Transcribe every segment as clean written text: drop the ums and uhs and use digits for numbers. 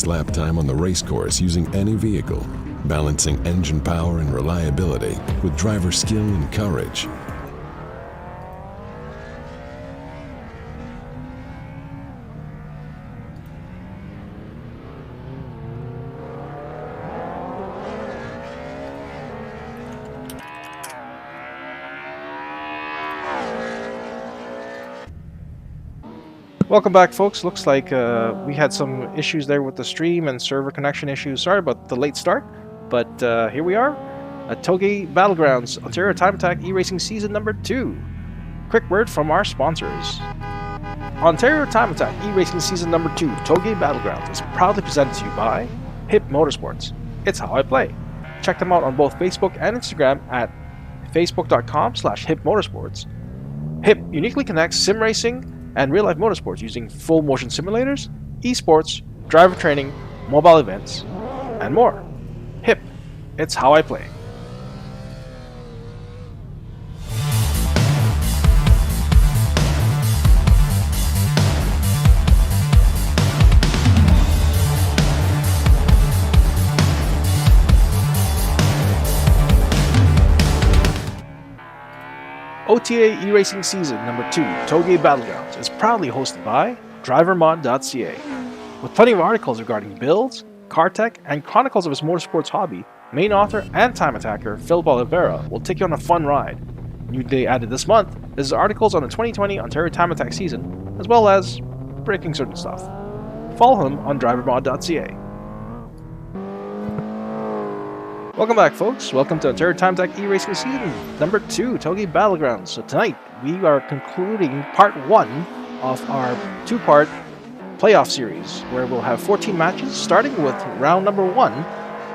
lap time on the race course using any vehicle, balancing engine power and reliability with driver skill and courage. Welcome back, folks. Looks like we had some issues there with the stream and server connection issues. Sorry about the late start, but here we are at Touge Battlegrounds, Ontario Time Attack e-racing season number 2. Quick word from our sponsors. Ontario Time Attack e-racing season number 2, Touge Battlegrounds, is proudly presented to you by HIP Motorsports. It's how I play. Check them out on both Facebook and Instagram at facebook.com/HIPMotorsports. HIP uniquely connects sim racing and real-life motorsports using full motion simulators, esports, driver training, mobile events, and more. HIP, it's how I play. OTA e-racing season number 2, Touge Battlegrounds, is proudly hosted by drivermod.ca. With plenty of articles regarding builds, car tech, and chronicles of his motorsports hobby, main author and time attacker Phil Oliveira will take you on a fun ride. Newly added this month is articles on the 2020 Ontario Time Attack season, as well as breaking certain stuff. Follow him on drivermod.ca. Welcome back, folks. Welcome to Ontario Time Attack e-racing season number 2, Touge Battlegrounds. So tonight, we are concluding part 1 of our 2-part playoff series, where we'll have 14 matches, starting with round number 1,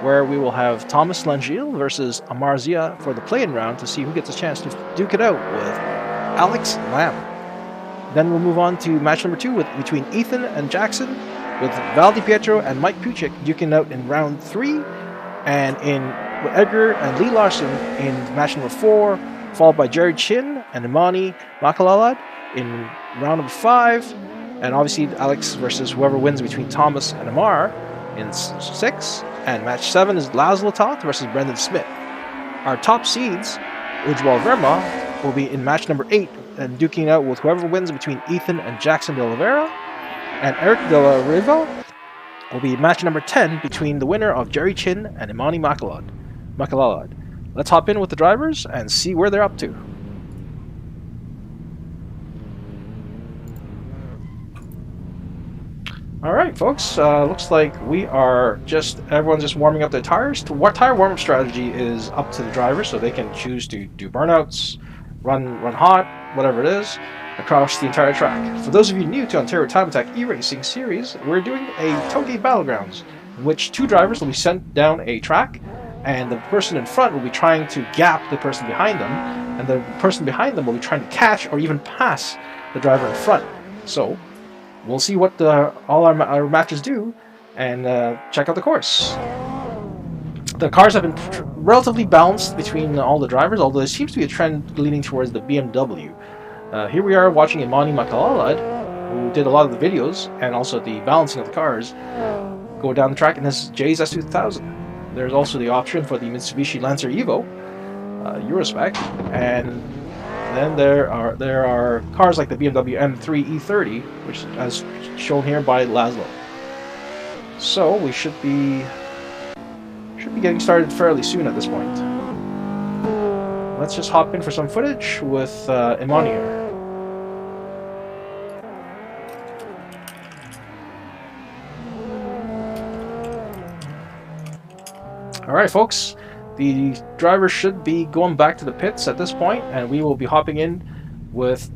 where we will have Thomas Langille versus Amar Zia for the play-in round to see who gets a chance to duke it out with Alex Lamb. Then we'll move on to match number 2 between Ethan and Jackson, with Val DiPietro and Mike Puchik duking out in round 3, and in Edgar and Lee Larson in match number 4, followed by Jerry Chin and Imani Makalalad in round number 5, and obviously Alex versus whoever wins between Thomas and Amar in 6, and match 7 is Laszlo Toth versus Brendan Smith. Our top seeds, Ujwal Verma, will be in match number 8 and duking out with whoever wins between Ethan and Jackson De Oliveira, and Eric De La Riva will be match number 10 between the winner of Jerry Chin and Imani Makalalad. Let's hop in with the drivers and see where they're up to. Alright, folks, looks like everyone's just warming up their tires. What tire warm-up strategy is up to the drivers, so they can choose to do burnouts, run hot, whatever it is, across the entire track. For those of you new to Ontario Time Attack e-racing series, we're doing a Touge Battlegrounds, in which 2 drivers will be sent down a track, and the person in front will be trying to gap the person behind them, and the person behind them will be trying to catch or even pass the driver in front. So, we'll see what all our matches do, and check out the course. The cars have been relatively balanced between all the drivers, although there seems to be a trend leaning towards the BMW. Here we are watching Imani Makalalad, who did a lot of the videos and also the balancing of the cars, go down the track in this J's S2000. There's also the option for the Mitsubishi Lancer Evo, Eurospec, and then there are cars like the BMW M3 E30, which as shown here by Laszlo. So we should be getting started fairly soon at this point. Let's just hop in for some footage with Imani here. Alright, folks, the driver should be going back to the pits at this point, and we will be hopping in with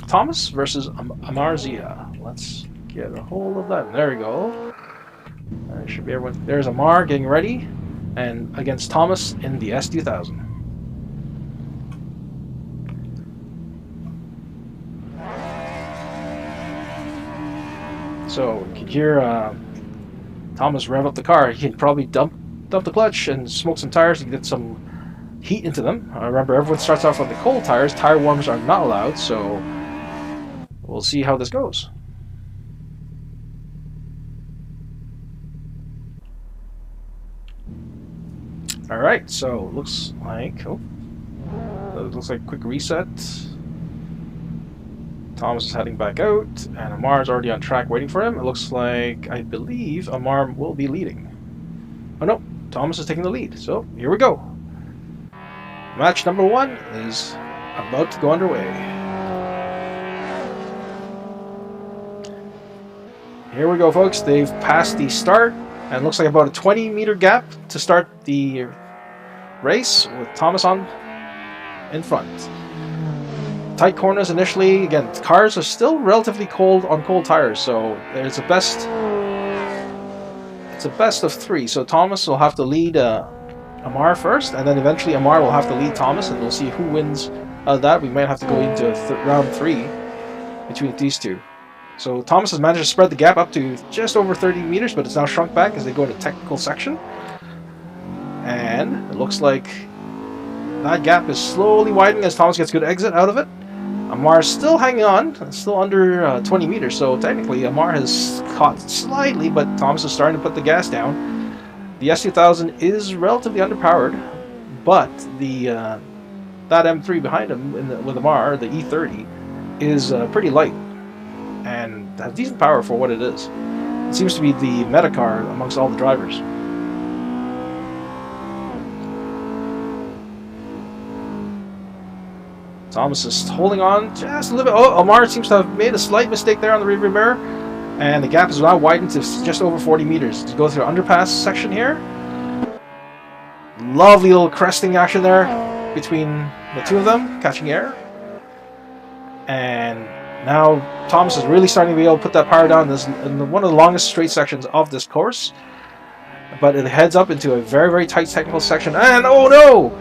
Thomas versus Amar Zia. Let's get a hold of that. There we go. Should be everyone. There's Amar getting ready, and against Thomas in the S2000. So you can hear Thomas rev up the car. He can probably dump the clutch and smoke some tires and get some heat into them. Remember, everyone starts off with the cold tires. Tire warmers are not allowed, so we'll see how this goes. All right, so looks like it looks like a quick reset. Thomas is heading back out, and Amar's already on track waiting for him. It looks like, I believe, Amar will be leading. Oh no, Thomas is taking the lead. So here we go. Match number 1 is about to go underway. Here we go, folks. They've passed the start, and it looks like about a 20-meter gap to start the race with Thomas on in front. Tight corners initially. Again, cars are still relatively cold on cold tires, so it's a best of 3. So Thomas will have to lead Amar first, and then eventually Amar will have to lead Thomas, and we'll see who wins that. We might have to go into round 3 between these two. So Thomas has managed to spread the gap up to just over 30 meters, but it's now shrunk back as they go into technical section. And it looks like that gap is slowly widening as Thomas gets good exit out of it. Amar is still hanging on, still under 20 meters, so technically Amar has caught slightly, but Thomas is starting to put the gas down. The S2000 is relatively underpowered, but that M3 behind him with Amar, the E30, is pretty light and has decent power for what it is. It seems to be the meta car amongst all the drivers. Thomas is holding on just a little bit. Oh, Amar seems to have made a slight mistake there on the rearview mirror, and the gap is now widened to just over 40 meters. To go through the underpass section here. Lovely little cresting action there between the two of them, catching air. And now Thomas is really starting to be able to put that power down in one of the longest straight sections of this course. But it heads up into a very, very tight technical section. And oh no!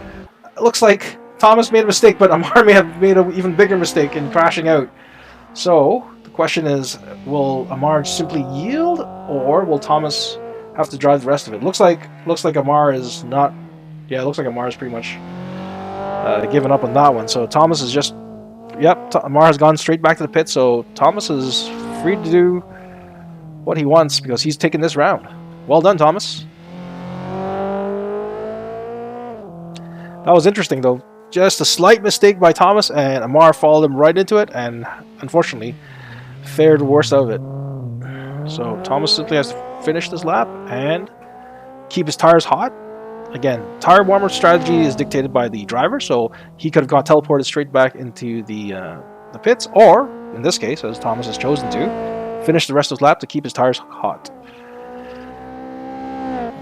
It looks like Thomas made a mistake, but Amar may have made an even bigger mistake in crashing out. So the question is, will Amar simply yield, or will Thomas have to drive the rest of it? Looks like Amar is not. Yeah, it looks like Amar is pretty much given up on that one. So Thomas is just. Yep, Amar has gone straight back to the pit. So Thomas is free to do what he wants because he's taken this round. Well done, Thomas. That was interesting, though. Just a slight mistake by Thomas, and Amar followed him right into it, and unfortunately, fared worse of it. So Thomas simply has to finish this lap and keep his tires hot. Again, tire warmer strategy is dictated by the driver, so he could have got teleported straight back into the pits, or, in this case, as Thomas has chosen to, finish the rest of his lap to keep his tires hot.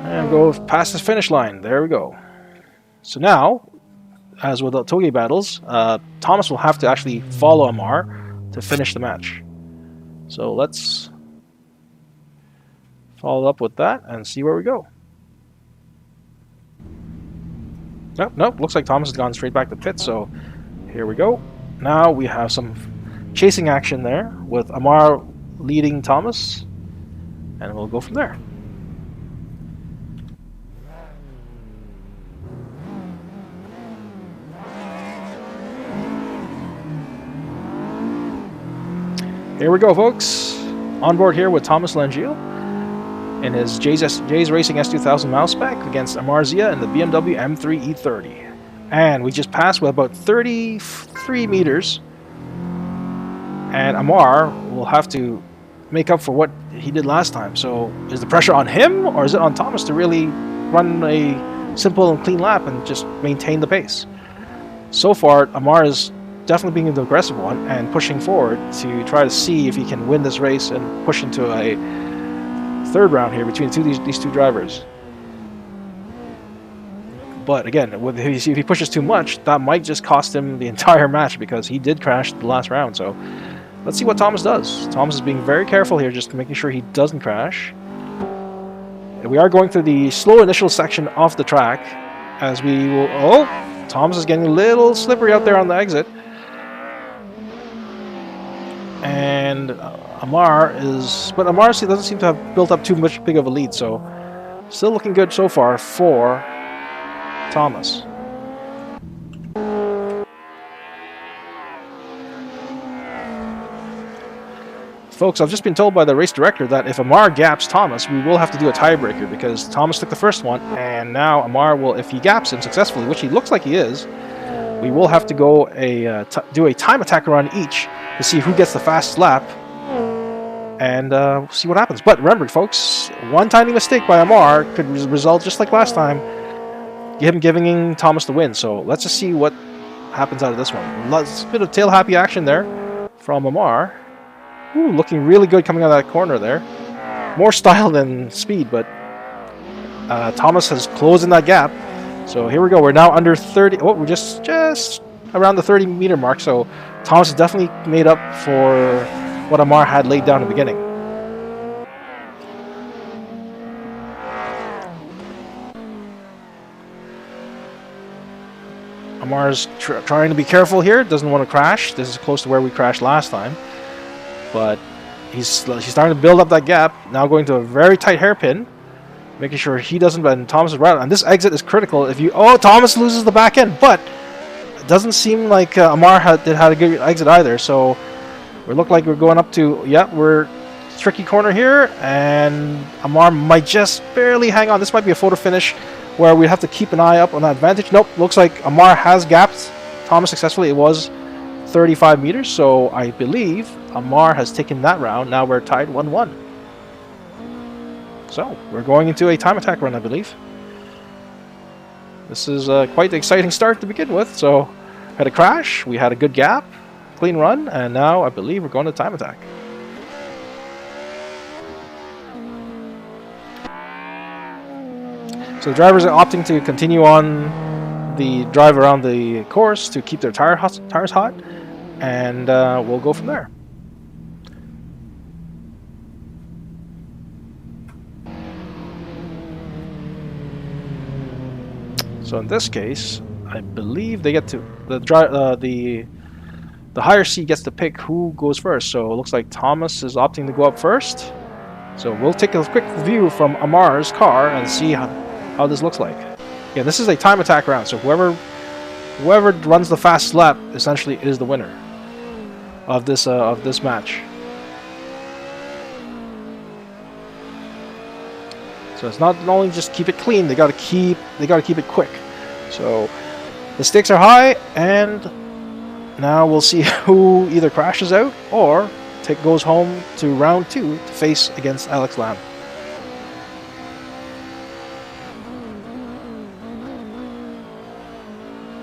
And go past the finish line. There we go. So now, as with the Touge battles, Thomas will have to actually follow Amar to finish the match. So let's follow up with that and see where we go. Nope, looks like Thomas has gone straight back to pit, so here we go. Now we have some chasing action there with Amar leading Thomas, and we'll go from there. Here we go, folks. On board here with Thomas Langiel in his J's Racing S2000 mouse spec against Amar Zia in the BMW M3 E30. And we just passed with about 33 meters. And Amar will have to make up for what he did last time. So is the pressure on him, or is it on Thomas to really run a simple and clean lap and just maintain the pace? So far, Amar is definitely being the aggressive one and pushing forward to try to see if he can win this race and push into a third round here between these two drivers. But again, if he pushes too much, that might just cost him the entire match because he did crash the last round. So let's see what Thomas does. Thomas is being very careful here, just making sure he doesn't crash. And we are going through the slow initial section of the track as we will... Oh, Thomas is getting a little slippery out there on the exit. And Amar doesn't seem to have built up too much big of a lead, so still looking good so far for Thomas. folks, I've just been told by the race director that if Amar gaps Thomas, we will have to do a tiebreaker because Thomas took the first one, and now Amar will, if he gaps him successfully, which he looks like he is, we will have to go do a time attack run each to see who gets the fastest lap, and see what happens. But remember, folks, one tiny mistake by Amar could result, just like last time, him giving Thomas the win. So let's just see what happens out of this one. A bit of tail happy action there from Amar. Ooh, looking really good coming out of that corner there. More style than speed, but Thomas has closed in that gap. So here we go. We're now under 30. Oh, we're just around the 30-meter mark. So Thomas has definitely made up for what Amar had laid down in the beginning. Amar's trying to be careful here. Doesn't want to crash. This is close to where we crashed last time. But he's starting to build up that gap. Now going to a very tight hairpin. Making sure he doesn't, and Thomas is right. And this exit is critical. If you, Thomas loses the back end, but it doesn't seem like Amar had a good exit either. So we look like we're going up to, we're tricky corner here, and Amar might just barely hang on. This might be a photo finish where we have to keep an eye up on that advantage. Nope, looks like Amar has gapped Thomas successfully. It was 35 meters, so I believe Amar has taken that round. Now we're tied 1-1. So, we're going into a time attack run, I believe. This is quite the exciting start to begin with. So, had a crash, we had a good gap, clean run, and now I believe we're going to time attack. So, the drivers are opting to continue on the drive around the course to keep their tires hot, and we'll go from there. So in this case, I believe they get to the higher seed gets to pick who goes first. So it looks like Thomas is opting to go up first. So we'll take a quick view from Amar's car and see how this looks like. Yeah, this is a time attack round. So whoever runs the fastest lap essentially is the winner of this match. So it's not only just keep it clean, they gotta keep it quick. So the stakes are high, and now we'll see who either crashes out or goes home to round 2 to face against Alex Lamb.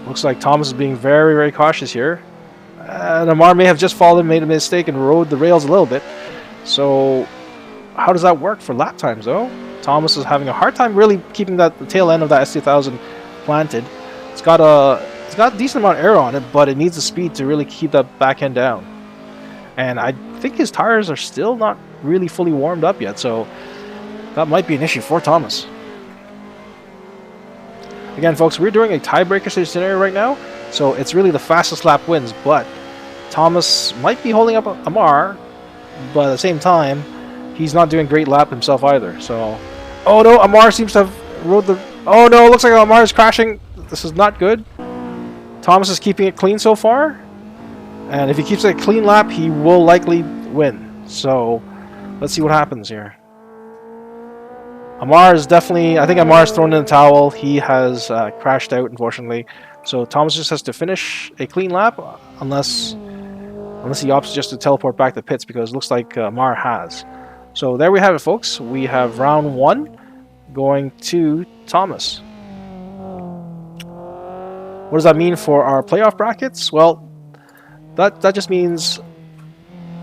Looks like Thomas is being very, very cautious here. And Amar may have just made a mistake and rode the rails a little bit. So how does that work for lap times though? Thomas is having a hard time really keeping the tail end of that S2000 planted. It's got a decent amount of air on it, but it needs the speed to really keep that back end down. And I think his tires are still not really fully warmed up yet, so that might be an issue for Thomas. Again, folks, we're doing a tiebreaker scenario right now, so it's really the fastest lap wins, but Thomas might be holding up Amar, but at the same time, he's not doing great lap himself either. So, oh no, Amar seems to have rode the... Oh no, looks like Amar is crashing. This is not good. Thomas is keeping it clean so far, and if he keeps a clean lap, he will likely win. So, let's see what happens here. Amar is definitely... I think Amar's thrown in the towel. He has crashed out, unfortunately. So Thomas just has to finish a clean lap, unless he opts just to teleport back to pits, because it looks like Amar has. So there we have it, folks. We have round 1 going to Thomas. What does that mean for our playoff brackets? Well, that just means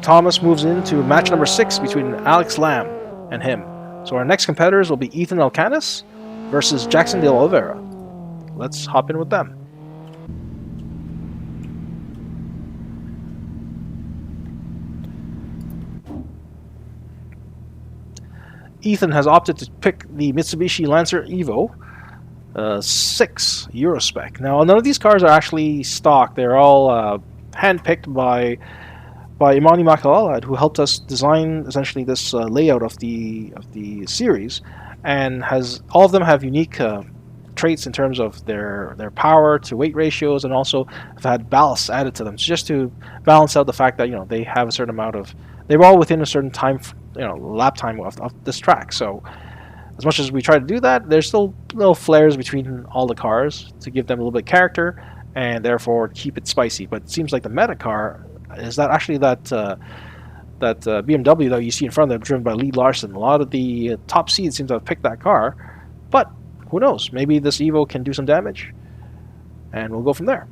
Thomas moves into match number 6 between Alex Lamb and him. So our next competitors will be Ethan Elcanis versus Jackson De Oliveira. Let's hop in with them. Ethan has opted to pick the Mitsubishi Lancer Evo 6 Eurospec. Now, none of these cars are actually stock. They're all hand-picked by Imani Makalalad, who helped us design essentially this layout of the series, and all of them have unique traits in terms of their power to weight ratios, and also have had ballast added to them, just to balance out the fact that they have a certain amount of they were all within a certain time, lap time of this track. So as much as we try to do that, there's still little flares between all the cars to give them a little bit of character and therefore keep it spicy. But it seems like the meta car is that actually that BMW that you see in front of them, driven by Lee Larson. A lot of the top seeds seem to have picked that car, but who knows? Maybe this Evo can do some damage, and we'll go from there.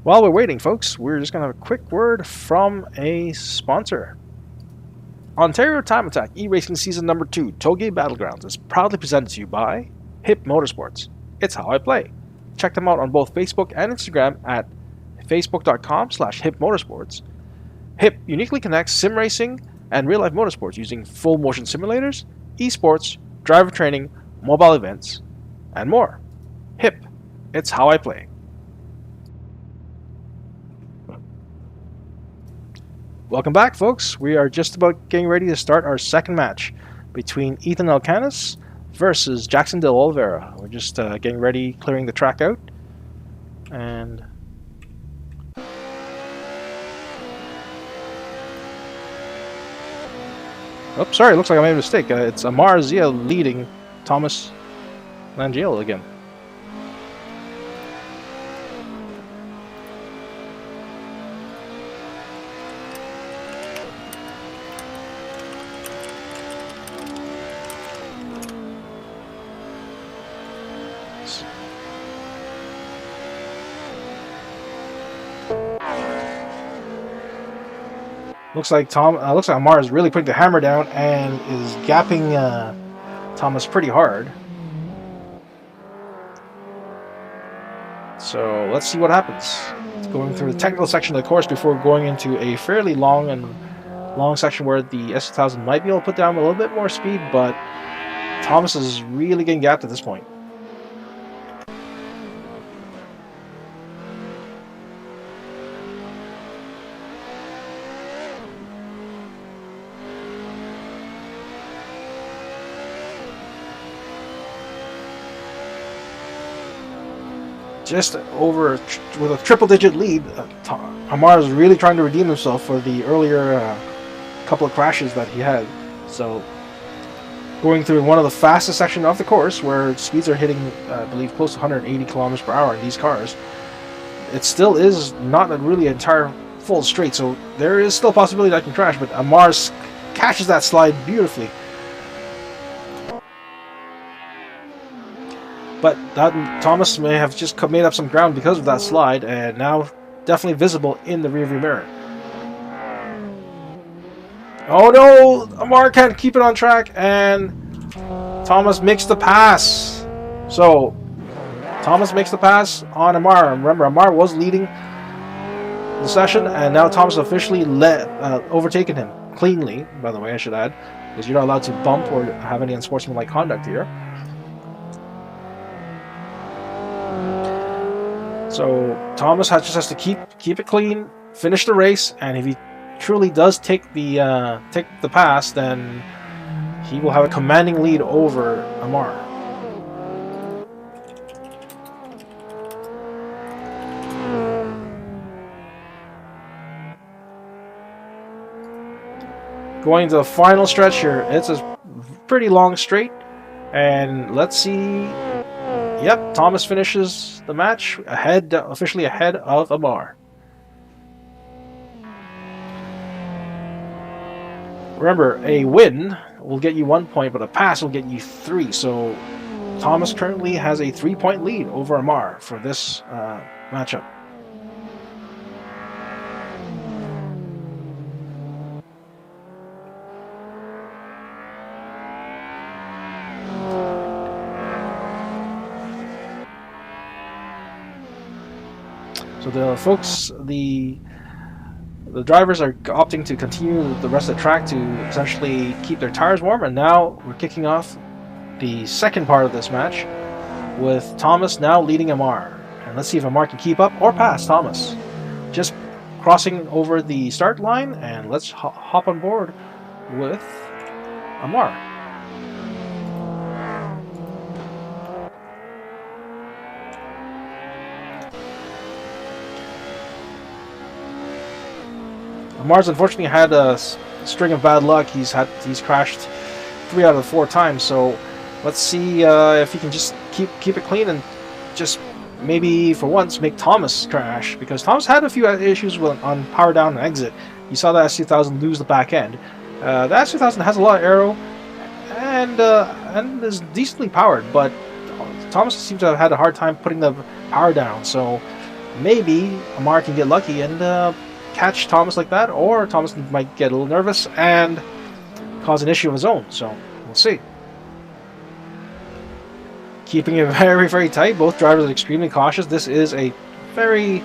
While we're waiting, folks, we're just going to have a quick word from a sponsor. Ontario Time Attack E-Racing Season Number 2 Touge Battlegrounds is proudly presented to you by HIP Motorsports. It's how I play. Check them out on both Facebook and Instagram at facebook.com/HIP Motorsports. HIP uniquely connects sim racing and real-life motorsports using full motion simulators, esports, driver training, mobile events, and more. HIP, it's how I play. Welcome back, folks. We are just about getting ready to start our second match between Ethan Elcanis versus Jackson De Oliveira. We're just getting ready, clearing the track out. And oh, sorry, looks like I made a mistake. It's Amar Zia leading Thomas Langiel again. Looks like Amar is really putting the hammer down and is gapping Thomas pretty hard. So let's see what happens. It's going through the technical section of the course before going into a fairly long section where the S2000 might be able to put down a little bit more speed, but Thomas is really getting gapped at this point. Just over with a triple-digit lead, Amar is really trying to redeem himself for the earlier couple of crashes that he had. So, going through one of the fastest sections of the course, where speeds are hitting, I believe, close to 180 kilometers per hour in these cars, it still is not a really entire full straight. So there is still a possibility that I can crash, but Amar catches that slide beautifully. But Thomas may have just made up some ground because of that slide, and now definitely visible in the rearview mirror. Oh no! Amar can't keep it on track, and Thomas makes the pass. So, Thomas makes the pass on Amar. Remember, Amar was leading the session, and now Thomas officially overtaken him cleanly, by the way, I should add, because you're not allowed to bump or have any unsportsmanlike conduct here. So Thomas just has to keep it clean, finish the race, and if he truly does take the pass, then he will have a commanding lead over Amar. Going to the final stretch here, it's a pretty long straight, and let's see. Yep, Thomas finishes the match officially ahead of Amar. Remember, a win will get you 1 point, but a pass will get you 3. So Thomas currently has a 3-point lead over Amar for this matchup. So the drivers are opting to continue the rest of the track to essentially keep their tires warm, and now we're kicking off the second part of this match with Thomas now leading Amar. And let's see if Amar can keep up or pass Thomas. Just crossing over the start line, and let's hop on board with Amar. Amar's unfortunately had a string of bad luck. He's crashed 3 out of 4 times. So let's see if he can just keep it clean and just maybe for once make Thomas crash, because Thomas had a few issues on power down and exit. You saw the S2000 lose the back end. The S2000 has a lot of aero and is decently powered, but Thomas seems to have had a hard time putting the power down. So maybe Amar can get lucky and catch Thomas like that, or Thomas might get a little nervous and cause an issue of his own. So we'll see. Keeping it very, very tight. Both drivers are extremely cautious. This is a very,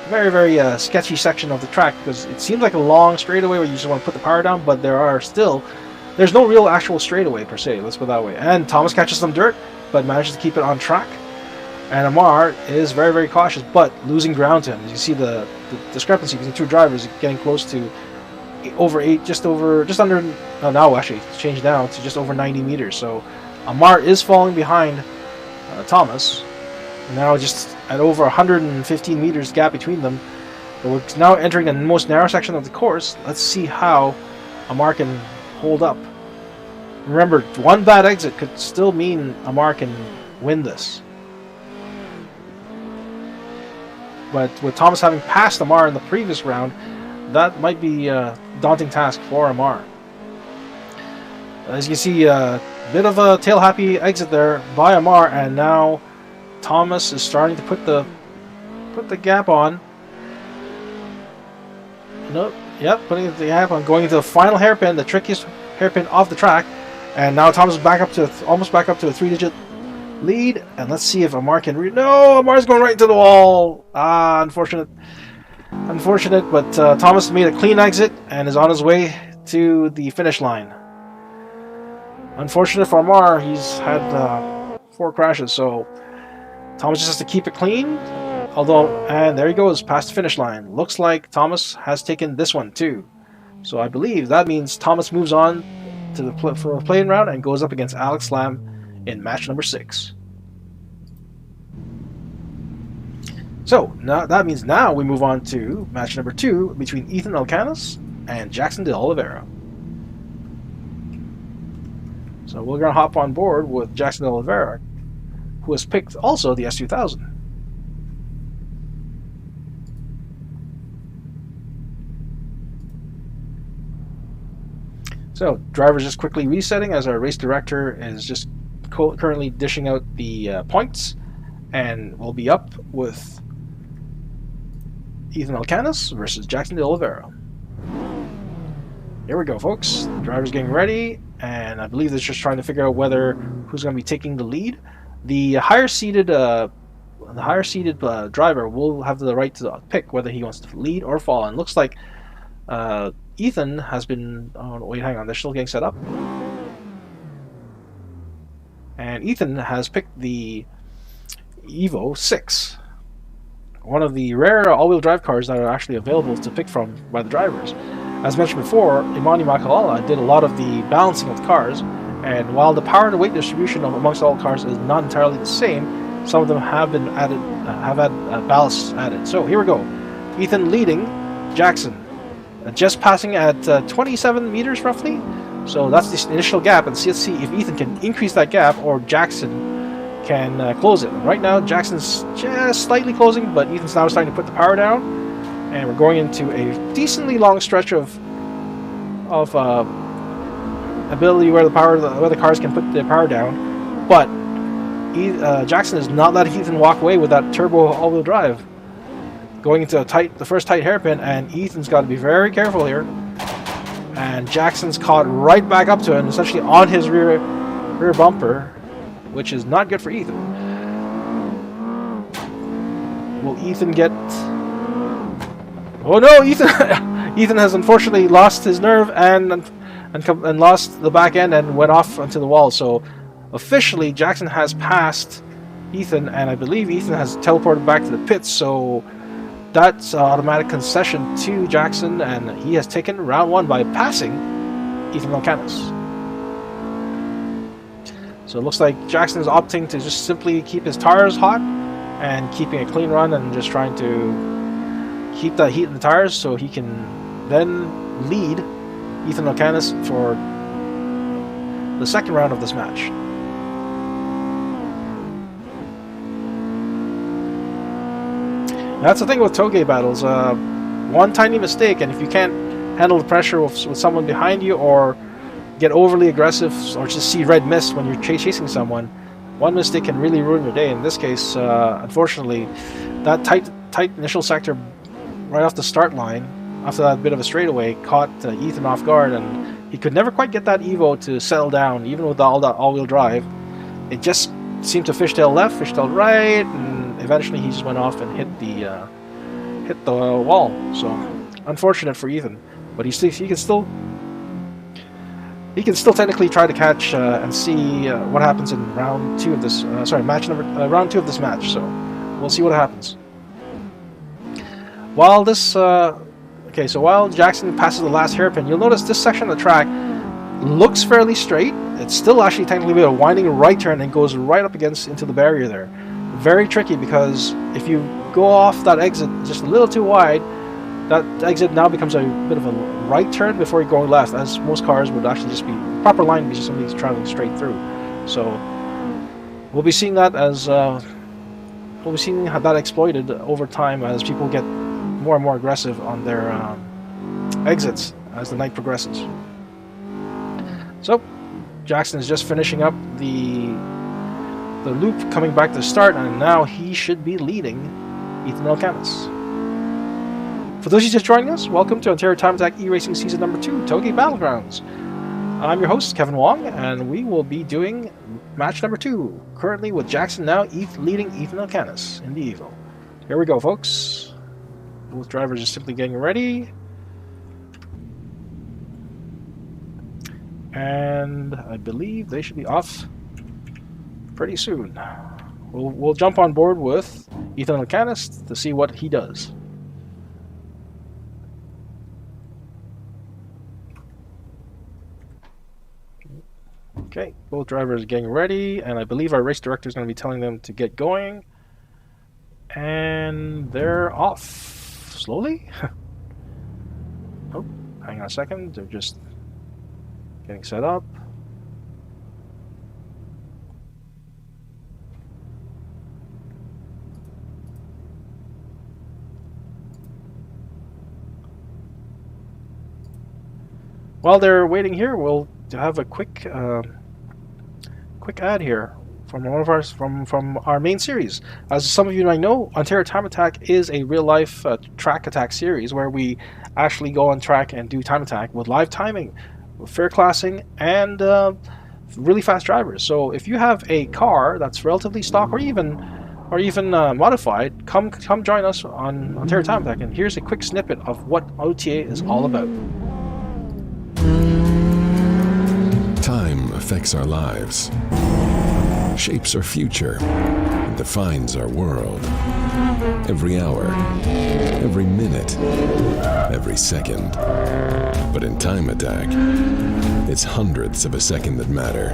very sketchy section of the track, because it seems like a long straightaway where you just want to put the power down, but there's no real actual straightaway per se, let's put it that way. And Thomas catches some dirt, but manages to keep it on track. And Amar is very, very cautious, but losing ground to him. As you see the discrepancy between 2 drivers getting close to now actually it's changed down to just over 90 meters. So Amar is falling behind Thomas. Now just at over 115 meters gap between them. But we're now entering the most narrow section of the course. Let's see how Amar can hold up. Remember, one bad exit could still mean Amar can win this. But with Thomas having passed Amar in the previous round, that might be a daunting task for Amar. As you can see, a bit of a tail-happy exit there by Amar, and now Thomas is starting to put the gap on. Nope. Yep, putting the gap on, going into the final hairpin, the trickiest hairpin off the track, and now Thomas is almost back up to a 3-digit lead. And let's see if Amar can no, Amar's going right into the wall. Unfortunate, but Thomas made a clean exit and is on his way to the finish line. Unfortunate for Amar, he's had 4 crashes, so Thomas just has to keep it clean. And there he goes, past the finish line. Looks like Thomas has taken this one too. So I believe that means Thomas moves on to for a play-in round and goes up against Alex Lamb in match number 6. So now that means now we move on to match number 2 between Ethan Elkanis and Jackson de Oliveira. So we're going to hop on board with Jackson de Oliveira, who has picked also the S2000. So drivers just quickly resetting as our race director is just currently dishing out the points, and we'll be up with Ethan Elkanis versus Jackson de Oliveira. Here we go, folks. The driver's getting ready, and I believe they're just trying to figure out who's going to be taking the lead. The higher seated driver will have the right to pick whether he wants to lead or fall. And looks like Ethan has been. Oh wait, hang on. They're still getting set up. And Ethan has picked the Evo 6, one of the rare all-wheel drive cars that are actually available to pick from by the drivers. As mentioned before, Imani Makalala did a lot of the balancing of the cars, and while the power to weight distribution amongst all cars is not entirely the same, some of them have been added, have had ballast added. So here we go. Ethan leading Jackson, just passing at 27 meters roughly. So that's the initial gap, and let's see if Ethan can increase that gap or Jackson can close it. Right now, Jackson's just slightly closing, but Ethan's now starting to put the power down, and we're going into a decently long stretch of ability where the cars can put their power down. But Jackson is not letting Ethan walk away with that turbo all-wheel drive. Going into the first tight hairpin, and Ethan's got to be very careful here. And Jackson's caught right back up to him, essentially on his rear bumper, which is not good for Ethan. Will Ethan get... Oh no, Ethan! Ethan has unfortunately lost his nerve and lost the back end and went off onto the wall. So officially, Jackson has passed Ethan, and I believe Ethan has teleported back to the pits. So that's an automatic concession to Jackson, and he has taken round 1 by passing Ethan Elkanis. So it looks like Jackson is opting to just simply keep his tires hot and keeping a clean run and just trying to keep that heat in the tires so he can then lead Ethan Elkanis for the second round of this match. That's the thing with Touge battles. One tiny mistake, and if you can't handle the pressure with someone behind you, or get overly aggressive, or just see red mist when you're chasing someone, one mistake can really ruin your day. In this case, unfortunately, that tight initial sector right off the start line, after that bit of a straightaway, caught Ethan off guard, and he could never quite get that Evo to settle down, even with all that all-wheel drive. It just seemed to fishtail left, fishtail right, and eventually he just went off and hit the wall. So unfortunate for Ethan, but he can still technically try to catch and see what happens in round 2 of this. Round 2 of this match. So we'll see what happens. While while Jackson passes the last hairpin, you'll notice this section of the track looks fairly straight. It's still actually technically a winding right turn and goes right up into the barrier there. Very tricky, because if you go off that exit just a little too wide, that exit now becomes a bit of a right turn before you're going left, as most cars would actually just be proper line because somebody's traveling straight through. So we'll be seeing that how that exploited over time as people get more and more aggressive on their exits as the night progresses. So Jackson is just finishing up the loop, coming back to start, and now he should be leading Ethan Elkanis. For those of you just joining us, welcome to Ontario Time Attack E-Racing Season Number 2, Touge Battlegrounds. I'm your host, Kevin Wong, and we will be doing match number 2, currently with Jackson now leading Ethan Elkanis in the Evo. Here we go, folks. Both drivers are simply getting ready. And I believe they should be off pretty soon. We'll jump on board with Ethan Elkanis to see what he does. Okay, both drivers are getting ready, and I believe our race director is going to be telling them to get going. And they're off. Slowly? Oh, hang on a second. They're just getting set up. While they're waiting here, we'll have a quick ad here from one of from our main series. As some of you might know, Ontario Time Attack is a real-life track attack series where we actually go on track and do time attack with live timing, with fair classing, and really fast drivers. So if you have a car that's relatively stock or even modified, come join us on Ontario Time Attack. And here's a quick snippet of what OTA is all about. Time affects our lives, shapes our future, and defines our world. Every hour, every minute, every second. But in Time Attack, it's hundredths of a second that matter.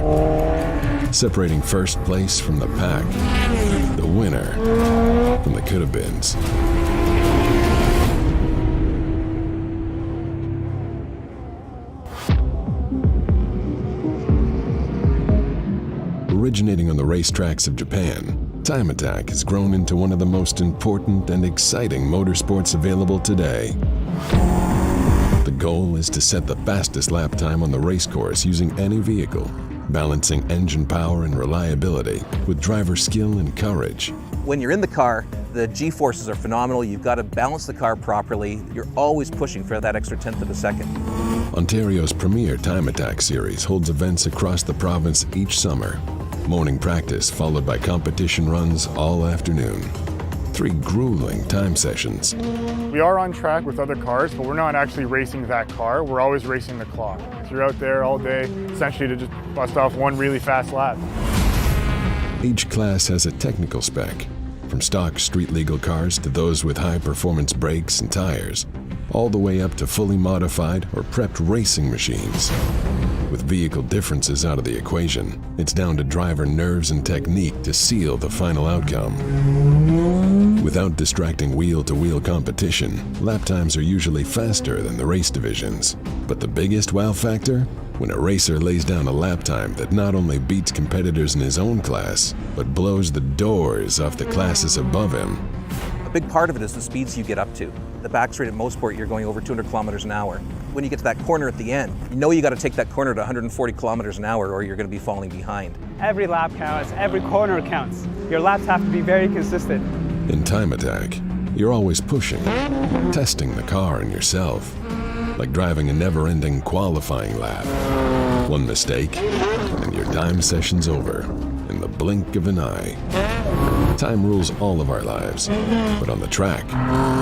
Separating first place from the pack, the winner from the could-have-beens. Originating on the racetracks of Japan, Time Attack has grown into one of the most important and exciting motorsports available today. The goal is to set the fastest lap time on the racecourse using any vehicle, balancing engine power and reliability with driver skill and courage. When you're in the car, the G-forces are phenomenal. You've got to balance the car properly. You're always pushing for that extra tenth of a second. Ontario's premier Time Attack series holds events across the province each summer. Morning practice followed by competition runs all afternoon. 3 grueling time sessions. We are on track with other cars, but we're not actually racing that car. We're always racing the clock. So you're out there all day, essentially to just bust off one really fast lap. Each class has a technical spec, from stock street-legal cars to those with high-performance brakes and tires, all the way up to fully modified or prepped racing machines. With vehicle differences out of the equation, it's down to driver nerves and technique to seal the final outcome. Without distracting wheel-to-wheel competition, lap times are usually faster than the race divisions. But the biggest wow factor? When a racer lays down a lap time that not only beats competitors in his own class, but blows the doors off the classes above him. A big part of it is the speeds you get up to. The back straight at Mosport, you're going over 200 kilometers an hour. When you get to that corner at the end, you know you got to take that corner to 140 kilometers an hour or you're going to be falling behind. Every lap counts, every corner counts. Your laps have to be very consistent. In time attack, you're always pushing, testing the car and yourself, like driving a never-ending qualifying lap. One mistake, and your time session's over in the blink of an eye. Time rules all of our lives, but on the track,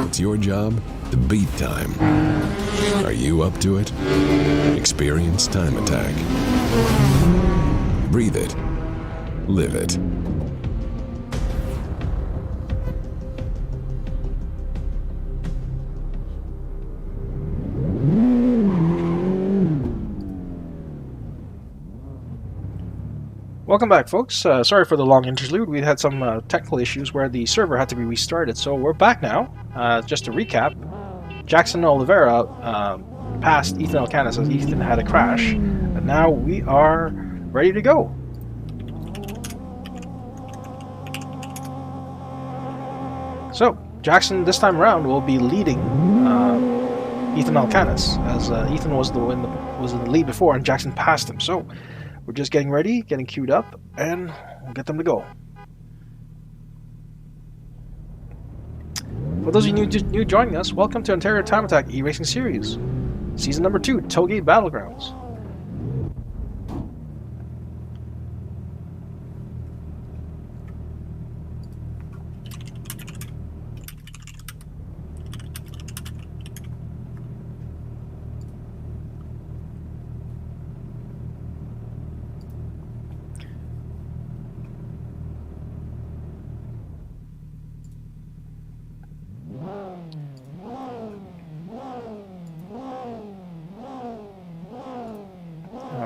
it's your job to beat time. Are you up to it? Experience time attack. Breathe it. Live it. Welcome back, folks. Sorry for the long interlude. We had some technical issues where the server had to be restarted, so we're back now. Just to recap, Jackson Oliveira passed Ethan Elkanis as Ethan had a crash, and now we are ready to go. So, Jackson this time around will be leading Ethan Elkanis, as Ethan was in the lead before, and Jackson passed him. So, we're just getting ready, getting queued up, and we'll get them to go. For those of you new joining us, welcome to Ontario Time Attack E-Racing Series, Season number 2, Touge Battlegrounds.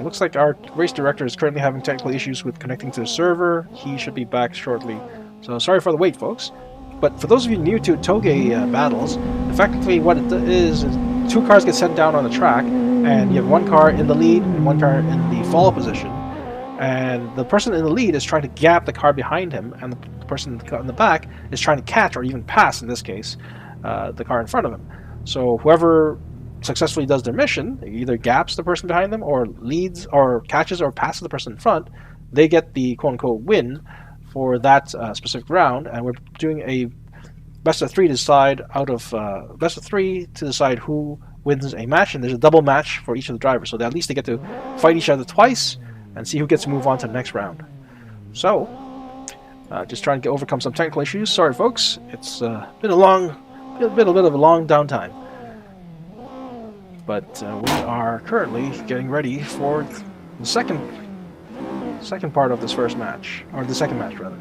Looks like our race director is currently having technical issues with connecting to the server. He should be back shortly. So sorry for the wait, folks. But for those of you new to Touge battles, effectively what it is two cars get sent down on the track, and you have one car in the lead and one car in the follow position. And the person in the lead is trying to gap the car behind him, and the person in the back is trying to catch, or even pass in this case, the car in front of him. So whoever successfully does their mission, either gaps the person behind them or leads or catches or passes the person in front, they get the quote-unquote win for that specific round. And we're doing a best of three to decide to decide who wins a match, and there's a double match for each of the drivers, so that at least they get to fight each other twice and see who gets to move on to the next round. So just trying to overcome some technical issues. Sorry folks, it's been a bit of a long downtime. But we are currently getting ready for the second part of this first match, or the second match rather.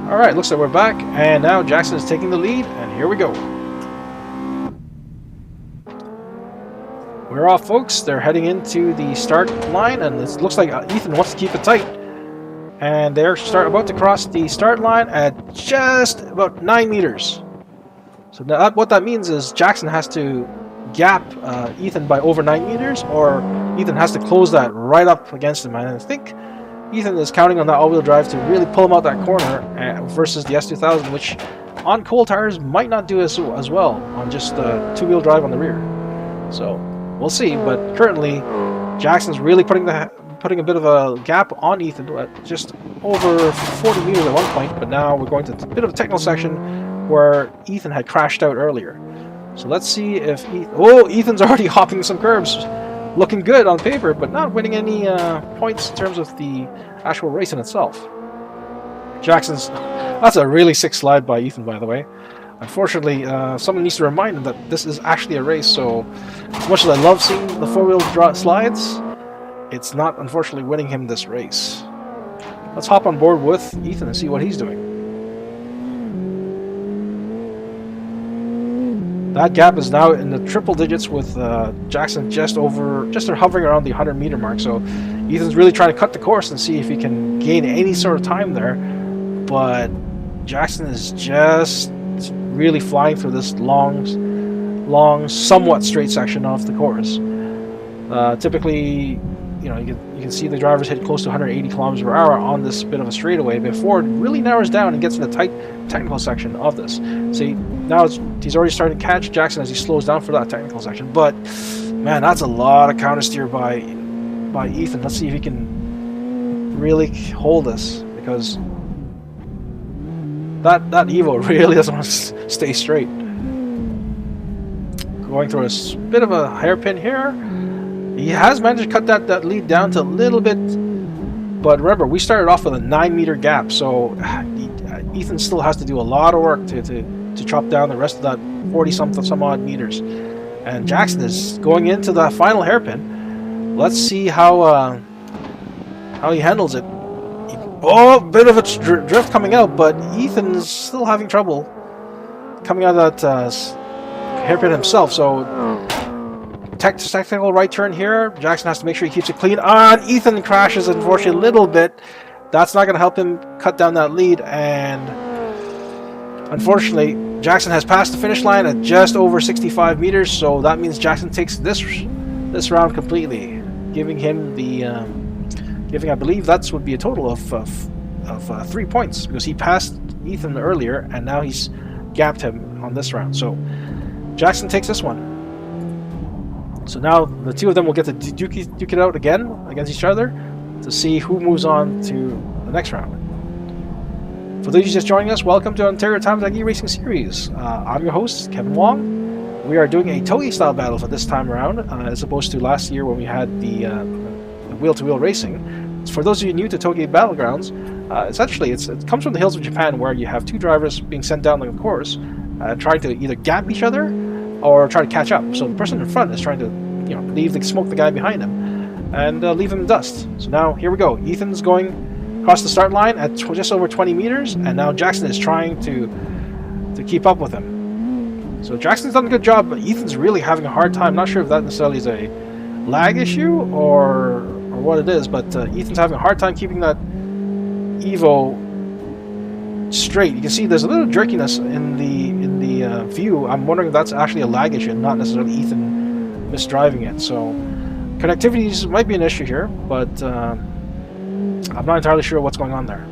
Alright, looks like we're back, and now Jackson is taking the lead, and here we go. We're off, folks. They're heading into the start line, and it looks like Ethan wants to keep it tight. And they're about to cross the start line at just about 9 meters. So now what that means is Jackson has to gap Ethan by over 9 meters, or Ethan has to close that right up against him. And I think Ethan is counting on that all-wheel drive to really pull him out that corner versus the S2000, which on cold tires might not do as well on just two-wheel drive on the rear. So we'll see, but currently Jackson's really putting a bit of a gap on Ethan at just over 40 meters at one point, but now we're going to a bit of a technical section where Ethan had crashed out earlier. So let's see if Ethan's already hopping some curbs. Looking good on paper, but not winning any points in terms of the actual race in itself. That's a really sick slide by Ethan, by the way. Unfortunately, someone needs to remind him that this is actually a race, so as much as I love seeing the four-wheel slides, it's not, unfortunately, winning him this race. Let's hop on board with Ethan and see what he's doing. That gap is now in the triple digits with Jackson just hovering around the 100-meter mark. So Ethan's really trying to cut the course and see if he can gain any sort of time there. But Jackson is just really flying through this long, somewhat straight section of the course. Typically, you can see the drivers hit close to 180 kilometers per hour on this bit of a straightaway before it really narrows down and gets in the tight technical section of this. See, now he's already starting to catch Jackson as he slows down for that technical section. But man, that's a lot of counter steer by Ethan. Let's see if he can really hold this, because that Evo really doesn't want to stay straight. Going through a bit of a hairpin here. He has managed to cut that lead down to a little bit, but remember, we started off with a 9-meter gap, so Ethan still has to do a lot of work to chop down the rest of that 40-some odd meters. And Jackson is going into the final hairpin. Let's see how he handles it. Oh, bit of a drift coming out, but Ethan's still having trouble coming out of that hairpin himself. So technical right turn here. Jackson has to make sure he keeps it clean. And Ethan crashes, unfortunately, a little bit. That's not going to help him cut down that lead. And unfortunately, Jackson has passed the finish line at just over 65 meters. So that means Jackson takes this round completely, giving him the I believe that would be a total of 3 points, because he passed Ethan earlier and now he's gapped him on this round. So Jackson takes this one. So now the two of them will get to duke it out again against each other to see who moves on to the next round. For those of you just joining us, welcome to Ontario Times e-Racing Series. I'm your host, Kevin Wong. We are doing a Touge style battle for this time around, as opposed to last year when we had the wheel-to-wheel racing. For those of you new to Touge Battlegrounds, essentially it comes from the hills of Japan, where you have two drivers being sent down the course, trying to either gap each other or try to catch up. So the person in front is trying to smoke the guy behind him and leave him in dust. So now here we go. Ethan's going across the start line at just over 20 meters, and now Jackson is trying to keep up with him. So Jackson's done a good job, but Ethan's really having a hard time. Not sure if that necessarily is a lag issue or what it is, but Ethan's having a hard time keeping that Evo straight. You can see there's a little jerkiness in the view. I'm wondering if that's actually a lag issue and not necessarily Ethan misdriving it. So connectivity might be an issue here, but I'm not entirely sure what's going on there.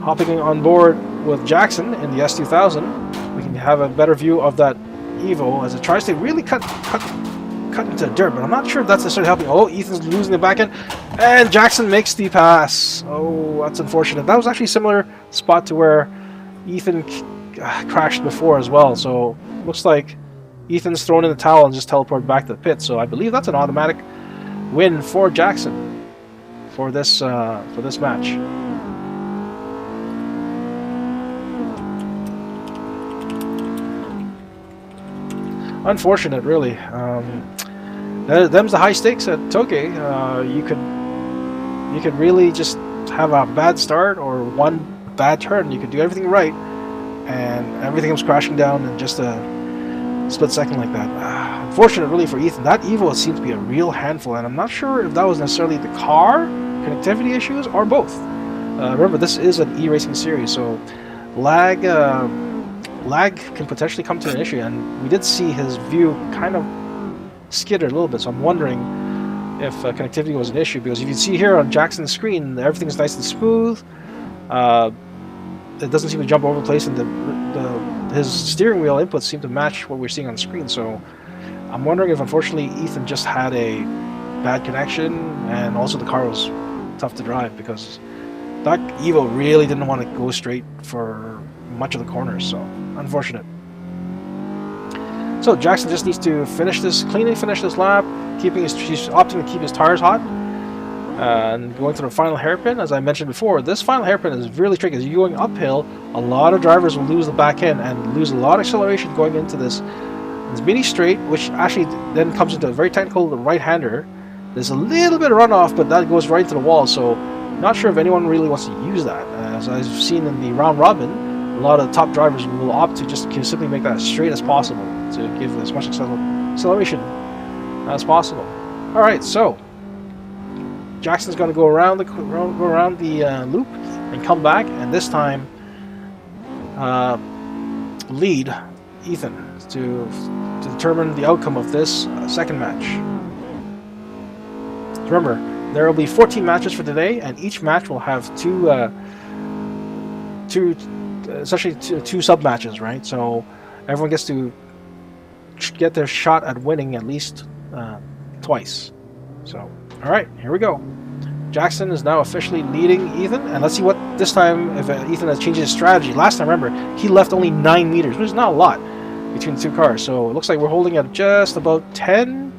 Hopping on board with Jackson in the S2000, we can have a better view of that Evo as it tries to really cut into the dirt, but I'm not sure if that's necessarily helping. Oh, Ethan's losing the back end, and Jackson makes the pass. Oh, that's unfortunate. That was actually a similar spot to where Ethan crashed before as well. So looks like Ethan's thrown in the towel and just teleported back to the pit. So I believe that's an automatic win for Jackson for this match. Unfortunate, really. Them's the high stakes at Touge. You could really just have a bad start or one bad turn. You could do everything right, and everything was crashing down in just a split second like that. Unfortunate, really, for Ethan. That Evo seems to be a real handful, and I'm not sure if that was necessarily the car, connectivity issues, or both. Remember, this is an e-racing series, so lag can potentially come to an issue, and we did see his view kind of skitter a little bit, so I'm wondering if connectivity was an issue, because if you see here on Jackson's screen, everything's nice and smooth. It doesn't seem to jump over the place, and his steering wheel inputs seem to match what we're seeing on the screen, so I'm wondering if unfortunately Ethan just had a bad connection, and also the car was tough to drive, because that Evo really didn't want to go straight for much of the corners, so unfortunate. So Jackson just needs to cleanly finish this lap, he's opting to keep his tires hot, and going through the final hairpin. As I mentioned before, this final hairpin is really tricky. As you're going uphill, a lot of drivers will lose the back end and lose a lot of acceleration going into this mini straight, which actually then comes into a very technical right-hander. There's a little bit of runoff, but that goes right into the wall, so not sure if anyone really wants to use that. As I've seen in the round robin, lot of top drivers will opt to just simply make that as straight as possible to give as much acceleration as possible. All right, so Jackson's going to go around the loop and come back, and this time lead Ethan to determine the outcome of this second match. Remember, there will be 14 matches for today, and each match will have essentially two sub matches, right? So everyone gets to get their shot at winning at least twice. So, all right, here we go. Jackson is now officially leading Ethan, and let's see what this time if Ethan has changed his strategy. Last time, remember, he left only 9 meters, which is not a lot between the two cars. So it looks like we're holding at just about 10.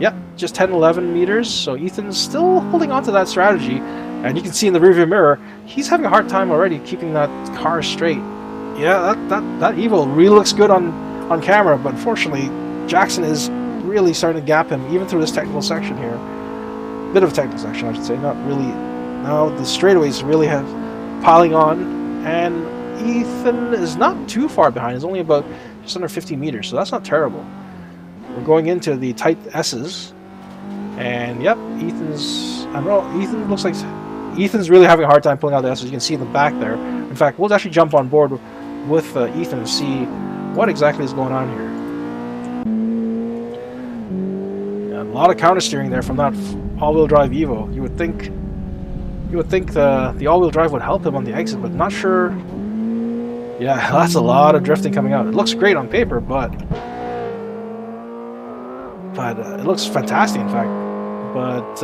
Yep, just 10, 11 meters. So Ethan's still holding on to that strategy, and you can see in the rearview mirror, he's having a hard time already keeping that car straight. Yeah, that Evo really looks good on camera, but unfortunately, Jackson is really starting to gap him even through this technical section here. Bit of a technical section, I should say, not really. Now the straightaways really have piling on, and Ethan is not too far behind. He's only about just under 50 meters, so that's not terrible. We're going into the tight S's, and yep, Ethan's really having a hard time pulling out the S's. You can see in the back there. In fact, we'll actually jump on board with Ethan and see what exactly is going on here. A lot of counter steering there from that all-wheel drive Evo. You would think the all-wheel drive would help him on the exit, but not sure. Yeah, that's a lot of drifting coming out. It looks great on paper, but it looks fantastic, in fact. But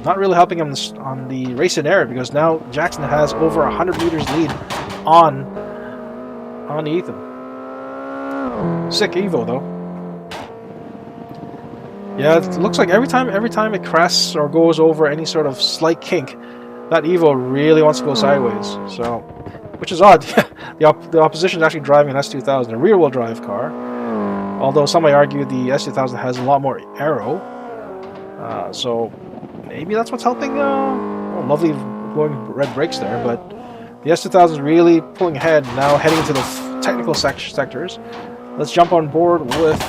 not really helping him on the race scenario, because now Jackson has over 100 meters lead on Ethan. Sick Evo though. Yeah, it looks like every time it crests or goes over any sort of slight kink, that Evo really wants to go sideways. So, which is odd. The opposition is actually driving an S2000, a rear-wheel drive car. Although some might argue the S2000 has a lot more aero. So maybe that's what's helping. Lovely glowing red brakes there, but the S2000 is really pulling ahead now, heading into the technical sectors. Let's jump on board with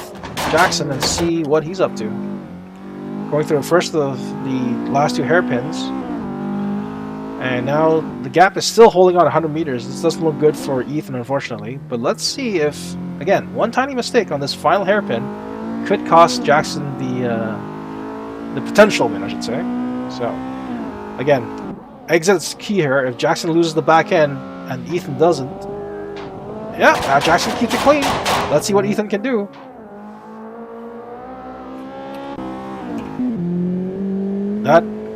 Jackson and see what he's up to. Going through first the last two hairpins, and now the gap is still holding on 100 meters. This doesn't look good for Ethan, unfortunately. But let's see if, again, one tiny mistake on this final hairpin could cost Jackson the potential win, I should say. So, again, exit's key here. If Jackson loses the back end and Ethan doesn't, yeah, now Jackson keeps it clean. Let's see what Ethan can do.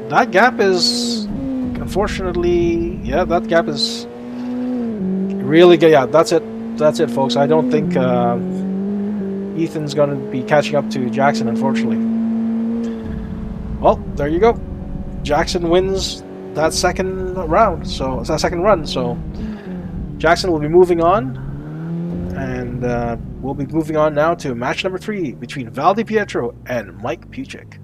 That gap is, unfortunately, yeah, that gap is really good. Yeah, that's it, folks. I don't think Ethan's going to be catching up to Jackson, unfortunately. Well, there you go. Jackson wins that second round. So it's that second run. So Jackson will be moving on, and we'll be moving on now to match number 3 between Val DiPietro and Mike Puchik.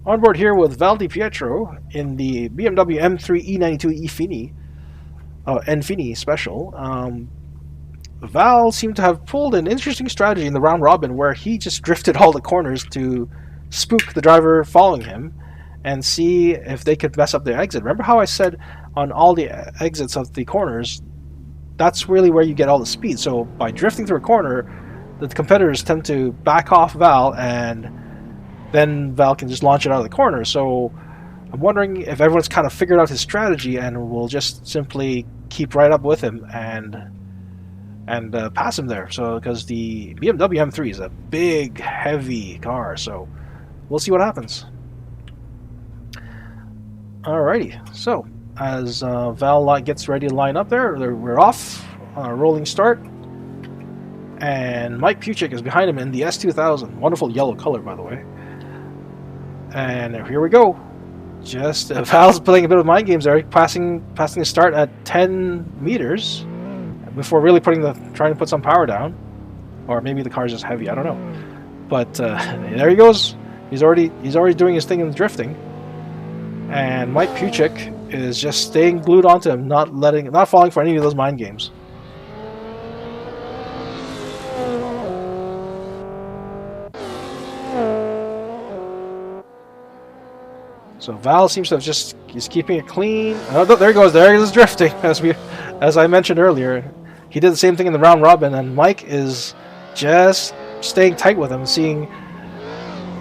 On board here with Val DiPietro in the BMW M3 E92 Enfini Special. Val seemed to have pulled an interesting strategy in the round robin where he just drifted all the corners to spook the driver following him and see if they could mess up their exit. Remember how I said on all the exits of the corners, that's really where you get all the speed. So by drifting through a corner, the competitors tend to back off Val, and then Val can just launch it out of the corner. So I'm wondering if everyone's kind of figured out his strategy and will just simply keep right up with him and pass him there. So because the BMW M3 is a big, heavy car, so we'll see what happens. Alrighty, so as Val gets ready to line up there, we're off on a rolling start. And Mike Puchik is behind him in the S2000. Wonderful yellow color, by the way. And here we go. Just Val's playing a bit of mind games there, passing the start at 10 meters before really trying to put some power down, or maybe the car's just heavy. I don't know. But there he goes. He's already doing his thing in the drifting. And Mike Puchik is just staying glued onto him, not falling for any of those mind games. So Val seems to have he's keeping it clean. Oh, there he goes. There he is drifting, as I mentioned earlier. He did the same thing in the round robin, and Mike is just staying tight with him, seeing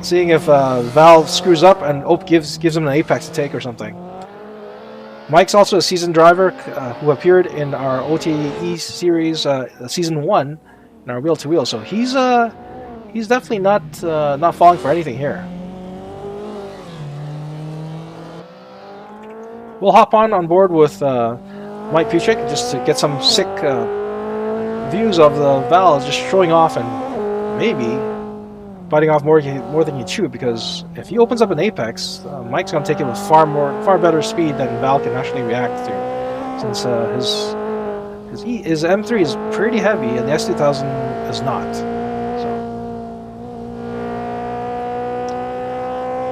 if Val screws up and gives him an apex to take or something. Mike's also a seasoned driver who appeared in our OTE series, season 1, in our wheel to wheel. So he's definitely not falling for anything here. We'll hop on board with Mike Puchik just to get some sick views of the Val just showing off and maybe biting off more than you chew, because if he opens up an apex, Mike's going to take it with far better speed than Val can actually react to, since his M3 is pretty heavy and the S2000 is not. So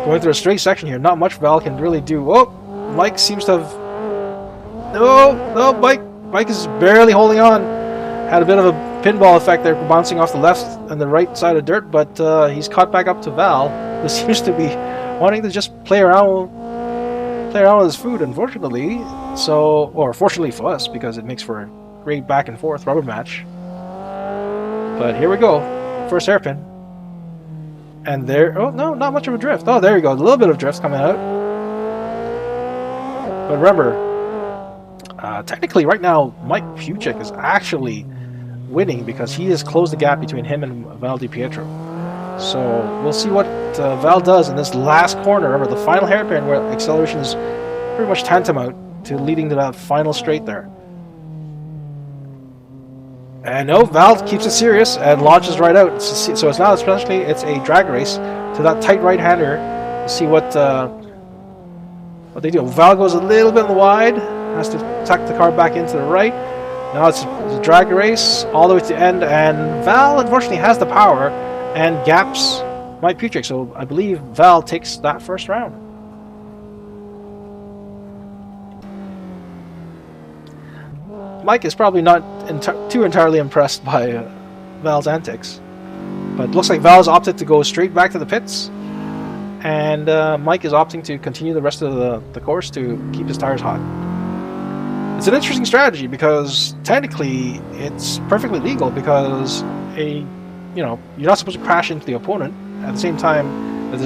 going through a straight section here, not much Val can really do. Oh, Mike seems to have no Mike is barely holding on. Had a bit of a pinball effect there, bouncing off the left and the right side of dirt, but he's caught back up to Val, who seems to be wanting to just play around with his food, unfortunately. So, or fortunately for us, because it makes for a great back and forth rubber match. But here we go, first hairpin, and there. Oh no, not much of a drift. Oh, there you go, a little bit of drift coming out. But remember, technically right now, Mike Puchik is actually winning because he has closed the gap between him and Val DiPietro. So we'll see what Val does in this last corner. Remember, the final hairpin where acceleration is pretty much tantamount to leading to that final straight there. And no, Val keeps it serious and launches right out. So it's now essentially a drag race to that tight right-hander to see what they do. Val goes a little bit wide, has to tuck the car back into the right. Now it's a drag race all the way to the end, and Val unfortunately has the power and gaps Mike Puchik. So I believe Val takes that first round. Mike is probably not too entirely impressed by Val's antics, but it looks like Val's opted to go straight back to the pits. And Mike is opting to continue the rest of the course to keep his tires hot. It's an interesting strategy because technically it's perfectly legal, because you're not supposed to crash into the opponent. At the same time, if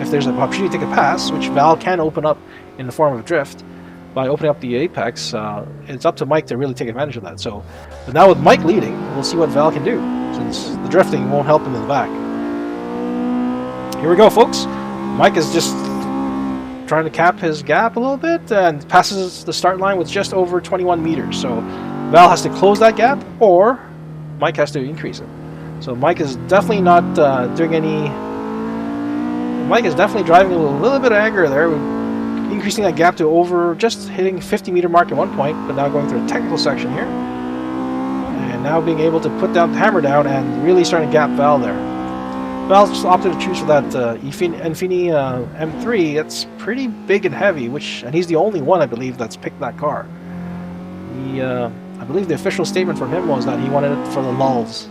there's an opportunity to take a pass, which Val can open up in the form of drift by opening up the apex, it's up to Mike to really take advantage of that. So, but now with Mike leading, we'll see what Val can do, since the drifting won't help him in the back. Here we go, folks. Mike is just trying to cap his gap a little bit and passes the start line with just over 21 meters. So Val has to close that gap, or Mike has to increase it. So Mike is definitely not doing any. Mike is definitely driving a little bit of anger there, increasing that gap to over just hitting 50-meter mark at one point, but now going through a technical section here, and now being able to put down the hammer down and really starting to gap Val there. Val just opted to choose for that Infini M3. It's pretty big and heavy, and he's the only one, I believe, that's picked that car. I believe the official statement from him was that he wanted it for the lulls.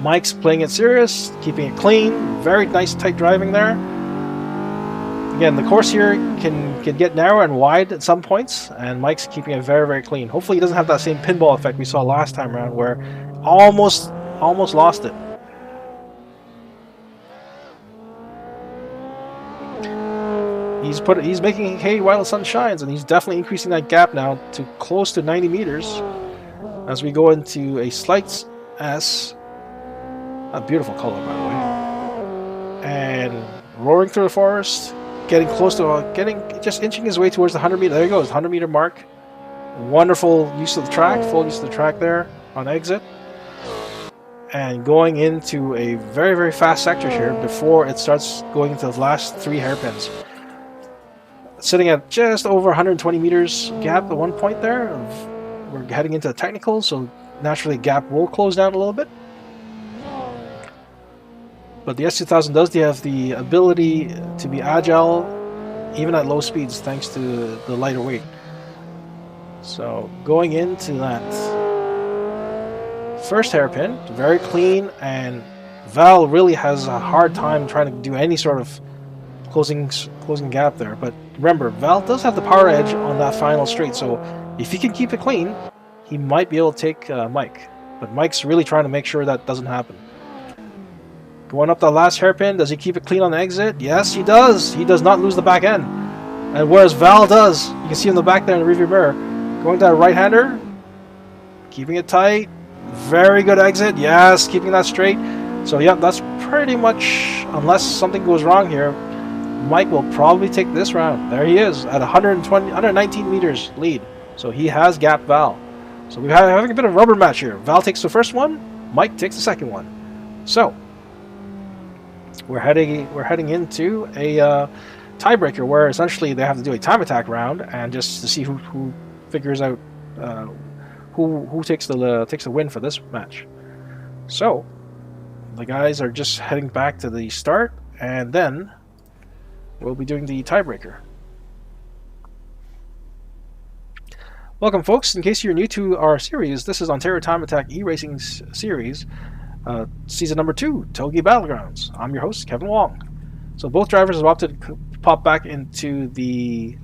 Mike's playing it serious, keeping it clean, very nice tight driving there. Again, the course here can get narrow and wide at some points, and Mike's keeping it very, very clean. Hopefully he doesn't have that same pinball effect we saw last time around, where almost lost it. He's making hay while the sun shines, and he's definitely increasing that gap now to close to 90 meters as we go into a slight S. A beautiful color, by the way. And roaring through the forest, getting close to just inching his way towards the 100 meter. There he goes, 100 meter mark. Wonderful use of the track, full use of the track there on exit. And going into a very, very fast sector here before it starts going into the last 3 hairpins. Sitting at just over 120 meters gap at one point there. We're heading into the technical, so naturally gap will close down a little bit. But the S2000 does have the ability to be agile even at low speeds, thanks to the lighter weight. So going into that first hairpin, very clean, and Val really has a hard time trying to do any sort of closing gap there. But remember, Val does have the power edge on that final straight, so if he can keep it clean, he might be able to take Mike. But Mike's really trying to make sure that doesn't happen. Going up the last hairpin, does he keep it clean on the exit? Yes, he does. He does not lose the back end. And whereas Val does, you can see in the back there in the rearview mirror, going to that right-hander, keeping it tight. Very good exit. Yes, keeping that straight. So, yeah, that's pretty much, unless something goes wrong here, Mike will probably take this round. There he is at 119 meters lead. So he has gapped Val. So we're having a bit of a rubber match here. Val takes the first one, Mike takes the second one. So we're heading into a tiebreaker where essentially they have to do a time attack round and just to see who figures out who takes the win for this match. So the guys are just heading back to the start, and then we'll be doing the tiebreaker. Welcome, folks. In case you're new to our series, this is Ontario Time Attack E-Racing Series, Season number 2, Touge Battlegrounds. I'm your host, Kevin Wong. So both drivers have opted to pop back into the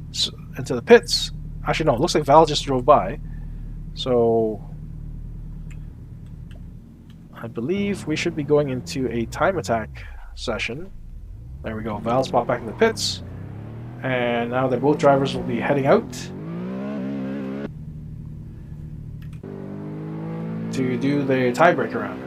pits. Actually, no, it looks like Val just drove by. So I believe we should be going into a time attack session. There we go. Val's popped back in the pits. And now that both drivers will be heading out to do the tiebreaker round.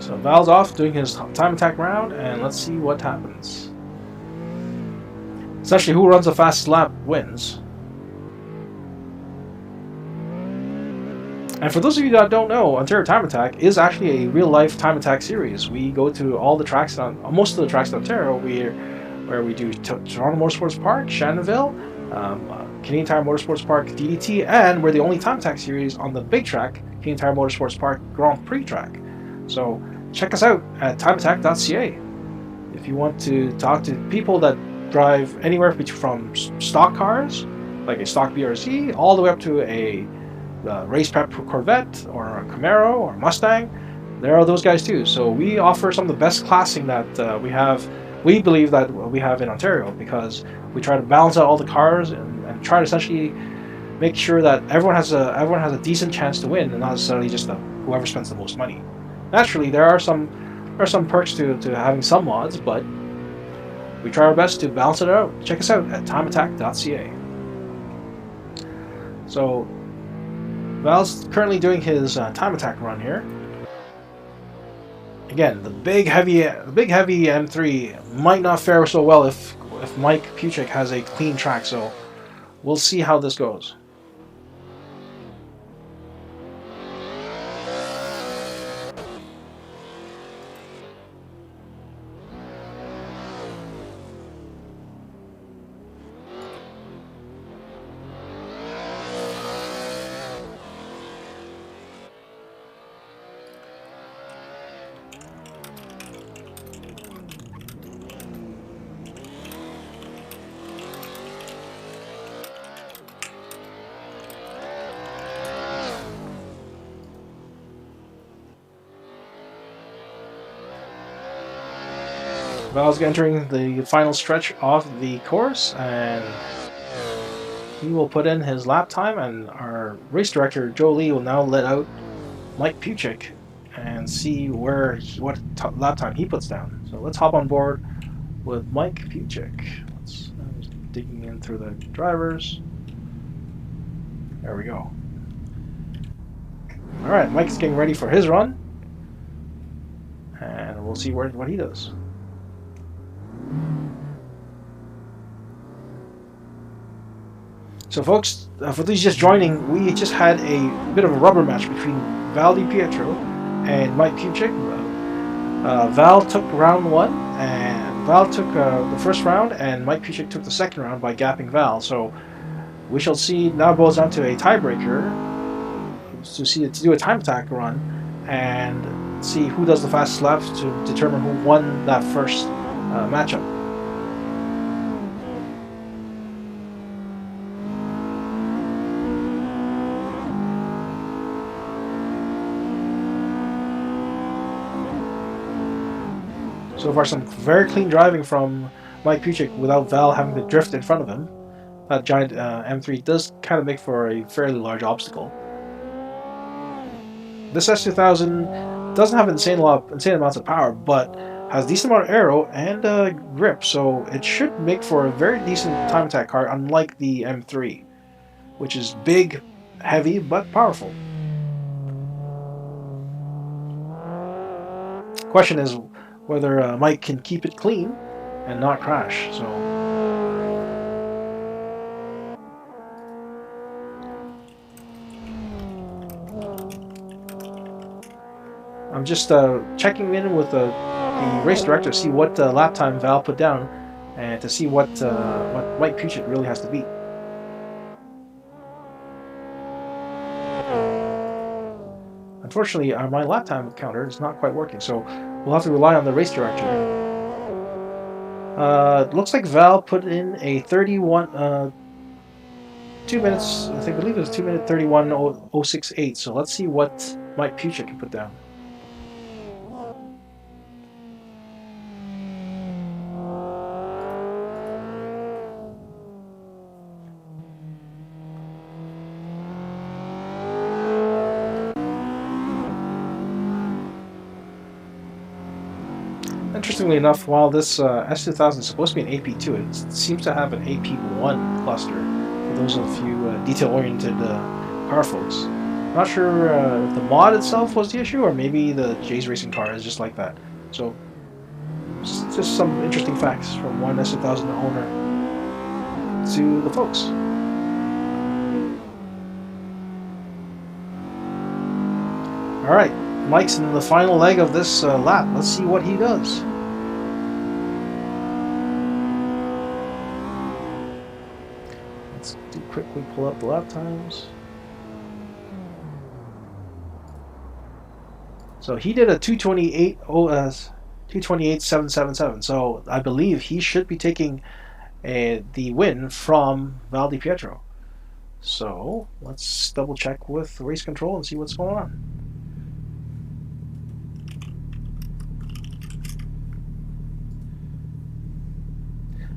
So Val's off doing his time attack round, and let's see what happens. Essentially, who runs the fastest lap wins. And for those of you that don't know, Ontario Time Attack is actually a real-life time attack series. We go to all the tracks most of the tracks in Ontario, where we do Toronto Motorsports Park, Shannonville, Canadian Tire Motorsports Park, DDT, and we're the only time attack series on the big track, Canadian Tire Motorsports Park Grand Prix track. So check us out at timeattack.ca if you want to talk to people that drive anywhere from stock cars, like a stock BRZ, all the way up to a race prep Corvette or a Camaro or Mustang. There are those guys too. So we offer some of the best classing that we believe that we have in Ontario, because we try to balance out all the cars and try to essentially make sure that everyone has a decent chance to win, and not necessarily just whoever spends the most money. Naturally, there are some perks to having some mods, but we try our best to balance it out. Check us out at timeattack.ca. So Val's currently doing his time attack run here. Again, the big heavy M3 might not fare so well if Mike Puchik has a clean track. So we'll see how this goes. Val's entering the final stretch of the course, and he will put in his lap time, and our race director Joe Lee will now let out Mike Puchik and see what lap time he puts down. So let's hop on board with Mike Puchik. I'm just digging in through the drivers. There we go. All right, Mike's getting ready for his run, and we'll see what he does. So folks, for those just joining, we just had a bit of a rubber match between Val DiPietro and Mike Puchik. Val took round 1, and Val took the first round, and Mike Puchik took the second round by gapping Val. So we shall see. Now it boils down to a tiebreaker to do a time attack run and see who does the fastest lap to determine who won that first matchup. So far, some very clean driving from Mike Puchik without Val having to drift in front of him. That giant M3 does kind of make for a fairly large obstacle. This S2000 doesn't have insane amounts of power, but has decent amount of aero and grip, so it should make for a very decent time attack car, unlike the M3, which is big, heavy, but powerful. Question is whether Mike can keep it clean and not crash. So I'm just checking in with the race director to see what lap time Val put down, and to see what Mike Puchik really has to beat. Unfortunately, my lap time counter is not quite working, so we'll have to rely on the race director. It looks like Val put in a 2 minutes, I believe it was 2 minute 31.068, so let's see what Mike Puchik can put down. Interestingly enough, while this S2000 is supposed to be an AP2, it seems to have an AP1 cluster for those of you detail-oriented car folks. Not sure if the mod itself was the issue, or maybe the Jay's Racing car is just like that. So, just some interesting facts from one S2000 owner to the folks. Alright, Mike's in the final leg of this lap. Let's see what he does. Let's quickly pull up the lap times. So he did a 228.777. So I believe he should be taking the win from Val DiPietro. So let's double check with race control and see what's going on.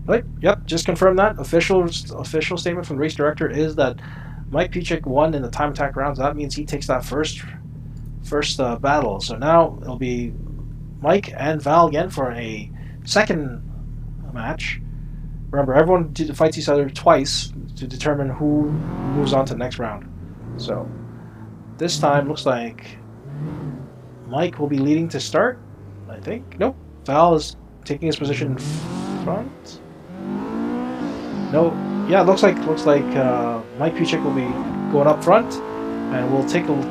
Right, yep, just confirmed that. Official statement from the race director is that Mike Puchik won in the time attack rounds. That means he takes that first battle. So now it'll be Mike and Val again for a second match. Remember, everyone fights each other twice to determine who moves on to the next round. So this time looks like Mike will be leading to start, I think. Nope, Val is taking his position in front. No, yeah, it looks like Mike Puchik will be going up front, and we'll take a look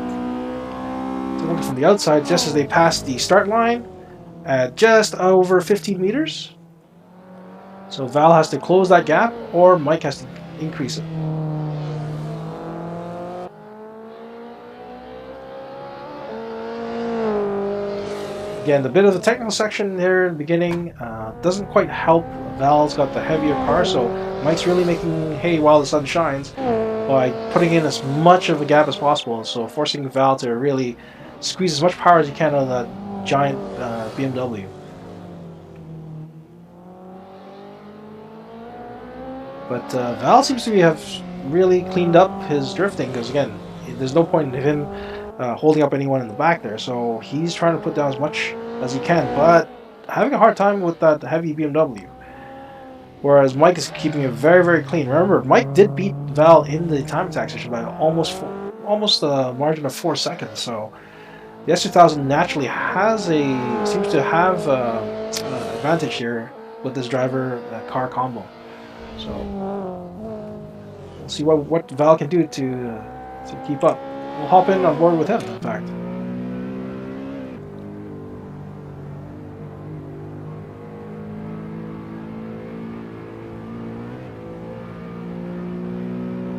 from the outside just as they pass the start line at just over 15 meters. So Val has to close that gap, or Mike has to increase it. Again, the bit of the technical section there in the beginning doesn't quite help. Val's got the heavier car, so Mike's really making hay while the sun shines by putting in as much of a gap as possible, so forcing Val to really squeeze as much power as he can out of that giant BMW. But Val seems to have really cleaned up his drifting, because again, there's no point in him holding up anyone in the back there, so he's trying to put down as much as he can, but having a hard time with that heavy BMW. Whereas Mike is keeping it very, very clean. Remember, Mike did beat Val in the time attack session by almost a margin of 4 seconds. So the S2000 naturally seems to have an advantage here with this driver car combo. So we'll see what Val can do to keep up. We'll hop in on board with him, in fact.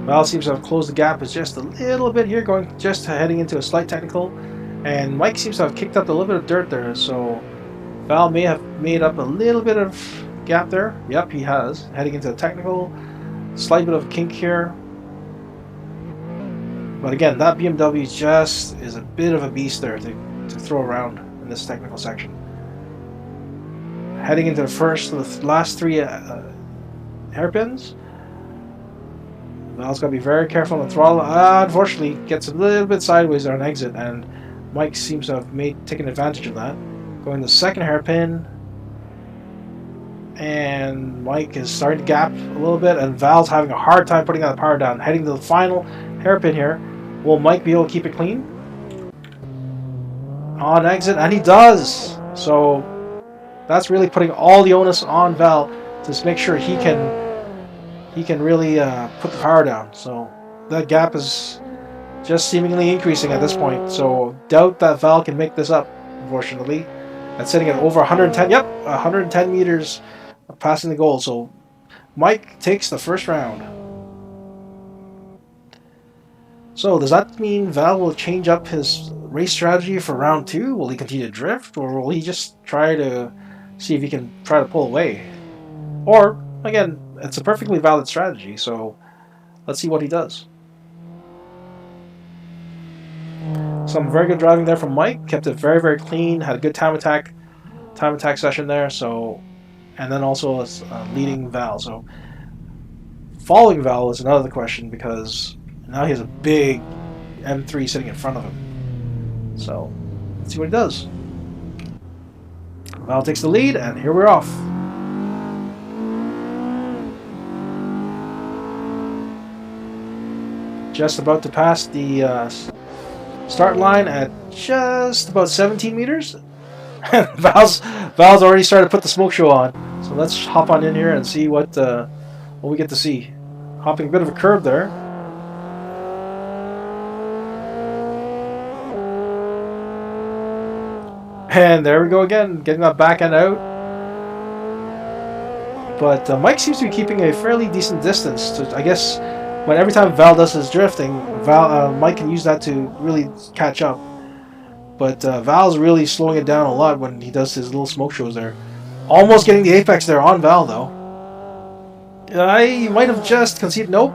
Val seems to have closed the gap just a little bit here, just heading into a slight technical. And Mike seems to have kicked up a little bit of dirt there, so Val may have made up a little bit of gap there. Yep, he has. Heading into the technical. Slight bit of kink here. But again, that BMW just is a bit of a beast there to throw around in this technical section. Heading into the last 3 hairpins. Val's got to be very careful on the throttle. Unfortunately, gets a little bit sideways there on exit, and Mike seems to have taken advantage of that. Going the second hairpin, and Mike is starting to gap a little bit, and Val's having a hard time putting that power down. Heading to the final hairpin here. Will Mike be able to keep it clean? On exit, and he does! So that's really putting all the onus on Val to make sure he can really put the power down. So that gap is just seemingly increasing at this point. So doubt that Val can make this up, unfortunately. That's sitting at over 110. Yep, 110 meters passing the goal. So Mike takes the first round. So does that mean Val will change up his race strategy for round 2? Will he continue to drift, or will he just try to see if he can try to pull away? Or, again, it's a perfectly valid strategy, so let's see what he does. Some very good driving there from Mike. Kept it very, very clean. Had a good time attack session there. So, and then also leading Val. So following Val is another question, because now he has a big M3 sitting in front of him. So let's see what he does. Val takes the lead, and here we're off. Just about to pass the start line at just about 17 meters. Val's already started to put the smoke show on. So let's hop on in here and see what we get to see. Hopping a bit of a curve there. And there we go again, getting that back end out. But Mike seems to be keeping a fairly decent distance. I guess when every time Val does his drifting, Mike can use that to really catch up. But Val's really slowing it down a lot when he does his little smoke shows there. Almost getting the apex there on Val, though. He might have just conceded. Nope.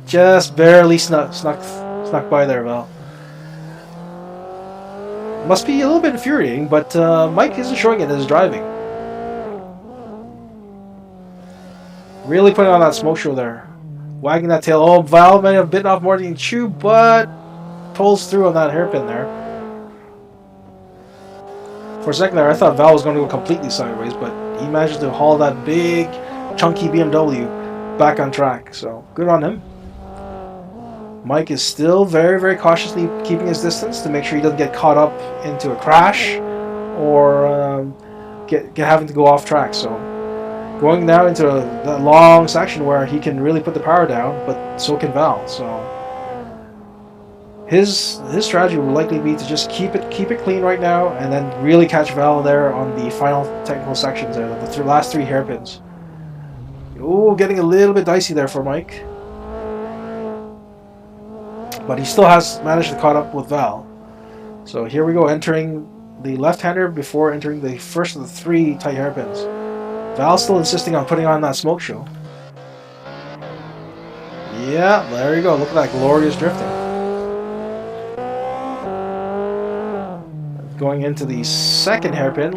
Just barely snuck by there, Val. Must be a little bit infuriating, but Mike isn't showing it in his driving. Really putting on that smoke show there. Wagging that tail. Oh, Val may have bitten off more than he chewed, but pulls through on that hairpin there. For a second there, I thought Val was going to go completely sideways, but he managed to haul that big, chunky BMW back on track. So, good on him. Mike is still very, very cautiously keeping his distance to make sure he doesn't get caught up into a crash or get having to go off track. So, going now into that long section where he can really put the power down, but so can Val. So his strategy will likely be to just keep it clean right now, and then really catch Val there on the final technical sections there, the last 3 hairpins. Oh, getting a little bit dicey there for Mike, but he still has managed to caught up with Val. So here we go, entering the left-hander before entering the first of the 3 tight hairpins. Val's still insisting on putting on that smoke show. Yeah, there you go. Look at that glorious drifting. Going into the second hairpin.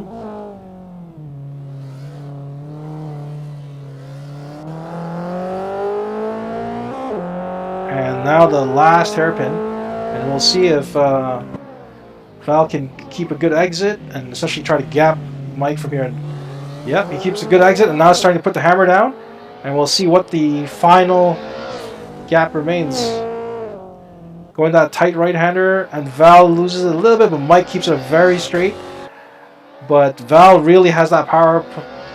And now the last hairpin. And we'll see if Val can keep a good exit and essentially try to gap Mike from here. Yep, he keeps a good exit, and now it's starting to put the hammer down. And we'll see what the final gap remains. Going that tight right-hander, and Val loses it a little bit, but Mike keeps it very straight. But Val really has that power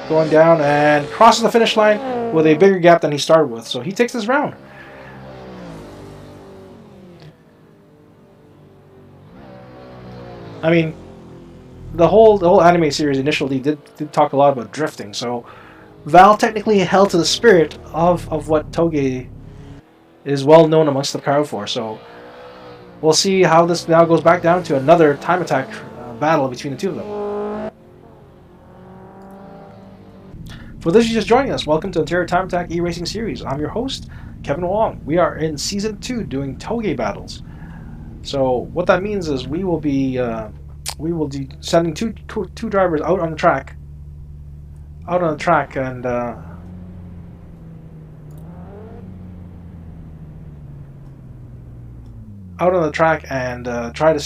going down and crosses the finish line with a bigger gap than he started with. So he takes this round. I mean, the whole anime series initially did talk a lot about drifting. So Val technically held to the spirit of what Touge is well known amongst the crowd for. So we'll see how this now goes back down to another time attack battle between the two of them. For those of you just joining us, welcome to the Ontario Time Attack E-Racing Series. I'm your host, Kevin Wong. We are in Season 2 doing Touge battles. So what that means is we will be sending two drivers out on the track, and try to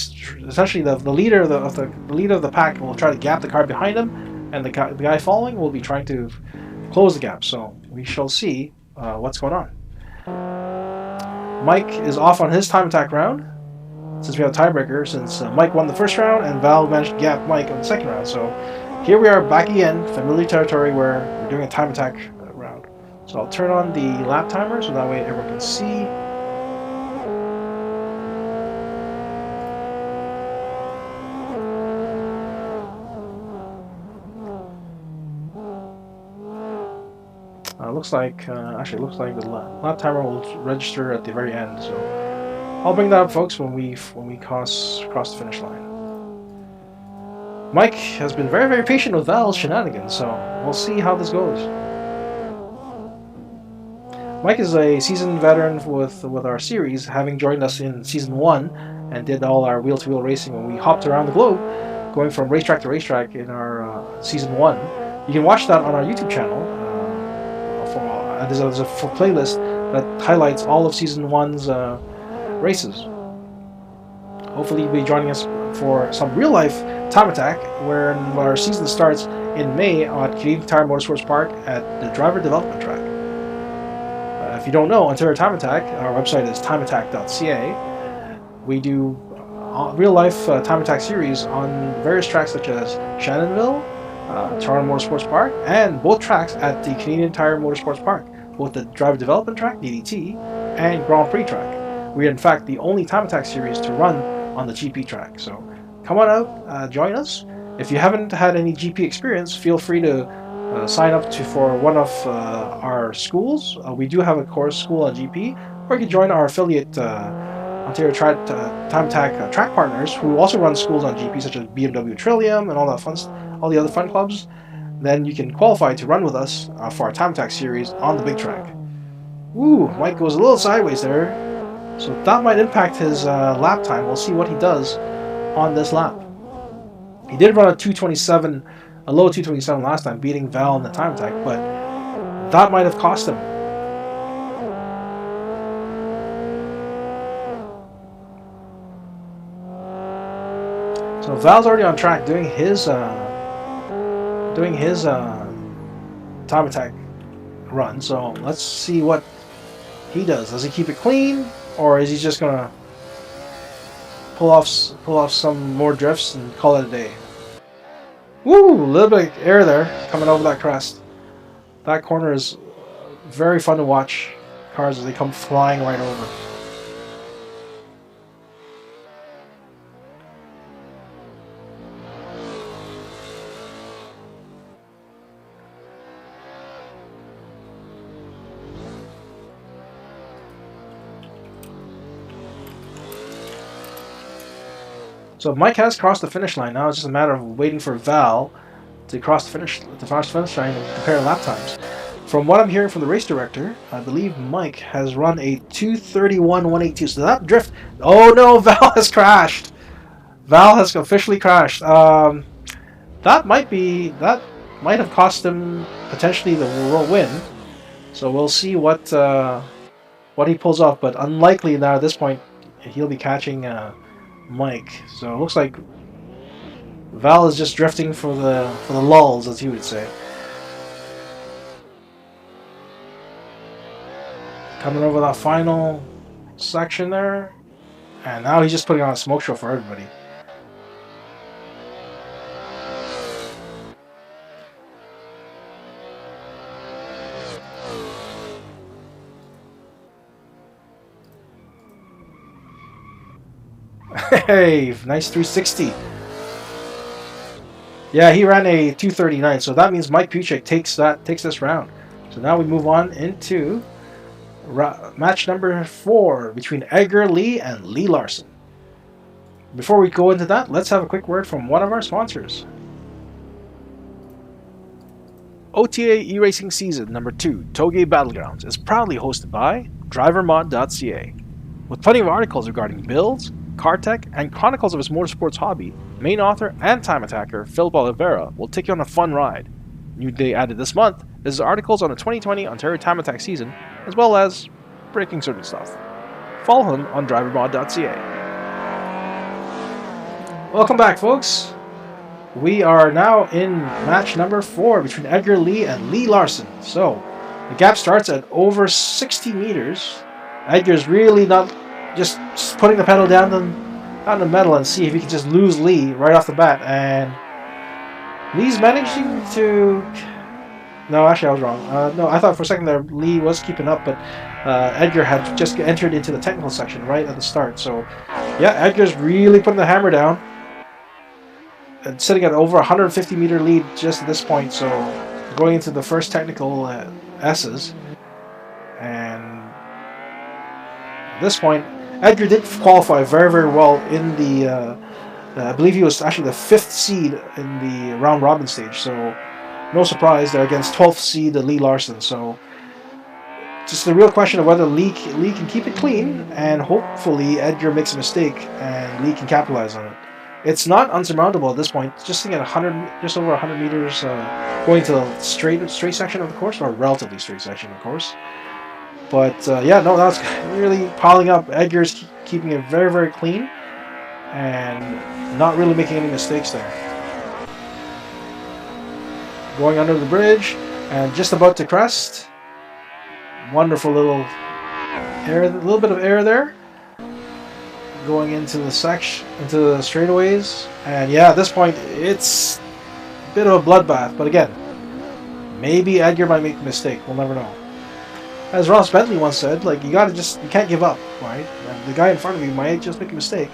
essentially the leader of the pack will try to gap the car behind him, and the guy following will be trying to close the gap. So we shall see what's going on. Mike is off on his time attack round, since we have a tiebreaker, since Mike won the first round and Val managed to gap Mike on the second round. So here we are back again, familiar territory where we're doing a time attack round. So I'll turn on the lap timer so that way everyone can see. Looks like the lap timer will register at the very end. So I'll bring that up, folks, when we cross the finish line. Mike has been very, very patient with Val's shenanigans, so we'll see how this goes. Mike is a seasoned veteran with our series, having joined us in Season 1 and did all our wheel-to-wheel racing when we hopped around the globe, going from racetrack to racetrack in our Season 1. You can watch that on our YouTube channel. There's a playlist that highlights all of Season 1's races. Hopefully you'll be joining us for some real-life time attack where our season starts in May at Canadian Tire Motorsports Park at the driver development track. If you don't know, Ontario Time Attack, our website is timeattack.ca. We do real-life time attack series on various tracks such as Shannonville, Toronto Motorsports Park, and both tracks at the Canadian Tire Motorsports Park, both the driver development track, DDT, and Grand Prix track. We are in fact the only time attack series to run on the GP track. So come on out, join us. If you haven't had any GP experience, feel free to sign up for one of our schools. We do have a course school on GP, or you can join our affiliate Ontario Time Attack track partners who also run schools on GP, such as BMW Trillium and all the other fun clubs. Then you can qualify to run with us for our time attack series on the big track. Ooh, Mike goes a little sideways there, so that might impact his lap time. We'll see what he does on this lap. He did run a low 227 last time, beating Val in the time attack, but that might have cost him. So Val's already on track doing his time attack run. So let's see what he does. Does he keep it clean, or is he just gonna pull off some more drifts and call it a day? Woo! A little bit of air there coming over that crest. That corner is very fun to watch cars as they come flying right over. So Mike has crossed the finish line. Now it's just a matter of waiting for Val to cross the finish line and compare lap times. From what I'm hearing from the race director, I believe Mike has run a 2:31.182. So that drift. Oh no, Val has crashed. Val has officially crashed. That might have cost him potentially the world win. So we'll see what he pulls off. But unlikely now at this point he'll be catching Mike. So it looks like Val is just drifting for the lulls, as he would say. Coming over that final section there, and now he's just putting on a smoke show for everybody. Hey, nice 360. Yeah, he ran a 239, so that means Mike Puchek takes this round. So now we move on into match number 4 between Edgar Lee and Lee Larson. Before we go into that, let's have a quick word from one of our sponsors. OTA e-racing season number 2, Touge Battlegrounds, is proudly hosted by drivermod.ca. With plenty of articles regarding builds, car tech, and chronicles of his motorsports hobby, main author and time attacker Philip Oliveira will take you on a fun ride. New day added this month is articles on the 2020 Ontario Time Attack season, as well as breaking certain stuff. Follow him on drivermod.ca. Welcome back, folks. We are now in match number 4 between Edgar Lee and Lee Larson. So, the gap starts at over 60 meters. Edgar's really not just putting the pedal down the metal and see if he can just lose Lee right off the bat. And Lee's managing to... No, actually I was wrong. No, I thought for a second there Lee was keeping up, but Edgar had just entered into the technical section right at the start. So, yeah, Edgar's really putting the hammer down. And sitting at over 150 meter lead just at this point, so going into the first technical S's. And at this point, Edgar did qualify very, very well in the, I believe he was actually the 5th seed in the round robin stage, so no surprise there against 12th seed Lee Larson. So just the real question of whether Lee can keep it clean, and hopefully Edgar makes a mistake and Lee can capitalize on it. It's not unsurmountable at this point. Just sitting at just over 100 meters, going to the straight section of the course, or relatively straight section, of course. But yeah, no, that's really piling up. Edgar's keeping it very, very clean, and not really making any mistakes there. Going under the bridge, and just about to crest. Wonderful little bit of air there. Going into the straightaways, and yeah, at this point it's a bit of a bloodbath. But again, maybe Edgar might make a mistake. We'll never know. As Ross Bentley once said, like you can't give up, right? And the guy in front of you might just make a mistake,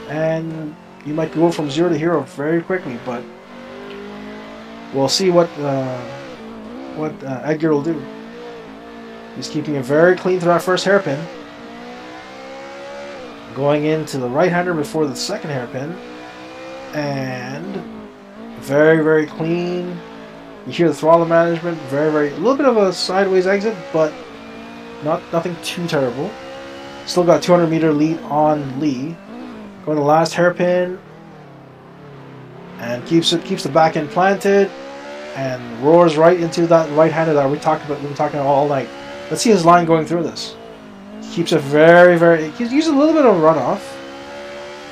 and you might go from 0 to hero very quickly. But we'll see what Edgar will do. He's keeping it very clean to that first hairpin. Going into the right-hander before the second hairpin, and very, very clean. You hear the throttle management, a little bit of a sideways exit, but nothing too terrible. Still got 200 meter lead on Lee. Going to the last hairpin, and keeps the back end planted, and roars right into that right-hander that we've been talking about all night. Let's see his line going through this. Keeps it very, very... He's using a little bit of runoff,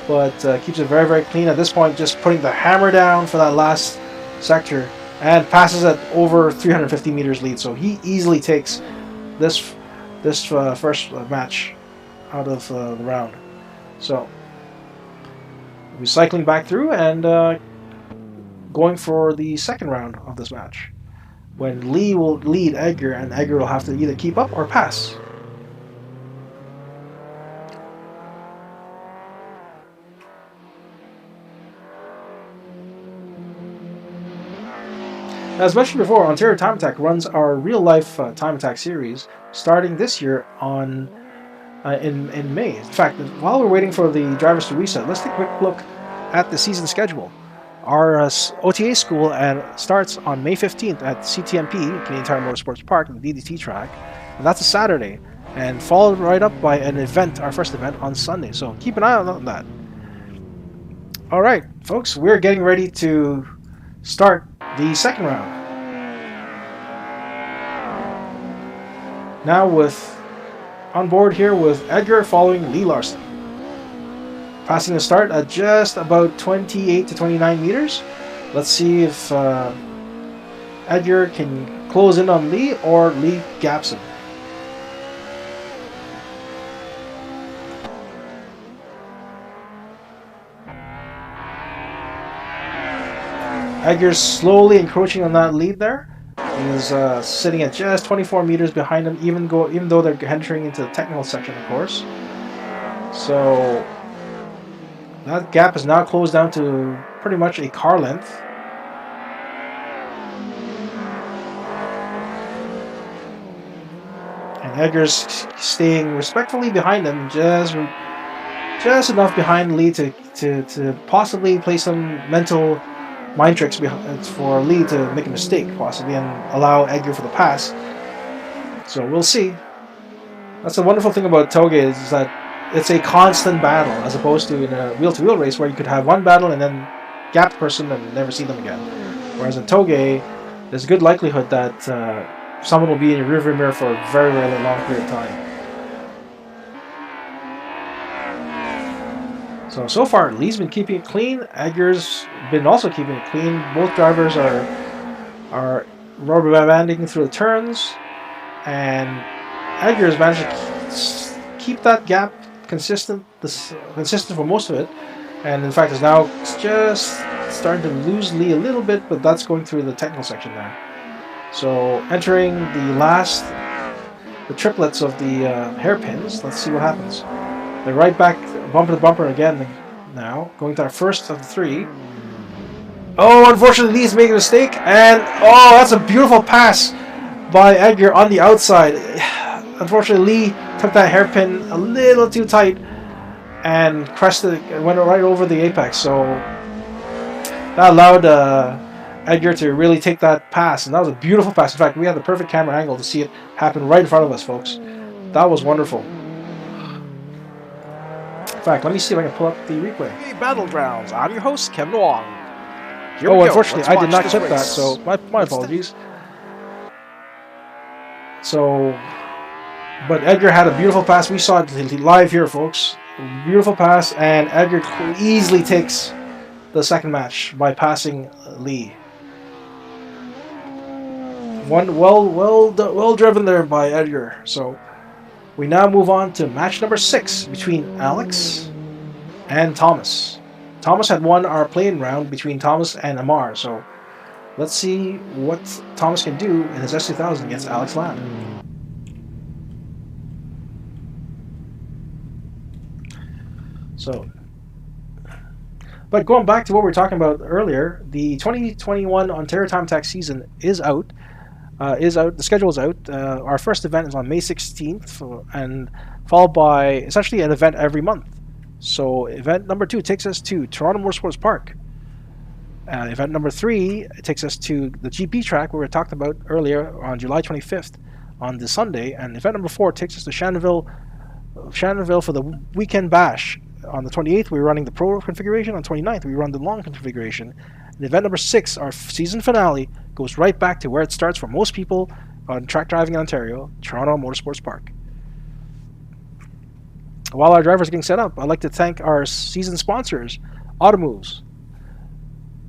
but keeps it very, very clean. At this point, just putting the hammer down for that last sector, and passes at over 350 meters lead. So he easily takes this first match out of the round. So we're cycling back through and going for the second round of this match, when Lee will lead Edgar, and Edgar will have to either keep up or pass. As mentioned before, Ontario Time Attack runs our real-life Time Attack series starting this year in May. In fact, while we're waiting for the drivers to reset, let's take a quick look at the season schedule. Our OTA school starts on May 15th at CTMP, Canadian Tire Motorsports Park, the DDT track, and that's a Saturday, and followed right up by an event, our first event, on Sunday. So keep an eye on that. All right, folks, we're getting ready to start the second round. Now on board here with Edgar following Lee Larson. Passing the start at just about 28 to 29 meters. Let's see if Edgar can close in on Lee or Lee gaps him. Edgar's slowly encroaching on that lead there. He's sitting at just 24 meters behind him, even though they're entering into the technical section, of course. So That gap is now closed down to pretty much a car length. And Edgar's staying respectfully behind him, just enough behind Lee to possibly play some mental mind tricks for Lee to make a mistake, possibly, and allow Edgar for the pass. So we'll see. That's the wonderful thing about Touge is that it's a constant battle, as opposed to in a wheel-to-wheel race where you could have one battle and then gap the person and never see them again. Whereas in Touge, there's a good likelihood that someone will be in your rearview mirror for a very, very long period of time. So far, Lee's been keeping it clean. Edgar's been also keeping it clean. Both drivers are rubber banding through the turns, and Edgar's managed to keep that gap consistent for most of it, and in fact is now just starting to lose Lee a little bit, but that's going through the technical section there. So entering the triplets of the hairpins. Let's see what happens. They're right back bumper to bumper again now, going to our first of the three. Oh, unfortunately Lee's making a mistake, and oh, that's a beautiful pass by Edgar on the outside. Unfortunately, Lee took that hairpin a little too tight and went right over the apex. So that allowed Edgar to really take that pass, and that was a beautiful pass. In fact, we had the perfect camera angle to see it happen right in front of us, folks. That was wonderful. In fact, let me see if I can pull up the replay. Battlegrounds. I'm your host, Kevin Wong. Here Oh, we go. unfortunately, Let's I did watch not this clip that, race. so my apologies. So, but Edgar had a beautiful pass. We saw it live here, folks. Beautiful pass, and Edgar easily takes the second match by passing Lee. One well driven there by Edgar. So we now move on to match number 6 between Alex and Thomas. Thomas had won our play-in round between Thomas and Amar. So let's see what Thomas can do in his S2000 against Alex Land. So, but going back to what we were talking about earlier, the 2021 Ontario Time Attack season is out. The schedule is out. Our first event is on May 16th, and followed by essentially an event every month. So event number 2 takes us to Toronto Motorsports Park. Event number 3 takes us to the GP track where we talked about earlier on July 25th on the Sunday, and event number 4 takes us to Shannonville for the weekend bash. On the 28th, we were running the Pro configuration. On 29th, we run the long configuration. And event number 6, our season finale, goes right back to where it starts for most people on track driving in Ontario, Toronto Motorsports Park. While our drivers are getting set up, I'd like to thank our season sponsors, Automoves,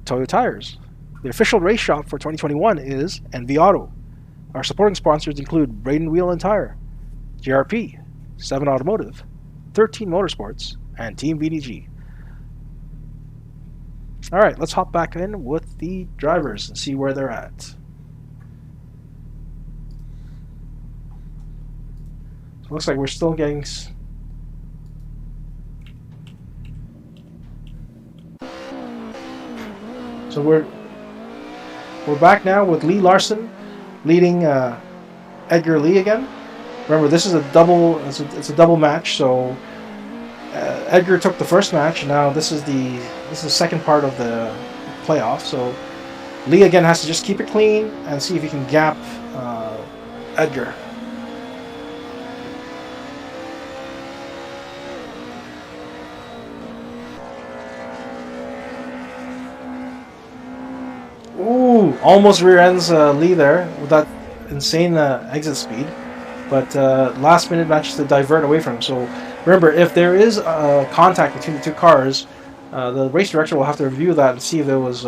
Toyo Tires. The official race shop for 2021 is NV Auto. Our supporting sponsors include Braden Wheel and Tire, GRP, 7 Automotive, 13 Motorsports, and Team VDG. Alright, let's hop back in with the drivers and see where they're at. So it looks like we're still getting... So we're back now with Lee Larson leading Edgar Lee again. Remember, this is a double. It's a double match. So Edgar took the first match. Now this is the second part of the playoff. So Lee again has to just keep it clean and see if he can gap Edgar. Ooh, almost rear ends Lee there with that insane exit speed. But last minute managed to divert away from him. So remember, if there is contact between the two cars, the race director will have to review that and see if there was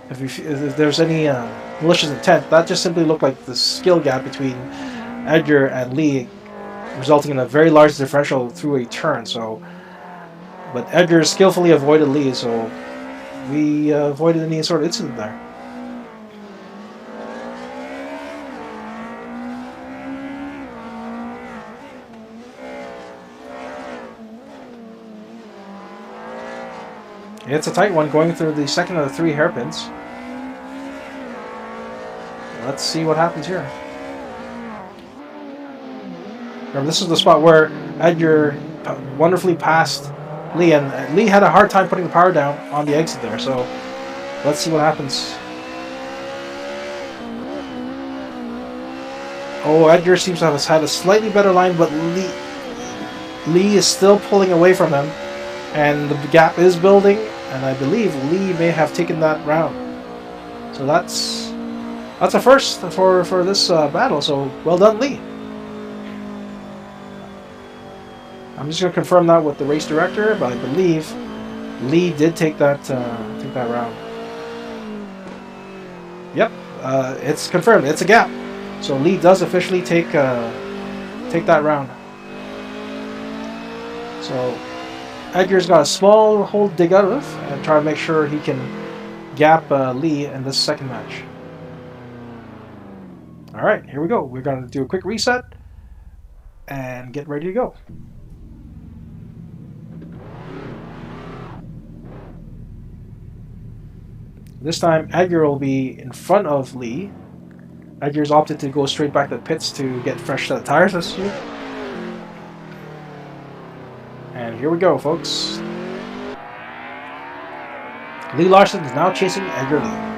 if there's any malicious intent. That just simply looked like the skill gap between Edgar and Lee, resulting in a very large differential through a turn. So, but Edgar skillfully avoided Lee, so we avoided any sort of incident there. It's a tight one going through the second of the 3 hairpins. Let's see what happens here. Remember, this is the spot where Edgar wonderfully passed Lee, and Lee had a hard time putting the power down on the exit there, so let's see what happens. Oh, Edgar seems to have had a slightly better line, but Lee is still pulling away from him, and the gap is building, and I believe Lee may have taken that round. So that's a first for this battle, so well done, Lee. I'm just going to confirm that with the race director, but I believe Lee did take that round. Yep, it's confirmed. It's a gap, so Lee does officially take that round. So Edgar's got a small hole to dig out of and try to make sure he can gap Lee in this second match. All right, here we go. We're going to do a quick reset and get ready to go. This time, Edgar will be in front of Lee. Edgar's opted to go straight back to the pits to get fresh set of tires this year. And here we go, folks. Lee Larson is now chasing Edgar Lee.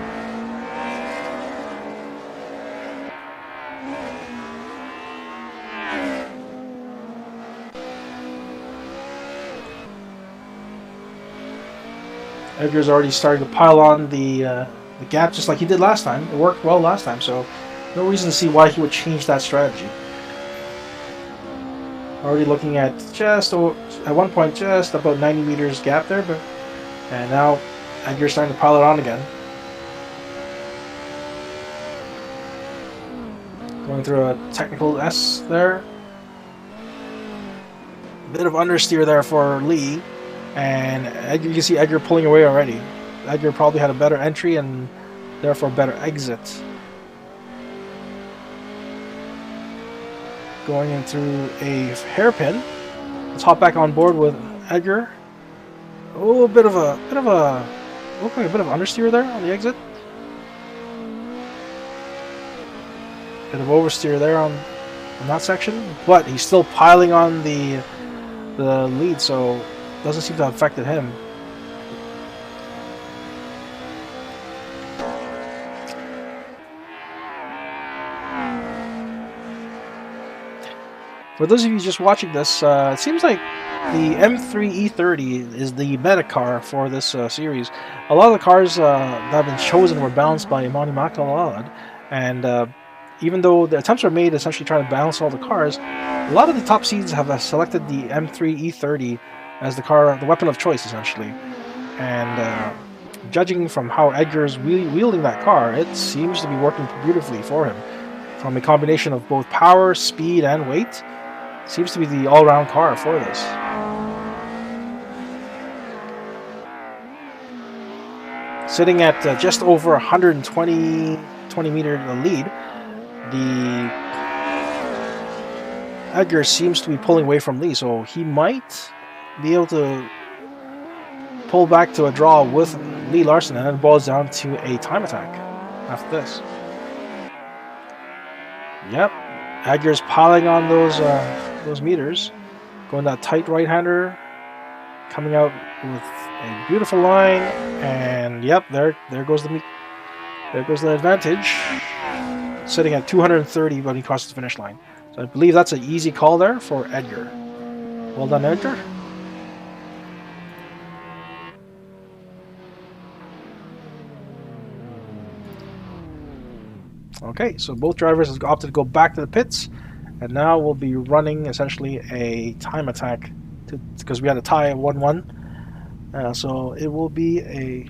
Edgar's already starting to pile on the gap just like he did last time. It worked well last time, so no reason to see why he would change that strategy. Already looking at at one point just about 90 meters gap there, and now Edgar's starting to pile it on again. Going through a technical S there. Bit of understeer there for Lee. And Edgar, you can see Edgar pulling away already. Edgar probably had a better entry and therefore better exit. Going in through a hairpin. Let's hop back on board with Edgar. Oh, a bit of understeer there on the exit. Bit of oversteer there on that section, but he's still piling on the lead, so doesn't seem to have affected him. For those of you just watching this, it seems like the M3E30 is the meta car for this series. A lot of the cars that have been chosen were balanced by Imani Makalad, and even though the attempts were made essentially trying to balance all the cars, a lot of the top seeds have selected the M3E30 as the weapon of choice, essentially. And judging from how Edgar's wielding that car, it seems to be working beautifully for him. From a combination of both power, speed, and weight, seems to be the all-round car for this. Sitting at just over 120 meter lead, Edgar seems to be pulling away from Lee, so he might be able to pull back to a draw with Lee Larson, and then it boils down to a time attack after this. Yep, Edgar's piling on those meters, going that tight right-hander, coming out with a beautiful line, and yep, there goes the advantage. Sitting at 230 when he crosses the finish line. So I believe that's an easy call there for Edgar. Well done, Edgar. Okay, so both drivers have opted to go back to the pits, and now we'll be running essentially a time attack because we had a tie at 1-1. So it will be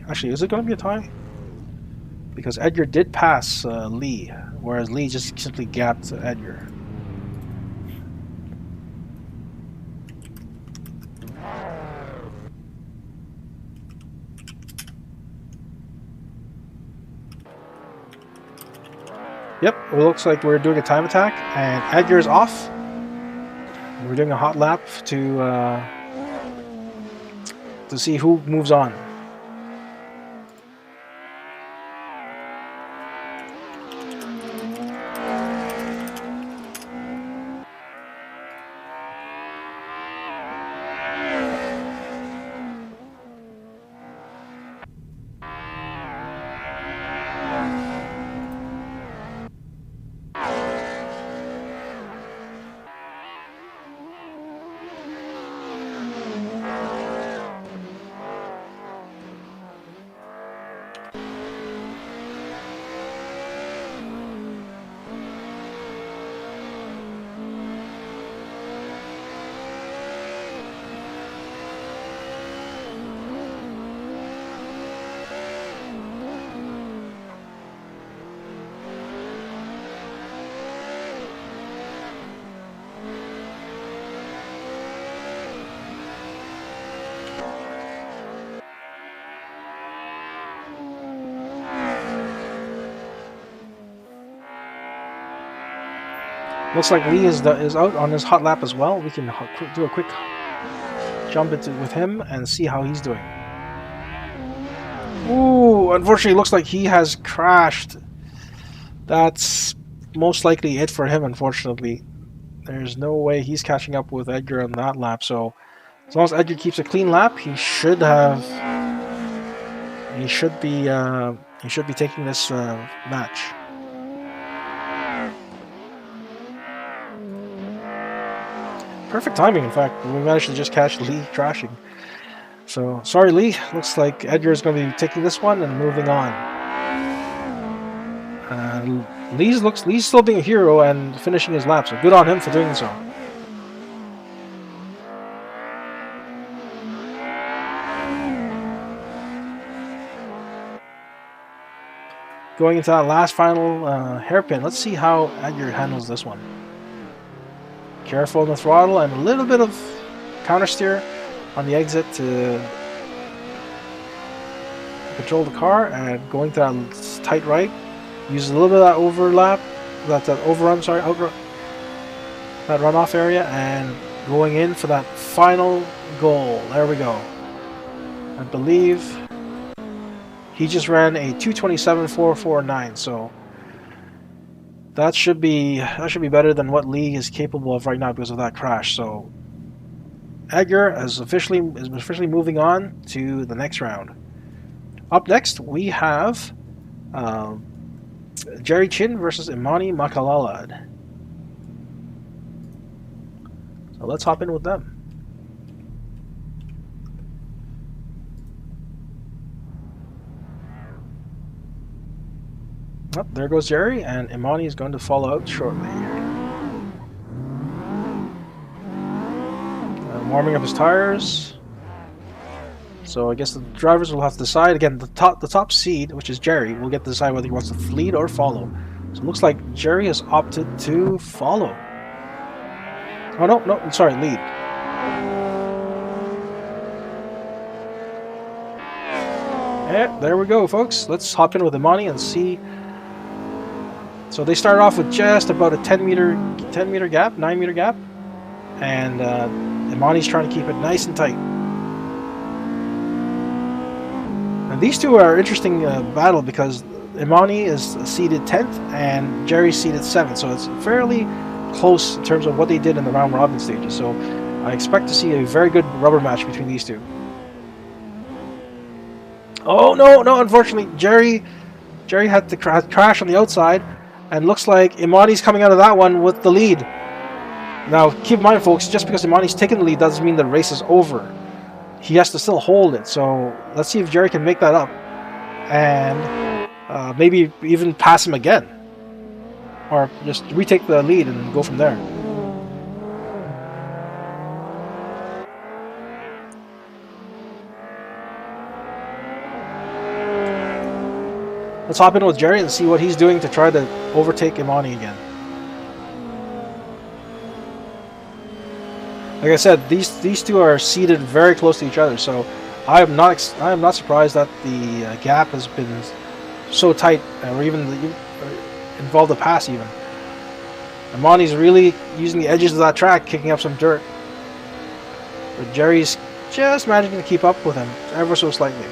actually, is it going to be a tie? Because Edgar did pass Lee, whereas Lee just simply gapped Edgar. Yep, it looks like we're doing a time attack, and Edgar's off. We're doing a hot lap to see who moves on. Looks like Lee is out on his hot lap as well. We can do a quick jump into with him and see how he's doing. Ooh, unfortunately, looks like he has crashed. That's most likely it for him, unfortunately. There's no way he's catching up with Edgar on that lap, so as long as Edgar keeps a clean lap, he should be taking this match. Perfect timing, in fact. We managed to just catch Lee crashing. So, sorry Lee, looks like Edgar is going to be taking this one and moving on. Lee's still being a hero and finishing his lap, so good on him for doing so. Going into that last final hairpin, let's see how Edgar handles this one. Careful on the throttle and a little bit of counter steer on the exit to control the car, and going to that tight right. Use a little bit of that overlap, that overrun, sorry, that runoff area, and going in for that final goal. There we go. I believe he just ran a 2:27.449, so that should be better than what Lee is capable of right now because of that crash. So Edgar is officially moving on to the next round. Up next, we have Jerry Chin versus Imani Makalalad. So let's hop in with them. Oh, there goes Jerry, and Imani is going to follow out shortly. Warming up his tires. So I guess the drivers will have to decide. Again, the top seed, which is Jerry, will get to decide whether he wants to lead or follow. So it looks like Jerry has opted to follow. Oh no, sorry, lead. Yeah, there we go, folks. Let's hop in with Imani and see. So they started off with just about a 10 meter gap, 9 meter gap, and Imani's trying to keep it nice and tight. And these two are interesting battle because Imani is seeded 10th and Jerry's seeded 7th, so it's fairly close in terms of what they did in the round robin stages. So I expect to see a very good rubber match between these two. Oh no! Unfortunately, Jerry had to crash on the outside, and looks like Imani's coming out of that one with the lead. Now, keep in mind, folks, just because Imani's taken the lead doesn't mean the race is over. He has to still hold it. So let's see if Jerry can make that up, and maybe even pass him again, or just retake the lead and go from there. Let's hop in with Jerry and see what he's doing to try to overtake Imani again. Like I said, these two are seated very close to each other, so I am not surprised that the gap has been so tight, or even involved a pass even. Imani's really using the edges of that track, kicking up some dirt, but Jerry's just managing to keep up with him ever so slightly.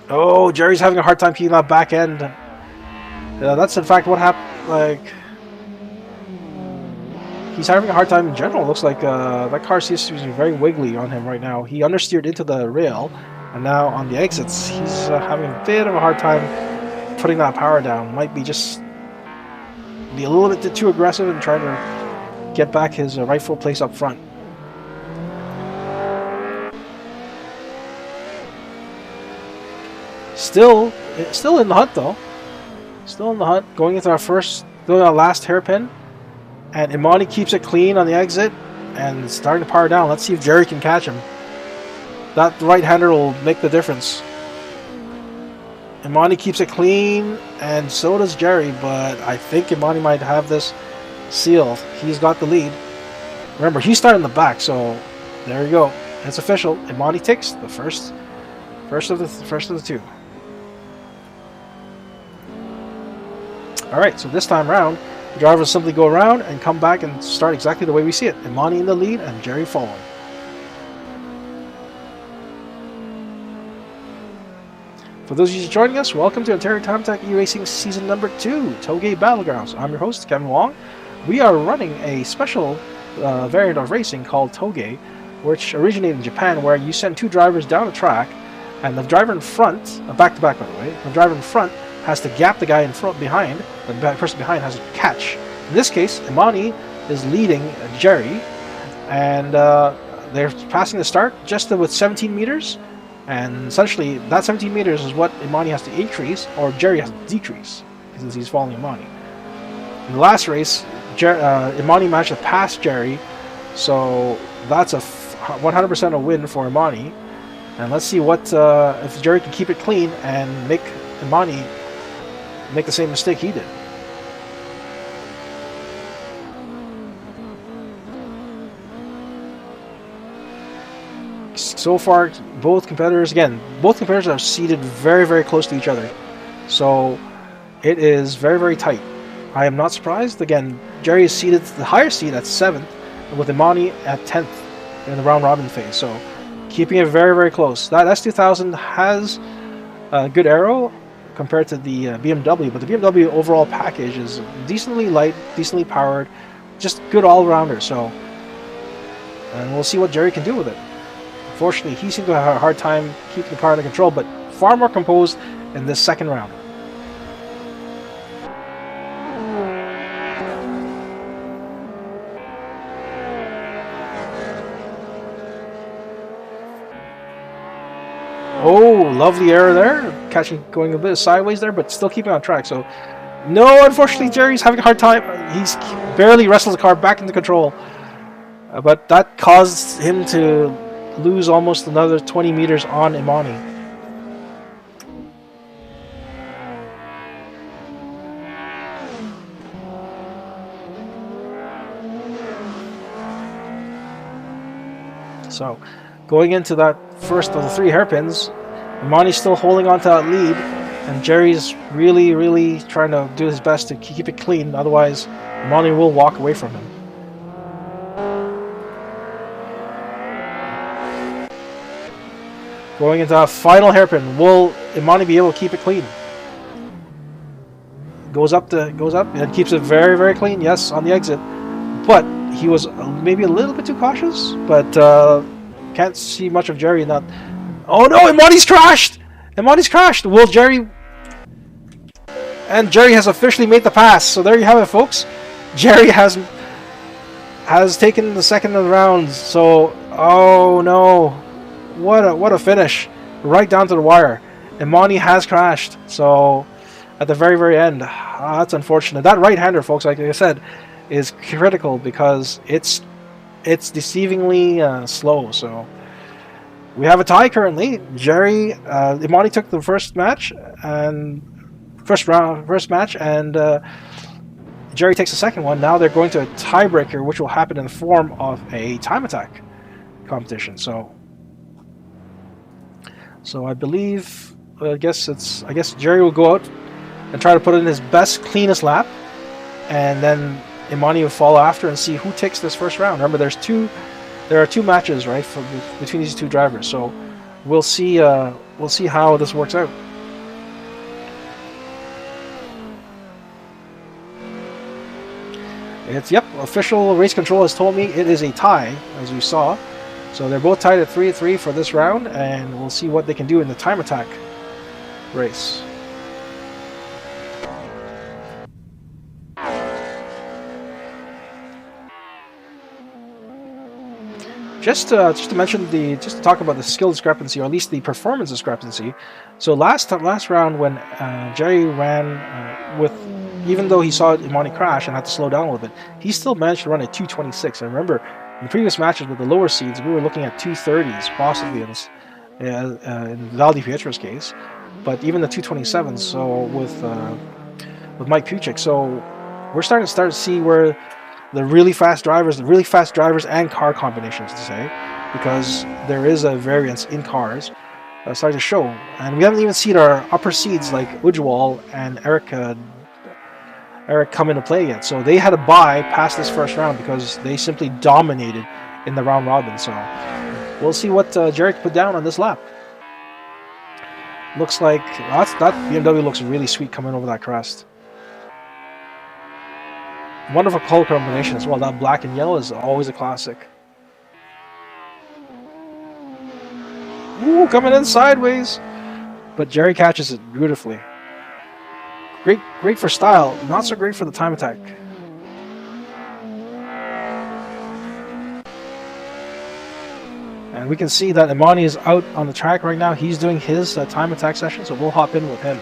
Oh, Jerry's having a hard time keeping that back end. That's in fact what happened. Like, he's having a hard time in general. Looks like that car seems to be very wiggly on him right now. He understeered into the rail, and now on the exits, he's having a bit of a hard time putting that power down. Might be just be a little bit too aggressive and trying to get back his rightful place up front. Still in the hunt though. Still in the hunt. Going into our last hairpin, and Imani keeps it clean on the exit and starting to power down. Let's see if Jerry can catch him. That right-hander will make the difference. Imani keeps it clean, and so does Jerry, but I think Imani might have this sealed. He's got the lead. Remember, he's starting in the back, so there you go. It's official. Imani takes the first of the two. Alright, so this time around, the drivers simply go around and come back and start exactly the way we see it. Imani in the lead and Jerry following. For those of you joining us, welcome to Ontario Time Attack E-Racing Season number 2, Touge Battlegrounds. I'm your host, Kevin Wong. We are running a special variant of racing called Touge, which originated in Japan, where you send 2 drivers down a track, and the driver in front, back-to-back by the way, the driver in front has to gap the guy in front behind, the person behind has to catch. In this case, Imani is leading Jerry, and they're passing the start just with 17 meters, and essentially that 17 meters is what Imani has to increase, or Jerry has to decrease, because he's following Imani. In the last race, Imani managed to pass Jerry, so that's a 100% a win for Imani. And let's see what if Jerry can keep it clean and make Imani make the same mistake he did. So far, both competitors are seated very, very close to each other. So it is very, very tight. I am not surprised. Again, Jerry is seated the higher seat at 7th, with Imani at 10th in the round robin phase. So keeping it very, very close. That S2000 has a good aero compared to the BMW, but the BMW overall package is decently light, decently powered, just good all-rounder. So, and we'll see what Jerry can do with it. Unfortunately, he seemed to have a hard time keeping the car under control, but far more composed in this second round. Oh, lovely error there. Going a bit sideways there, but still keeping on track. So, no, unfortunately, Jerry's having a hard time. He's barely wrestles the car back into control. But that caused him to lose almost another 20 meters on Imani. So, going into that first of the 3 hairpins, Imani's still holding on to that lead, and Jerry's really, really trying to do his best to keep it clean, otherwise Imani will walk away from him. Going into that final hairpin, will Imani be able to keep it clean? Goes up and keeps it very, very clean, yes, on the exit. But he was maybe a little bit too cautious, but can't see much of Jerry in that. Oh no, Imani's crashed! Imani's crashed! Will Jerry... And Jerry has officially made the pass, so there you have it, folks. Jerry has taken the second of the rounds, so... Oh no. What a finish. Right down to the wire. Imani has crashed, so... At the very, very end. That's unfortunate. That right-hander, folks, like I said, is critical because it's deceivingly slow. So we have a tie currently. Imani took the first match and first match, and Jerry takes the second one. Now they're going to a tiebreaker, which will happen in the form of a time attack competition. So I believe, I guess Jerry will go out and try to put in his best, cleanest lap, and then Imani will follow after and see who takes this first round. Remember, there are 2 matches, right, between these 2 drivers. So we'll see how this works out. Official race control has told me it is a tie, as we saw. So they're both tied at 3-3 for this round, and we'll see what they can do in the time attack race. Just to talk about the skill discrepancy, or at least the performance discrepancy. So last round when Jerry ran even though he saw Imani crash and had to slow down a little bit, he still managed to run at 2:26. I remember in the previous matches with the lower seeds, we were looking at 2:30s possibly in Val di Pietro's case, but even the 2:27s. So with Mike Puchik, so we're starting to see where the really fast drivers and car combinations, to say, because there is a variance in cars starting to show. And we haven't even seen our upper seeds like Ujwal and Eric Eric come into play yet. So they had to buy past this first round because they simply dominated in the round robin. So we'll see what Jerry can put down on this lap. Looks like that BMW looks really sweet coming over that crest. Wonderful color combination as well. That black and yellow is always a classic. Ooh, coming in sideways. But Jerry catches it beautifully. Great for style, not so great for the time attack. And we can see that Imani is out on the track right now. He's doing his time attack session, so we'll hop in with him.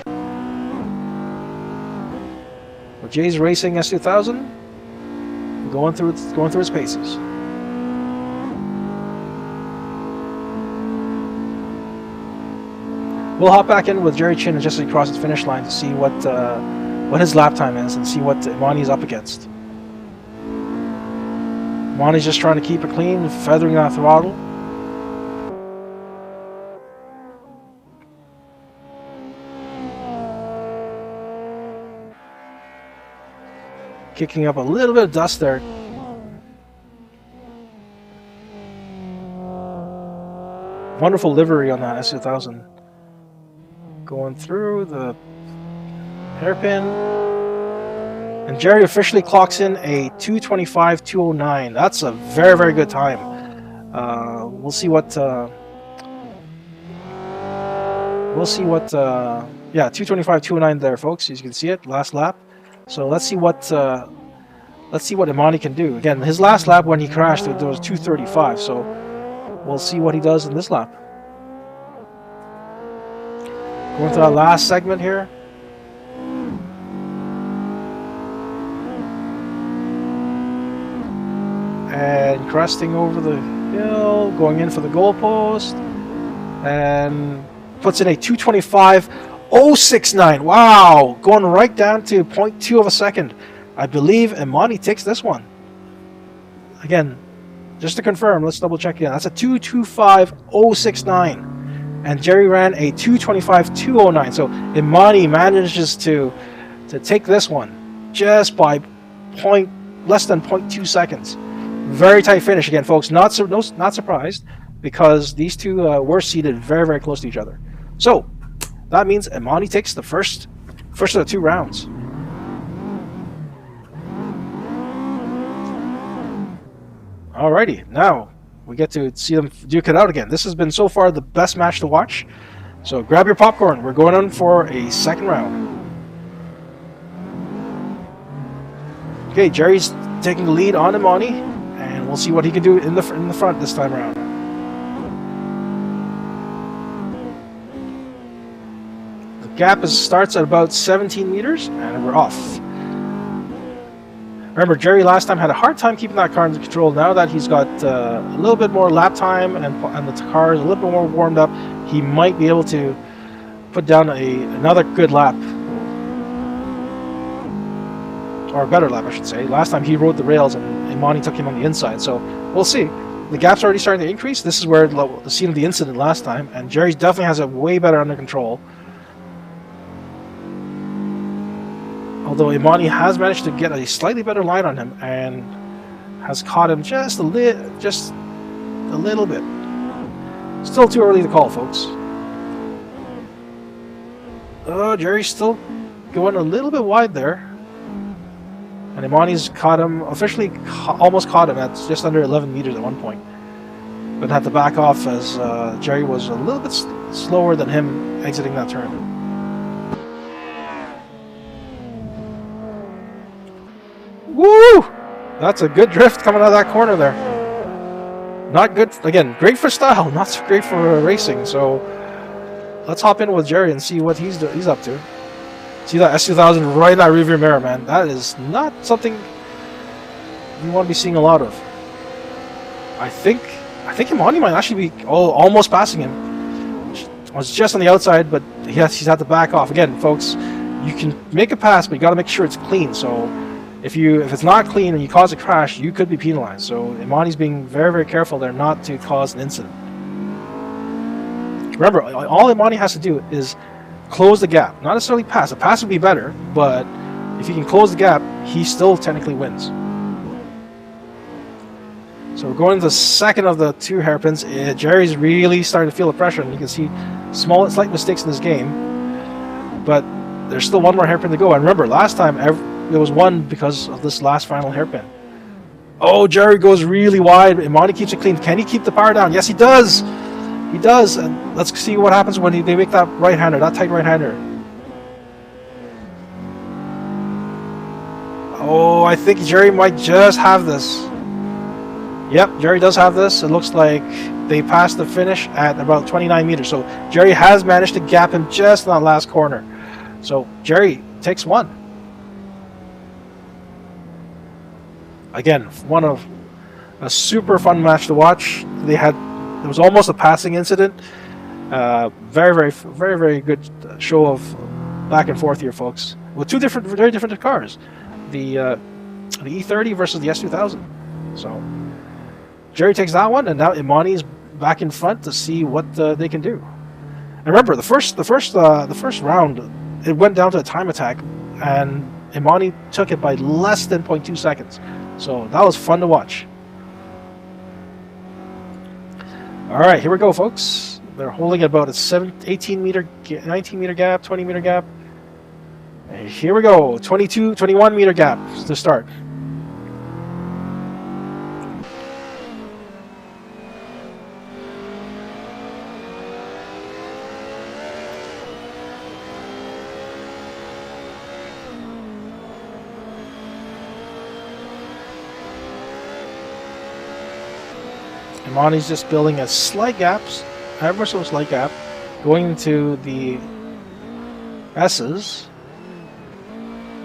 But Jay's racing S2000, going through its paces. We'll hop back in with Jerry Chin just as he crosses the finish line to see what his lap time is and see what Imani's up against. Imani's just trying to keep it clean, feathering that throttle. Kicking up a little bit of dust there. Wonderful livery on that S2000. Going through the hairpin. And Jerry officially clocks in a 2:25.209. That's a very, very good time. We'll see what... yeah, 2:25.209 there, folks. As you can see it, last lap. So let's see what Imani can do. Again, his last lap when he crashed, there was 2:35. So we'll see what he does in this lap. Going to our last segment here. And cresting over the hill, going in for the goalpost, and puts in a 2:25.069. Wow, going right down to 0.2 of a second. I believe Imani takes this one. Again, just to confirm, let's double check again. That's a 2:25.069. And Jerry ran a 2:25.209. So Imani manages to take this one just by less than 0.2 seconds. Very tight finish again, folks. Not surprised because these two were seated very, very close to each other. So that means Imani takes the first of the two rounds. Alrighty, now we get to see them duke it out again. This has been so far the best match to watch. So grab your popcorn. We're going on for a second round. Okay, Jerry's taking the lead on Imani, and we'll see what he can do in the front this time around. The gap starts at about 17 meters, and we're off. Remember, Jerry last time had a hard time keeping that car under control. Now that he's got a little bit more lap time and the car is a little bit more warmed up, he might be able to put down another good lap. Or a better lap, I should say. Last time he rode the rails and Imani took him on the inside, so we'll see. The gap's already starting to increase. This is where the scene of the incident last time, and Jerry definitely has it way better under control. Although Imani has managed to get a slightly better line on him and has caught him just a little bit. Still too early to call, folks. Oh, Jerry's still going a little bit wide there. And Imani's caught him, officially almost caught him at just under 11 meters at one point. But had to back off as Jerry was a little bit slower than him exiting that turn. Woo! That's a good drift coming out of that corner there. Not good, again, great for style, not so great for racing. So let's hop in with Jerry and see what he's up to. See that S2000 right in that rearview mirror, man. That is not something you want to be seeing a lot of. I think Imani might actually be almost passing him. I was just on the outside, but he's had to back off. Again, folks, you can make a pass, but you got to make sure it's clean. So if it's not clean and you cause a crash, you could be penalized. So Imani's being very, very careful there not to cause an incident. Remember, all Imani has to do is close the gap. Not necessarily pass. A pass would be better, but if he can close the gap, he still technically wins. So we're going to the second of the 2 hairpins. Jerry's really starting to feel the pressure, and you can see slight mistakes in this game. But there's still 1 more hairpin to go. And remember, last time it was 1 because of this last final hairpin. Oh, Jerry goes really wide. Imani keeps it clean. Can he keep the power down? Yes, he does. He does. And let's see what happens when they make that right-hander, that tight right-hander. Oh, I think Jerry might just have this. Yep, Jerry does have this. It looks like they passed the finish at about 29 meters. So Jerry has managed to gap him just in that last corner. So Jerry takes 1. Again, one of a super fun match to watch. There was almost a passing incident. Very good show of back and forth here, folks. With 2 very different cars. The E30 versus the S2000. So Jerry takes that one, and now Imani's back in front to see what they can do. And remember, the first round, it went down to a time attack, and Imani took it by less than 0.2 seconds. So that was fun to watch. All right, here we go, folks. They're holding about a 19 meter gap, 20 meter gap. And here we go, 21 meter gap to start. Imani's just building a slight gap, ever so slight gap, going into the S's.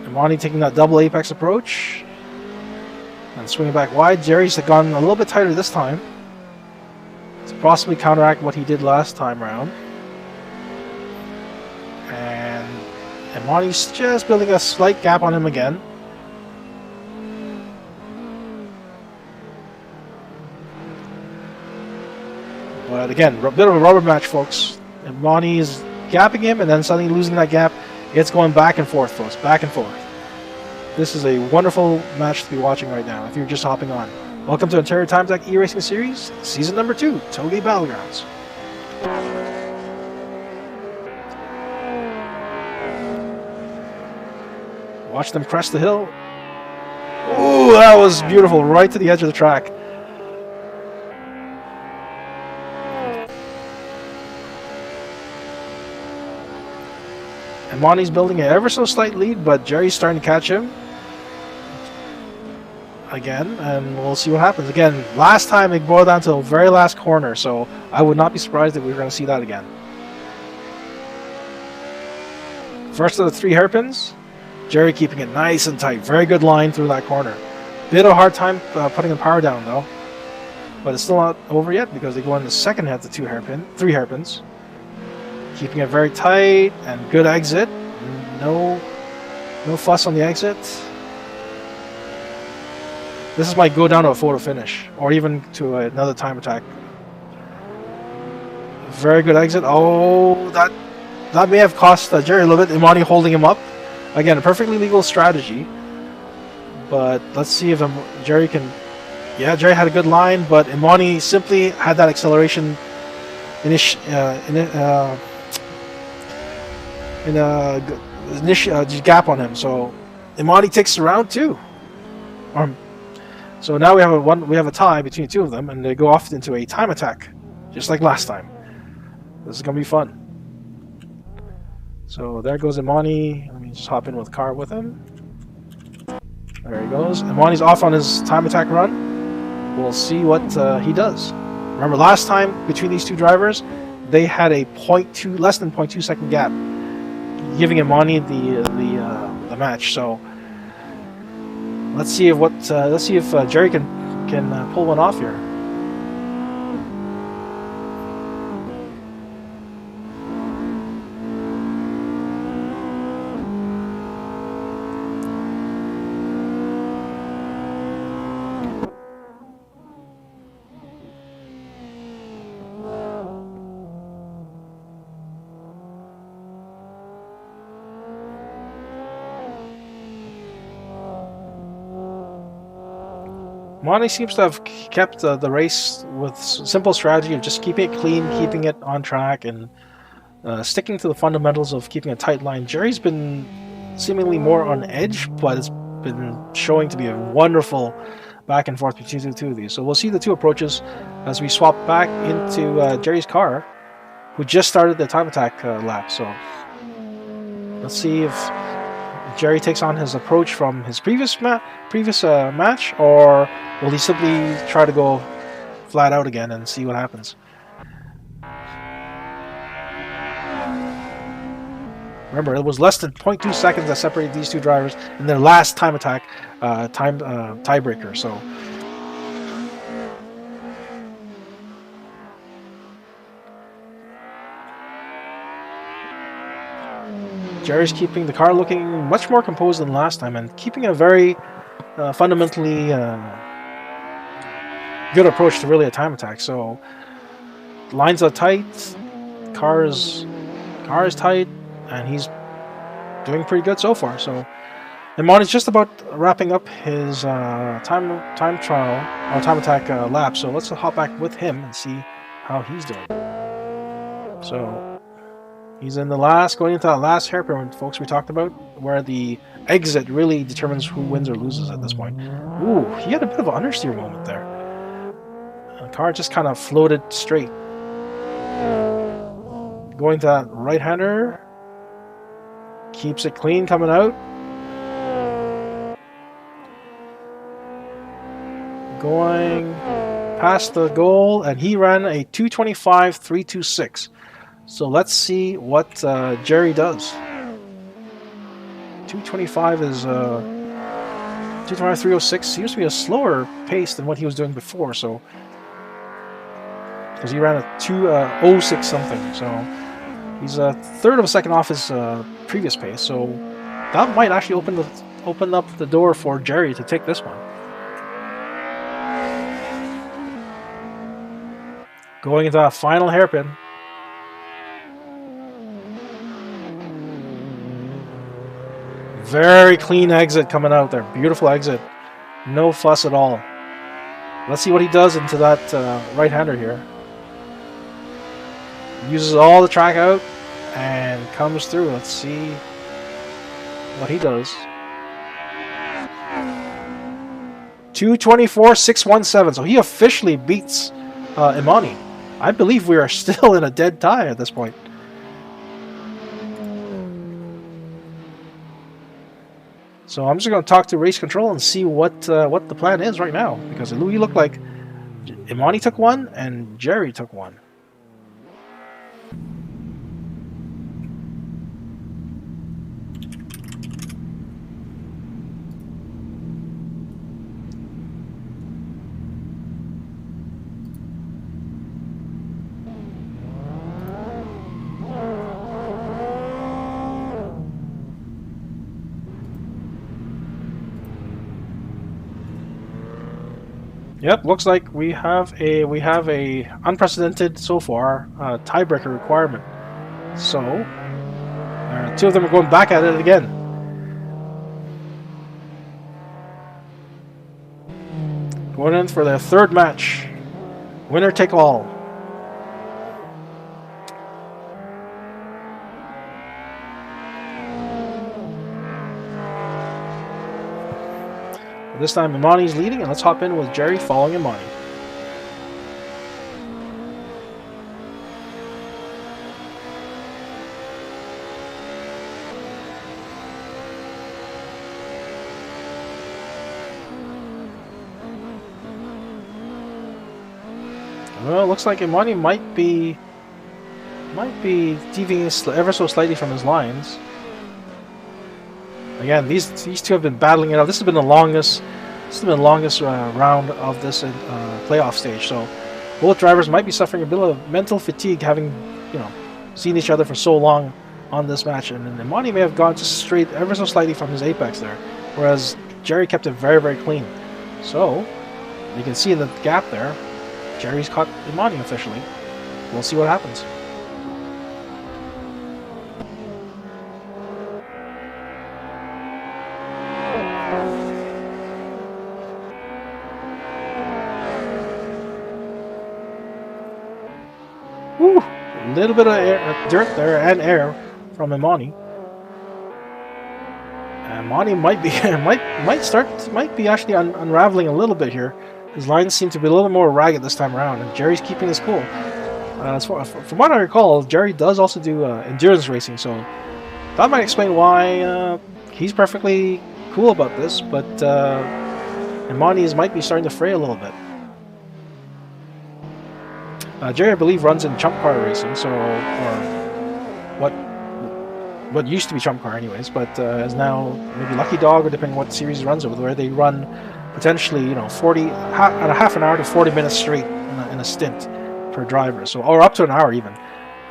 Imani taking that double apex approach and swinging back wide. Jerry's gone a little bit tighter this time to possibly counteract what he did last time around. And Imani's just building a slight gap on him again. But again, a bit of a rubber match, folks. Imani is gapping him and then suddenly losing that gap. It's going back and forth, folks, back and forth. This is a wonderful match to be watching right now if you're just hopping on. Welcome to Ontario Time Attack E-Racing Series, Season number 2, Touge Battlegrounds. Watch them crest the hill. Ooh, that was beautiful, right to the edge of the track. Imani's building an ever so slight lead, but Jerry's starting to catch him again, and we'll see what happens. Again, last time it boiled down to the very last corner, so I would not be surprised if we were going to see that again. First of the 3 hairpins, Jerry keeping it nice and tight. Very good line through that corner. Bit of a hard time putting the power down though, but it's still not over yet because they go in the second head to 3 hairpins. Keeping it very tight and good exit. No fuss on the exit. This might go down to a photo finish or even to another time attack. Very good exit. Oh, that may have cost Jerry a little bit. Imani holding him up. Again, a perfectly legal strategy. But let's see if Jerry can... Yeah, Jerry had a good line, but Imani simply had that acceleration gap on him, so Imani takes the round 2. So now we have a tie between the 2 of them, and they go off into a time attack, just like last time. This is gonna be fun. So there goes Imani. Let me just hop in with car with him. There he goes. Imani's off on his time attack run. We'll see what he does. Remember last time between these 2 drivers, they had a less than 0.2 second gap, giving Imani the match. So let's see if Jerry can pull one off here. Imani seems to have kept the race with simple strategy of just keeping it clean, keeping it on track, and sticking to the fundamentals of keeping a tight line. Jerry's been seemingly more on edge, but it's been showing to be a wonderful back and forth between the two of these. So we'll see the two approaches as we swap back into Jerry's car, who just started the time attack lap. So let's see if Jerry takes on his approach from his previous match, or will he simply try to go flat out again and see what happens. Remember, it was less than 0.2 seconds that separated these two drivers in their last time attack tiebreaker. So Jerry's keeping the car looking much more composed than last time and keeping a very fundamentally good approach to really a time attack. So lines are tight, car is tight, and he's doing pretty good so far. So Imani's just about wrapping up his time trial or time attack lap. So let's hop back with him and see how he's doing. So he's in the going into that last hairpin, folks, we talked about, where the exit really determines who wins or loses at this point. Ooh, he had a bit of an understeer moment there. The car just kind of floated straight. Going to that right-hander. Keeps it clean coming out. Going past the goal, and he ran a 2:25.326. So let's see what Jerry does. 2:25 is 2:25.306. Seems to be a slower pace than what he was doing before. So because he ran a 2:06 something. So he's a third of a second off his previous pace. So that might actually open up the door for Jerry to take this one. Going into that final hairpin. Very clean exit coming out there. Beautiful exit. No fuss at all. Let's see what he does into that right-hander here. Uses all the track out and comes through. Let's see what he does. 2:24.617. So he officially beats Imani. I believe we are still in a dead tie at this point. So I'm just going to talk to race control and see what the plan is right now, because it looked like Imani took one and Jerry took one. Yep, looks like we have a unprecedented so far tiebreaker requirement. So two of them are going back at it again. Going in for their third match. Winner take all. This time Imani's leading, and let's hop in with Jerry following Imani. Well, it looks like Imani might be deviating ever so slightly from his lines. Again, these two have been battling it out. This has been the longest round of this playoff stage. So both drivers might be suffering a bit of mental fatigue, having seen each other for so long on this match. And then Imani may have gone just straight ever so slightly from his apex there, whereas Jerry kept it very, very clean. So you can see in the gap there, Jerry's caught Imani officially. We'll see what happens. little bit of dirt there and air from Imani. And Imani might be might be actually unraveling a little bit here. His lines seem to be a little more ragged this time around, and Jerry's keeping his cool. From what I recall, Jerry does also do endurance racing, so that might explain why he's perfectly cool about this, but Imani's might be starting to fray a little bit. Jerry, I believe, runs in Chump Car racing, so or what used to be Chump Car, anyways, but is now maybe Lucky Dog, or depending on what series he runs over, where they run potentially, 40 at a half an hour to 40 minutes straight in a stint per driver, so or up to an hour even.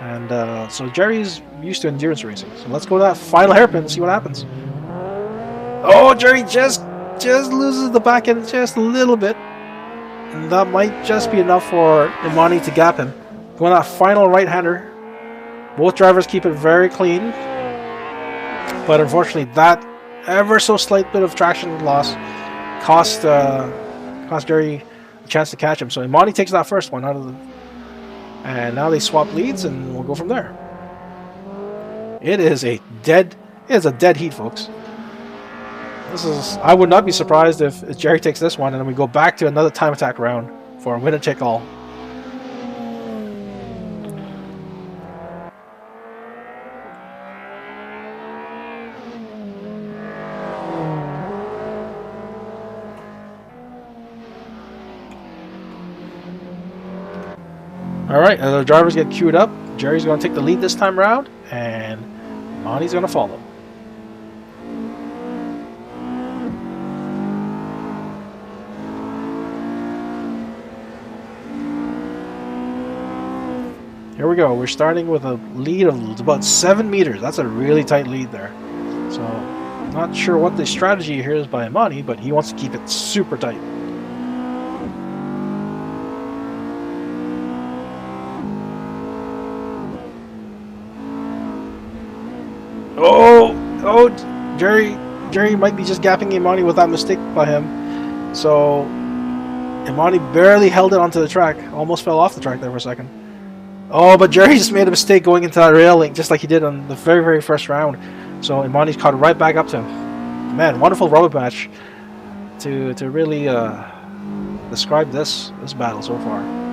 And so Jerry's used to endurance racing. So let's go to that final hairpin and see what happens. Oh, Jerry just loses the back end just a little bit. And that might just be enough for Imani to gap him. Going that final right-hander. Both drivers keep it very clean. But unfortunately, that ever so slight bit of traction loss cost Jerry a chance to catch him. So Imani takes that first one out of the... And now they swap leads, and we'll go from there. It is a dead heat, folks. I would not be surprised if Jerry takes this one, and then we go back to another time attack round for a winner take all. Alright, the drivers get queued up. Jerry's going to take the lead this time around, and Monty's going to follow. Here we go. We're starting with a lead of about 7 meters. That's a really tight lead there. So, not sure what the strategy here is by Imani, but he wants to keep it super tight. Oh, Jerry might be just gapping Imani with that mistake by him. So, Imani barely held it onto the track. Almost fell off the track there for a second. Oh, but Jerry just made a mistake going into that railing, just like he did on the very, very first round. So Imani's caught right back up to him. Man, wonderful rubber match to really describe this battle so far.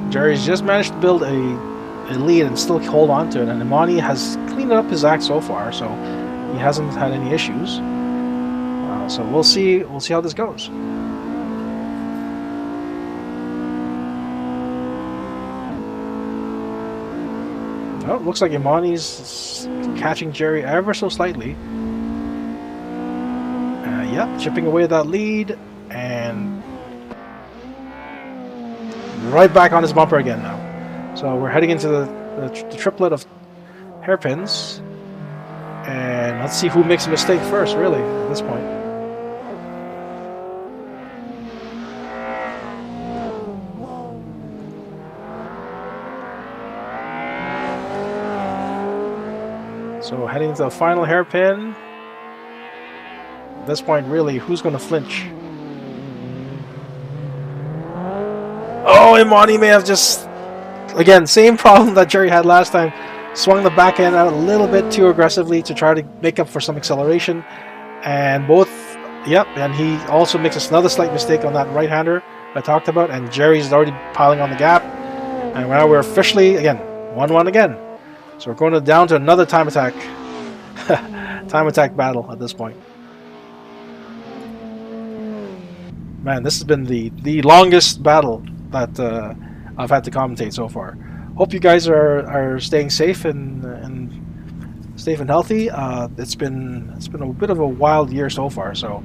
Jerry's just managed to build a lead and still hold on to it, and Imani has cleaned up his act so far, so he hasn't had any issues. So we'll see how this goes. Oh, looks like Imani's catching Jerry ever so slightly. Yep, chipping away at that lead, and right back on his bumper again now. So we're heading into the triplet of hairpins, and let's see who makes a mistake first, really, at this point. So heading to the final hairpin. At this point, really, who's going to flinch? Oh, Imani may have just, again, same problem that Jerry had last time. Swung the back end out a little bit too aggressively to try to make up for some acceleration. And and he also makes another slight mistake on that right-hander I talked about. And Jerry's already piling on the gap. And now we're officially, again, 1-1 again. So we're going down to another time attack. Time attack battle at this point. Man, this has been the longest battle that I've had to commentate so far. Hope you guys are staying safe and healthy. It's been a bit of a wild year so far, so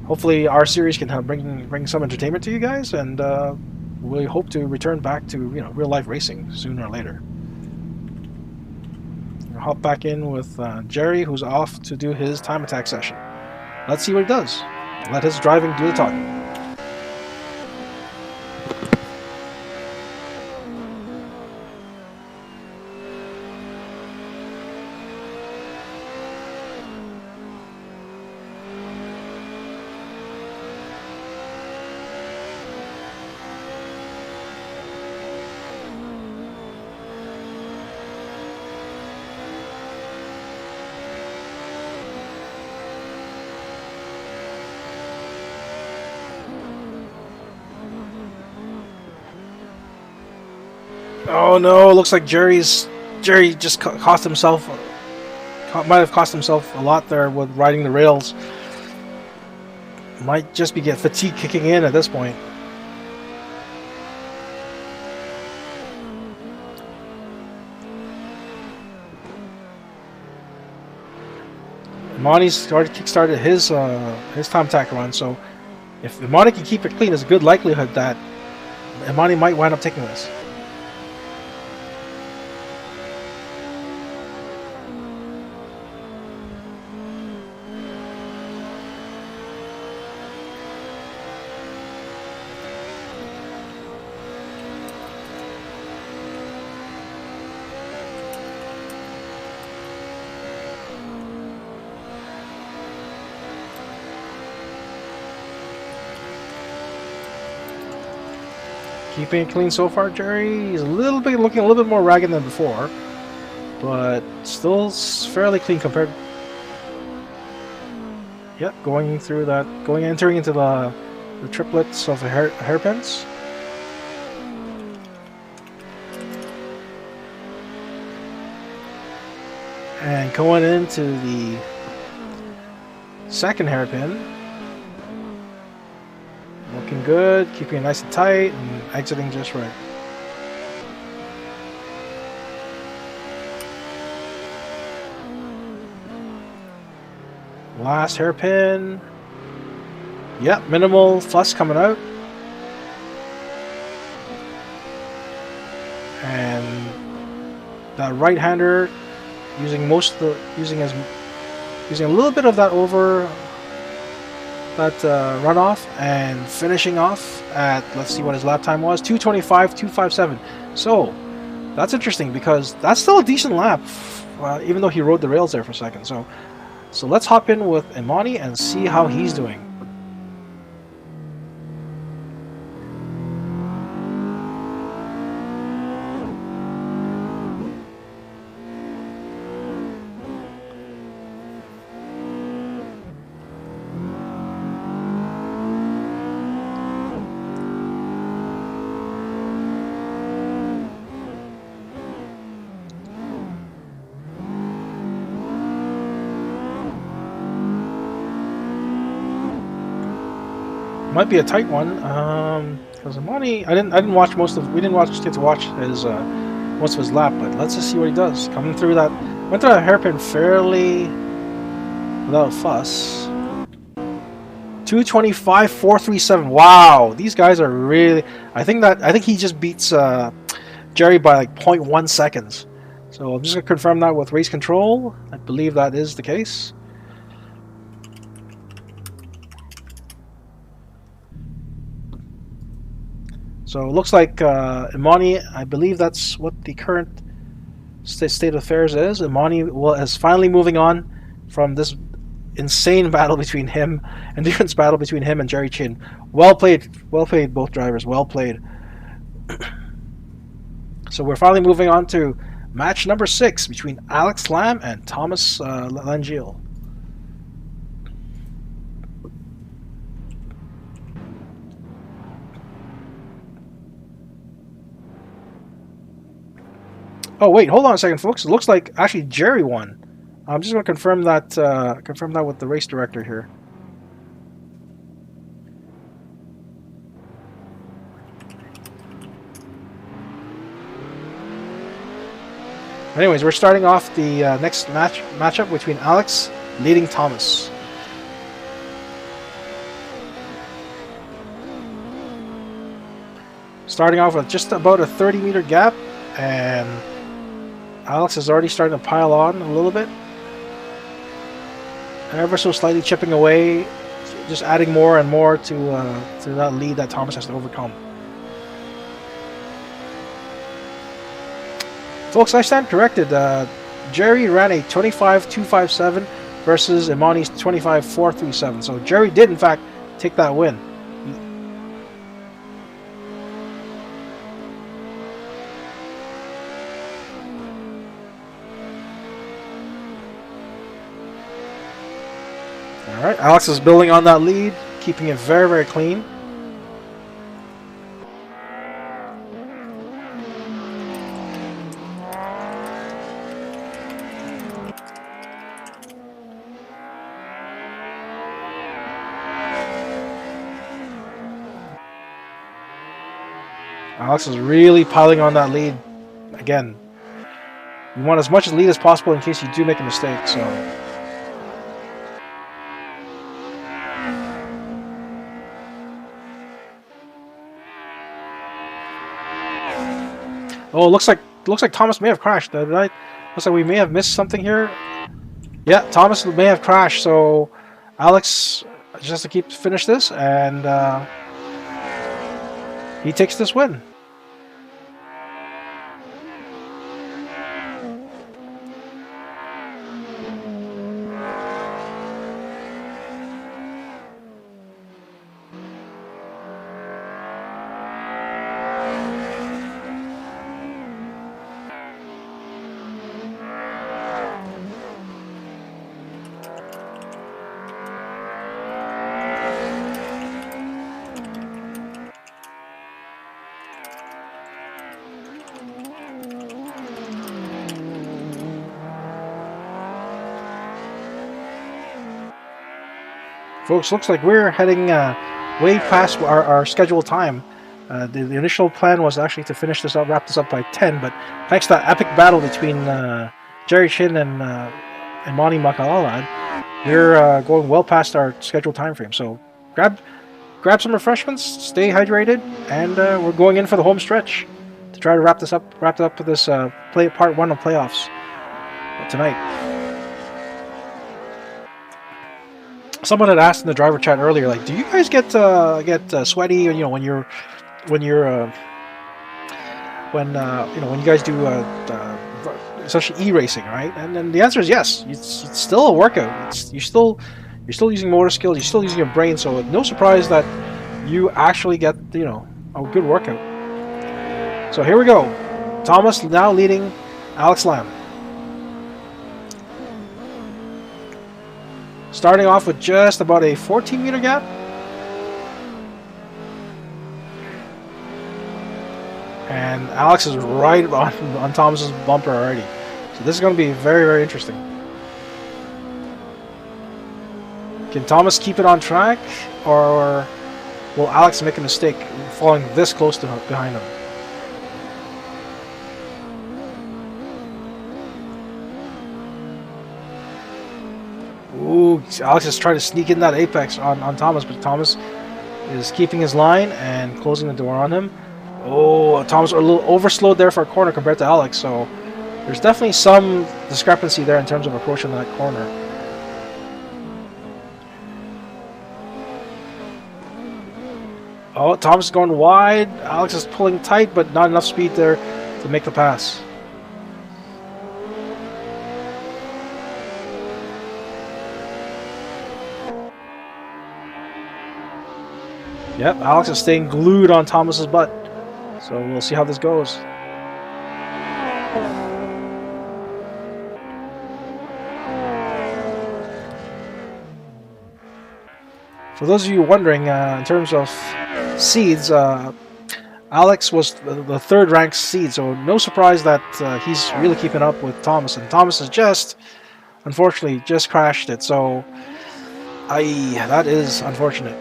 hopefully our series can help bring some entertainment to you guys, and we hope to return back to real life racing sooner or later. I'll hop back in with Jerry, who's off to do his time attack session. Let's see what he does. Let his driving do the talking. Oh no! Looks like Jerry just cost himself. Might have cost himself a lot there with riding the rails. Might just be get fatigue kicking in at this point. Imani's kickstarted his time attack run, so if Imani can keep it clean, there's a good likelihood that Imani might wind up taking this. Keeping it clean so far, Jerry. He's looking a little bit more ragged than before, but still fairly clean compared. Yep, entering into the triplets of hairpins. And going into the second hairpin. Looking good, keeping it nice and tight, and exiting just right. Last hairpin. Yep, minimal fuss coming out. And that right-hander using a little bit of that runoff and finishing off at, let's see what his lap time was, 2:25.257. So that's interesting because that's still a decent lap, even though he rode the rails there for a second. So let's hop in with Imani and see how he's doing. Might be a tight one, because Imani, we didn't get to watch his most of his lap, but let's just see what he does. Coming through that, went through that hairpin fairly without fuss. 2:25.437. Wow, these guys are really. I think he just beats Jerry by like 0.1 seconds. So I'm just gonna confirm that with race control. I believe that is the case. So it looks like Imani, I believe that's what the current state of affairs is. Imani is finally moving on from this insane battle between him, endurance battle between him and Jerry Chin. Well played, both drivers, well played. So we're finally moving on to match number 6 between Alex Lamb and Thomas Langiel. Oh wait, hold on a second, folks. It looks like actually Jerry won. I'm just going to confirm that with the race director here. Anyways, we're starting off the next matchup between Alex leading Thomas. Starting off with just about a 30-meter gap, and Alex is already starting to pile on a little bit. Ever so slightly chipping away, just adding more and more to that lead that Thomas has to overcome. Folks, I stand corrected. Jerry ran a 25.257 versus Imani's 25.437. So Jerry did, in fact, take that win. All right, Alex is building on that lead, keeping it very, very clean. Alex is really piling on that lead. Again, you want as much lead as possible in case you do make a mistake. So. Oh, looks like Thomas may have crashed. Looks like we may have missed something here. Yeah, Thomas may have crashed. So Alex just has to finish this, and he takes this win. Folks, looks like we're heading way past our scheduled time. The initial plan was actually to finish this up, wrap this up by 10, but thanks to that epic battle between Jerry Chin and Imani Makalalad, we're going well past our scheduled time frame. So grab some refreshments, stay hydrated, and we're going in for the home stretch to try to wrap it up with this part 1 of playoffs tonight. Someone had asked in the driver chat earlier, like, do you guys get sweaty? You know, when you guys do essentially e-racing, right? And then the answer is yes. It's still a workout. You're still using motor skills. You're still using your brain. So no surprise that you actually get a good workout. So here we go. Thomas now leading Alex Lamb. Starting off with just about a 14-meter gap. And Alex is right on Thomas's bumper already. So this is going to be very, very interesting. Can Thomas keep it on track, or will Alex make a mistake falling this close to behind him? Ooh, Alex is trying to sneak in that apex on Thomas, but Thomas is keeping his line and closing the door on him. Oh, Thomas a little overslowed there for a corner compared to Alex, so there's definitely some discrepancy there in terms of approaching that corner. Oh, Thomas is going wide. Alex is pulling tight, but not enough speed there to make the pass. Yep, Alex is staying glued on Thomas's butt. So we'll see how this goes. For those of you wondering, in terms of seeds, Alex was the third ranked seed, so no surprise that he's really keeping up with Thomas. And Thomas has unfortunately, crashed it. So, that is unfortunate.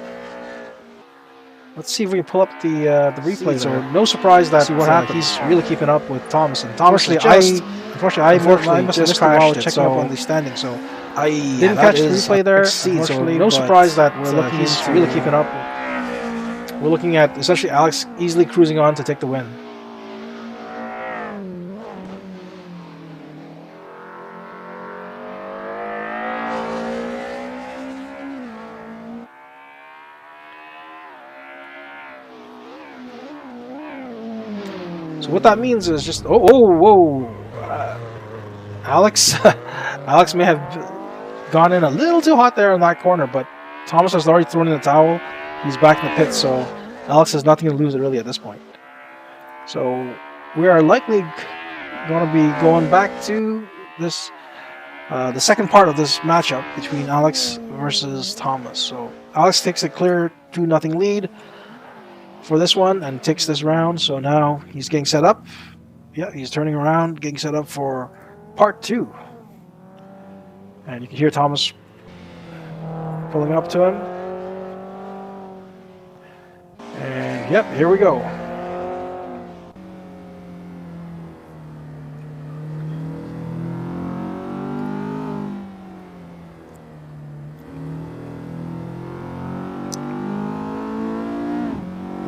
Let's see if we can pull up the replay. So no surprise that he's really keeping up with Thomas. And Thomas unfortunately, I must have missed the while checking up on the standing. So I didn't catch the replay there. So no surprise that he's really keeping up. We're looking at essentially Alex easily cruising on to take the win. So what that means is just whoa, Alex, Alex may have gone in a little too hot there in that corner, but Thomas has already thrown in the towel. He's back in the pit, so Alex has nothing to lose really at this point. So we are likely going to be going back to this, the second part of this matchup between Alex versus Thomas. So Alex takes a clear 2-0 lead for this one and takes this round. So now he's getting set up. Yeah, he's turning around, getting set up for part 2. And you can hear Thomas pulling up to him. And yep, here we go.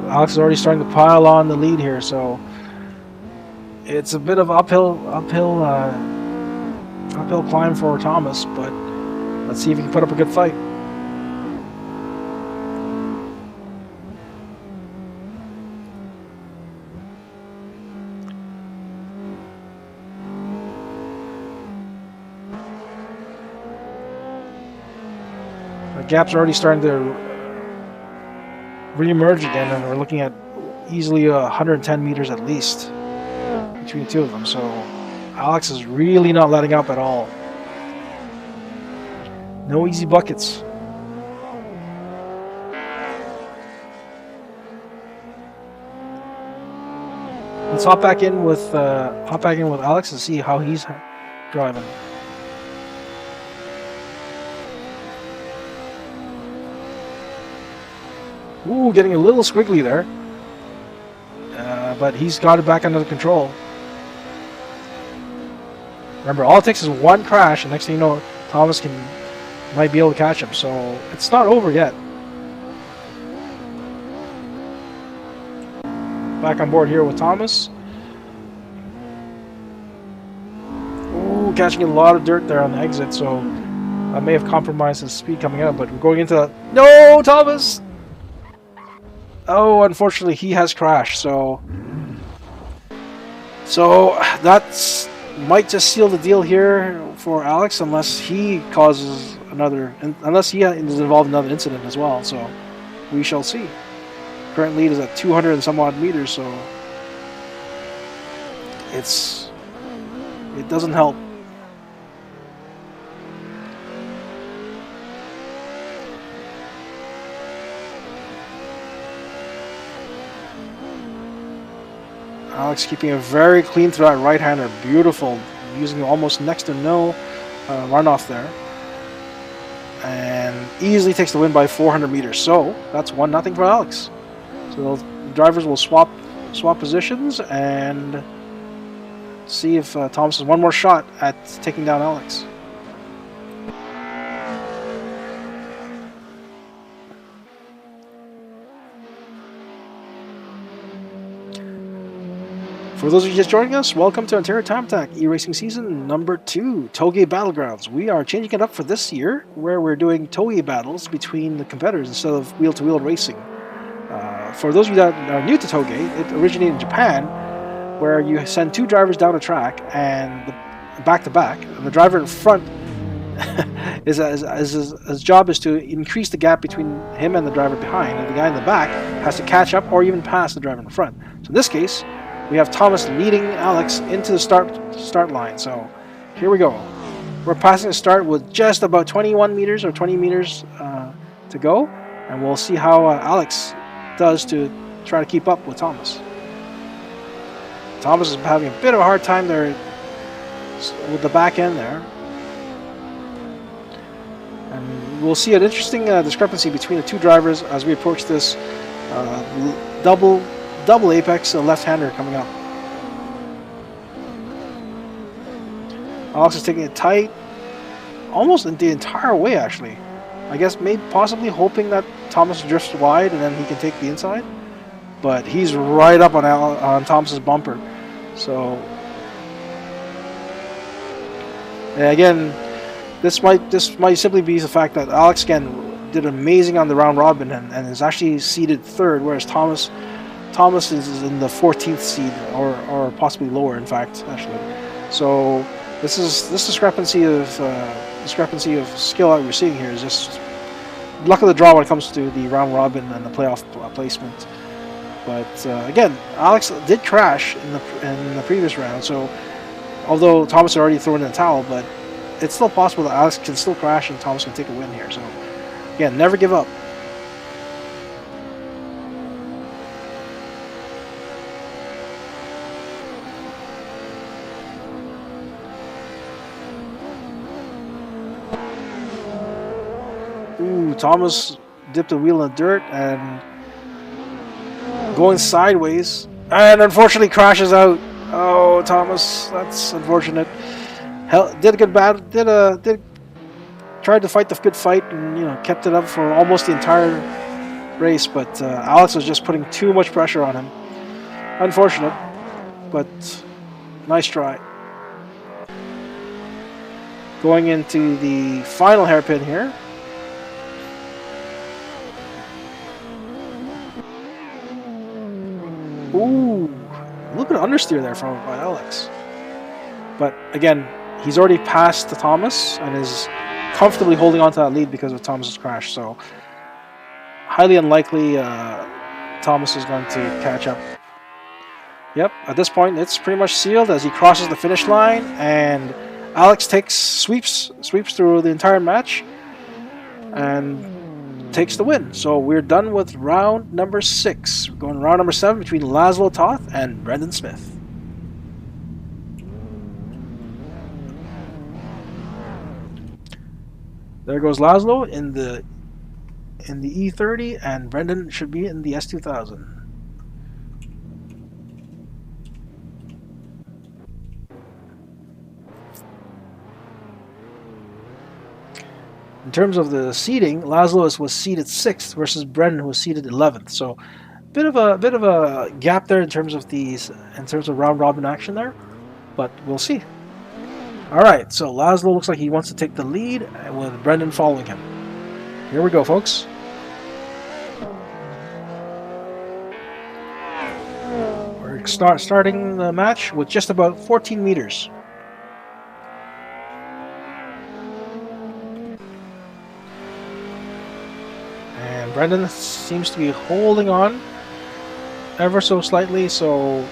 Alex is already starting to pile on the lead here, so it's a bit of uphill climb for Thomas, but let's see if he can put up a good fight. The gap's already starting to re-emerge again, and we're looking at easily 110 meters at least between the two of them. So Alex is really not letting up at all. No easy buckets. Let's hop back in with Alex and see how he's driving. Ooh, getting a little squiggly there. But he's got it back under control. Remember, all it takes is one crash, and next thing you know, Thomas might be able to catch him. So it's not over yet. Back on board here with Thomas. Ooh, catching a lot of dirt there on the exit, so I may have compromised his speed coming out, but we're going into the... No, Thomas! Oh, unfortunately, he has crashed, so that's might just seal the deal here for Alex, unless he causes unless he is involved in another incident as well. So we shall see. Current lead is at 200 and some odd meters, so it doesn't help. Alex keeping it very clean through that right-hander. Beautiful. Using almost next to no runoff there. And easily takes the win by 400 meters. So that's 1-0 for Alex. So the drivers will swap positions and see if Thomas has one more shot at taking down Alex. For those of you just joining us, welcome to Ontario Time Attack e-racing season number 2, Touge Battlegrounds. We are changing it up for this year, where we're doing toei battles between the competitors instead of wheel-to-wheel racing. For those of you that are new to Touge, it originated in Japan, where you send 2 drivers down a track and back-to-back, and the driver in front his job is to increase the gap between him and the driver behind, and the guy in the back has to catch up or even pass the driver in front. So in this case, we have Thomas leading Alex into the start line. So here we go. We're passing the start with just about 21 meters or 20 meters to go, and we'll see how Alex does to try to keep up with Thomas. Thomas is having a bit of a hard time there with the back end there. And we'll see an interesting discrepancy between the two drivers as we approach this double apex left-hander coming up. Alex is taking it tight, almost the entire way actually. I guess maybe possibly hoping that Thomas drifts wide and then he can take the inside, but he's right up on Thomas's bumper. So and again, this might simply be the fact that Alex again did amazing on the round robin and is actually seated third, whereas Thomas Thomas is in the 14th seed, or possibly lower, in fact, actually. So this discrepancy of skill that we're seeing here is just luck of the draw when it comes to the round robin and the playoff placement. But again, Alex did crash in the previous round, so although Thomas had already thrown in the towel, but it's still possible that Alex can still crash and Thomas can take a win here. So again, never give up. Ooh, Thomas dipped a wheel in the dirt and going sideways, and unfortunately crashes out. Oh, Thomas, that's unfortunate. Did a good battle. Tried to fight the good fight, and kept it up for almost the entire race. But Alex was just putting too much pressure on him. Unfortunate, but nice try. Going into the final hairpin here. Ooh, a little bit of understeer there by Alex. But again, he's already passed to Thomas and is comfortably holding on to that lead because of Thomas's crash. So highly unlikely Thomas is going to catch up. Yep, at this point it's pretty much sealed as he crosses the finish line, and Alex sweeps through the entire match and takes the win. So we're done with round number 6. We're going round number 7 between Laszlo Toth and Brendan Smith. There goes Laszlo in the E30, and Brendan should be in the S2000. In terms of the seeding, Laszlo was seeded 6th versus Brendan, who was seeded 11th. So, bit of a gap there in terms of round robin action there, but we'll see. All right, so Laszlo looks like he wants to take the lead, with Brendan following him. Here we go, folks. We're starting the match with just about 14 meters. Brendan seems to be holding on ever so slightly, so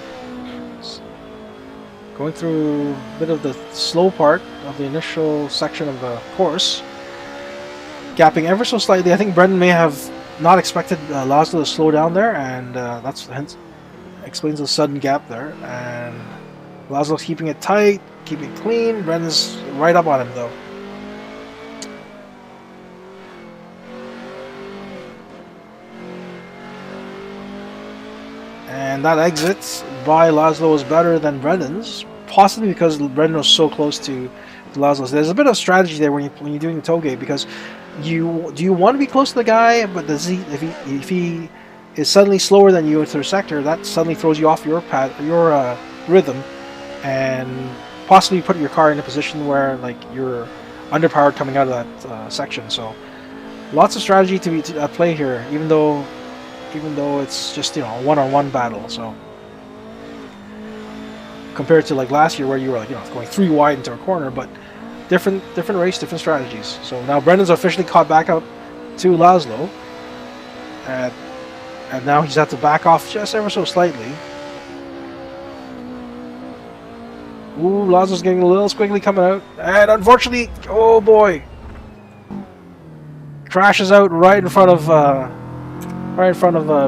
going through a bit of the slow part of the initial section of the course, gapping ever so slightly. I think Brendan may have not expected Laszlo to slow down there, and hence explains the sudden gap there. And Laszlo's keeping it tight, keeping it clean. Brendan's right up on him though. And that exit by Laszlo was better than Brendan's, possibly because Brendan was so close to Laszlo. There's a bit of strategy there when you're doing the Touge, because do you want to be close to the guy, but if he is suddenly slower than you into the sector, that suddenly throws you off your rhythm, and possibly put your car in a position where you're underpowered coming out of that section. So lots of strategy to be at play here, even though it's just a one-on-one battle. So compared to last year where you were going 3 wide into a corner, but different race, different strategies. So now Brendan's officially caught back up to Laszlo, and now he's had to back off just ever so slightly. Ooh, Laszlo's getting a little squiggly coming out, and unfortunately, oh boy, crashes out right in front of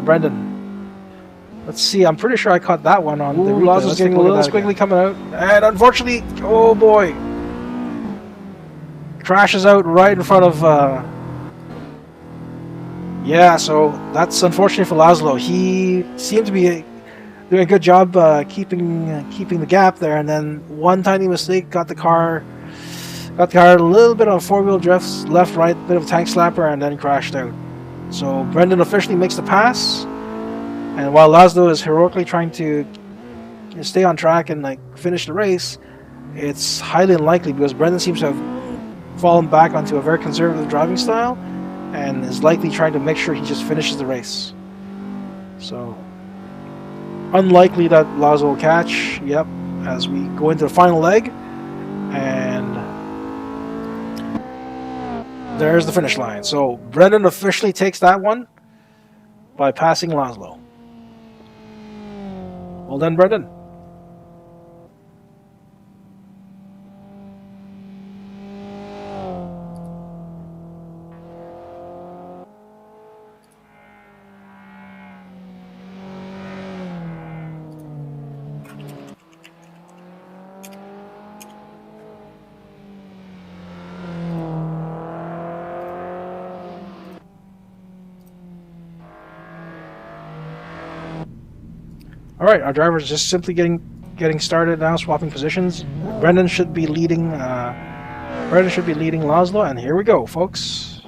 Brendan. Let's see, I'm pretty sure I caught that one on the replay. Laszlo's getting a little squiggly coming out, and unfortunately, oh boy, crashes out right in front of yeah, so that's unfortunate for Laszlo. He seemed to be doing a good job keeping the gap there, and then one tiny mistake got the car a little bit on 4-wheel drifts, left, right, bit of a tank slapper, and then crashed out. So Brendan officially makes the pass, and while Laszlo is heroically trying to stay on track and finish the race, it's highly unlikely because Brendan seems to have fallen back onto a very conservative driving style and is likely trying to make sure he just finishes the race. So unlikely that Laszlo will catch. Yep, as we go into the final leg. And there's the finish line. So Brendan officially takes that one by passing Laszlo. Well done, Brendan. All right, our driver's just simply getting started now, swapping positions. Brendan should be leading. Laszlo, and here we go, folks.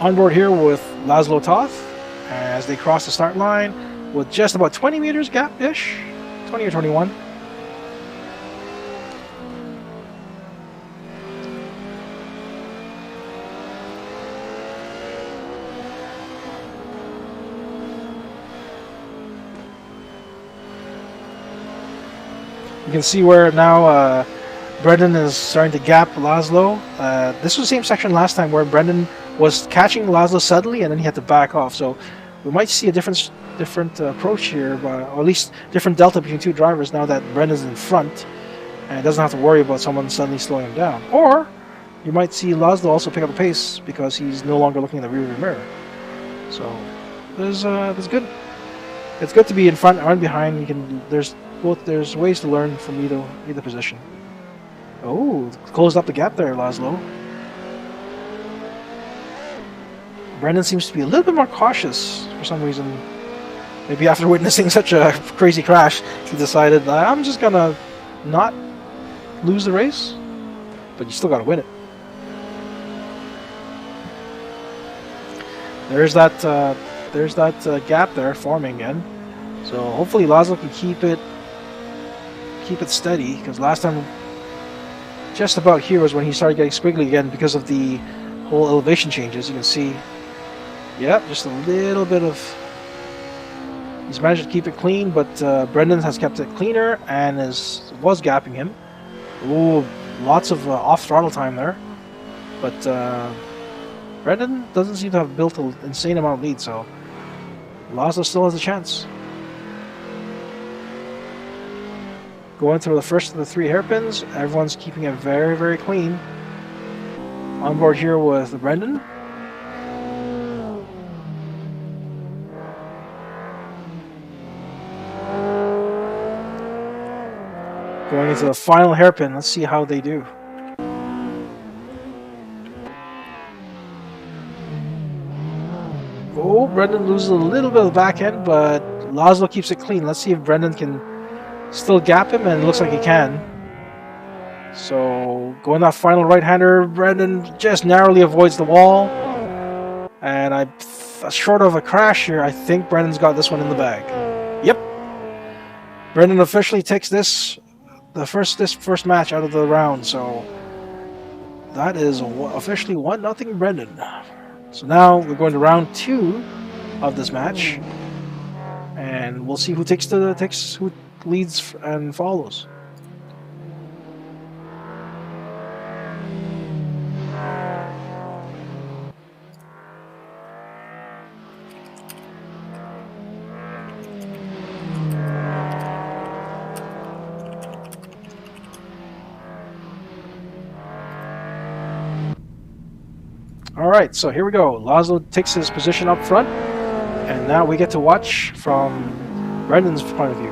On board here with Laszlo Toth as they cross the start line with just about 20 meters gap-ish, 20 or 21. You can see where now Brendan is starting to gap Laszlo. This was the same section last time where Brendan was catching Laszlo suddenly and then he had to back off. So we might see a different approach here, or at least different delta between two drivers now that Brendan's in front and doesn't have to worry about someone suddenly slowing him down. Or you might see Laszlo also pick up the pace because he's no longer looking in the rearview mirror. So that's good. It's good to be in front or behind. There's ways to learn from either position. Oh, closed up the gap there, Laszlo. Brendan seems to be a little bit more cautious for some reason. Maybe after witnessing such a crazy crash, he decided, I'm just gonna not lose the race, but you still gotta win it. There's that gap there forming again. So hopefully Laszlo can keep it steady, because last time just about here was when he started getting squiggly again because of the whole elevation changes. You can see, yep, just a little bit of. He's managed to keep it clean, but Brendan has kept it cleaner and was gapping him. Ooh, lots of off throttle time there, but Brendan doesn't seem to have built an insane amount of lead, so Laszlo still has a chance. Going through the first of the three hairpins, everyone's keeping it very, very clean. On board here with Brendan. Going into the final hairpin, let's see how they do. Oh, Brendan loses a little bit of the back end, but Laszlo keeps it clean. Let's see if Brendan can still gap him, and it looks like he can. So going that final right-hander, Brendan just narrowly avoids the wall. And short of a crash here, I think Brendan's got this one in the bag. Yep. Brendan officially takes this first match out of the round. So that is officially 1-0 Brendan. So now we're going to round 2 of this match, and we'll see who who leads and follows. Alright, so here we go. Laszlo takes his position up front, and now we get to watch from Brendan's point of view.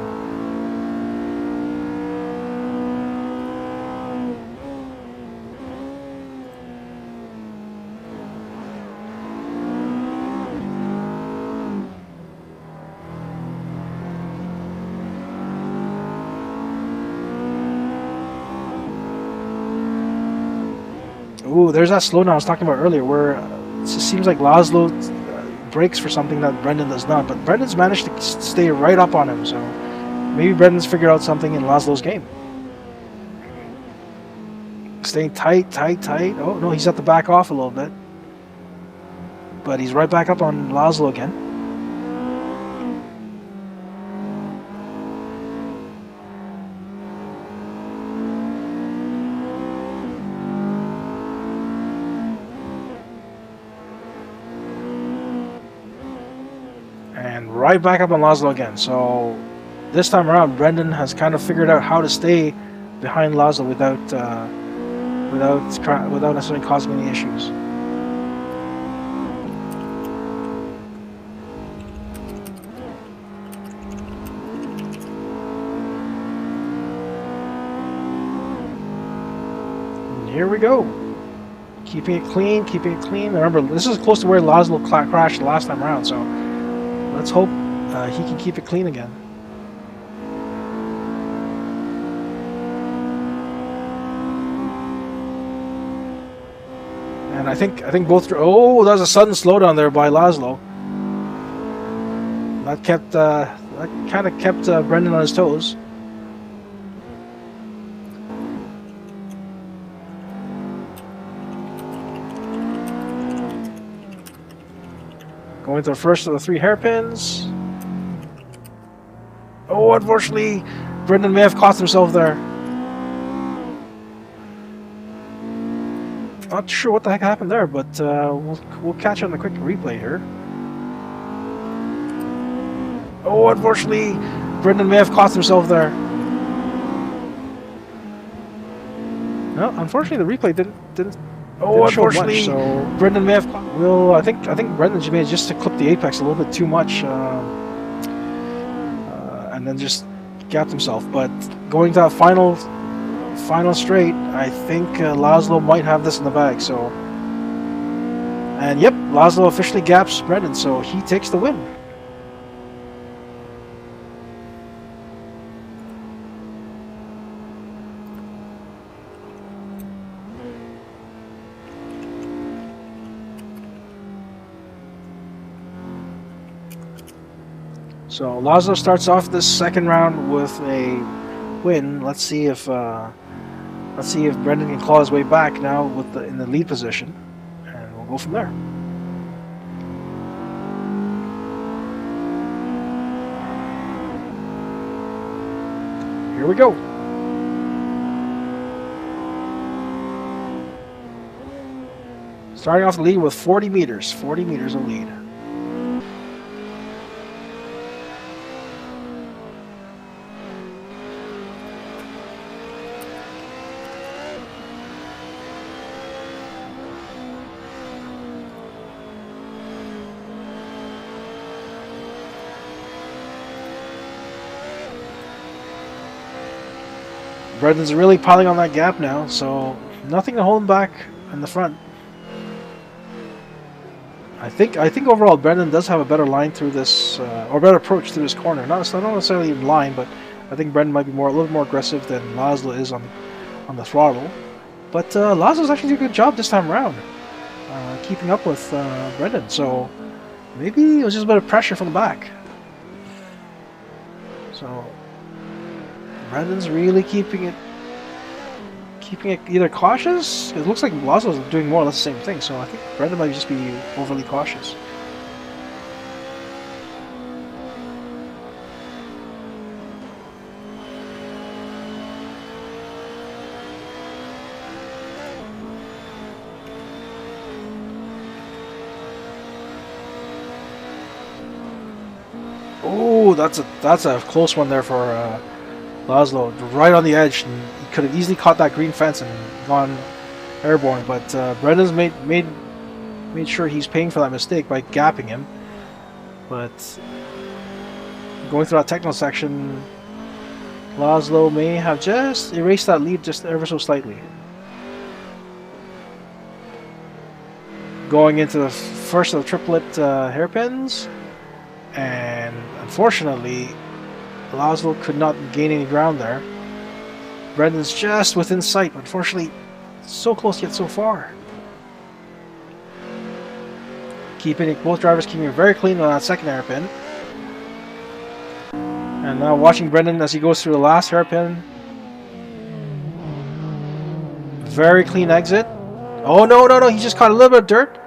Ooh, there's that slowdown I was talking about earlier, where it seems like Laszlo breaks for something that Brendan does not, but Brendan's managed to stay right up on him, so maybe Brendan's figured out something in Laszlo's game. Staying tight. Oh, no, he's at the back off a little bit. but he's right back up on Laszlo again. And right back up on Laszlo again. So this time around, Brendan has kind of figured out how to stay behind Laszlo without necessarily causing any issues. And here we go. Keeping it clean, keeping it clean. Remember, this is close to where Laszlo crashed the last time around, so let's hope he can keep it clean again. And I think both. Oh, that was a sudden slowdown there by Laszlo. That kind of kept Brendan on his toes. Going to the first of the 3 hairpins. Oh, unfortunately, Brendan may have caught himself there. Not sure what the heck happened there, but we'll catch on the quick replay here. Oh, unfortunately, Brendan may have caught himself there. No, unfortunately, the replay didn't. Oh, unfortunately, show much, so Brendan may have. Well, I think Brendan may have just clipped the apex a little bit too much, and then just gapped himself. But going to that final straight, I think Laszlo might have this in the bag. So, and yep, Laszlo officially gaps Brendan, so he takes the win. So Laszlo starts off this second round with a win. Let's see if Brendan can claw his way back now in the lead position, and we'll go from there. Here we go. Starting off the lead with 40 meters. 40 meters of lead. Brendan's really piling on that gap now, so nothing to hold him back in the front. I think overall Brendan does have a better line through this, or better approach through this corner. Not necessarily in line, but I think Brendan might be a little more aggressive than Laszlo is on the throttle. But Laszlo's actually did a good job this time around, keeping up with Brendan. So maybe it was just a bit of pressure from the back. So Brendan's really keeping it either cautious. It looks like Laszlo's doing more or less the same thing, so I think Brendan might just be overly cautious. Oh, that's a close one there for Laszlo, right on the edge, and he could have easily caught that green fence and gone airborne. But Brendan's made sure he's paying for that mistake by gapping him. But going through that technical section, Laszlo may have just erased that lead just ever so slightly. Going into the first of the triplet hairpins, and unfortunately Laszlo could not gain any ground there. Brendan's just within sight, but unfortunately so close yet so far. Both drivers keeping it very clean on that second hairpin. And now watching Brendan as he goes through the last hairpin. Very clean exit. Oh no, he just caught a little bit of dirt.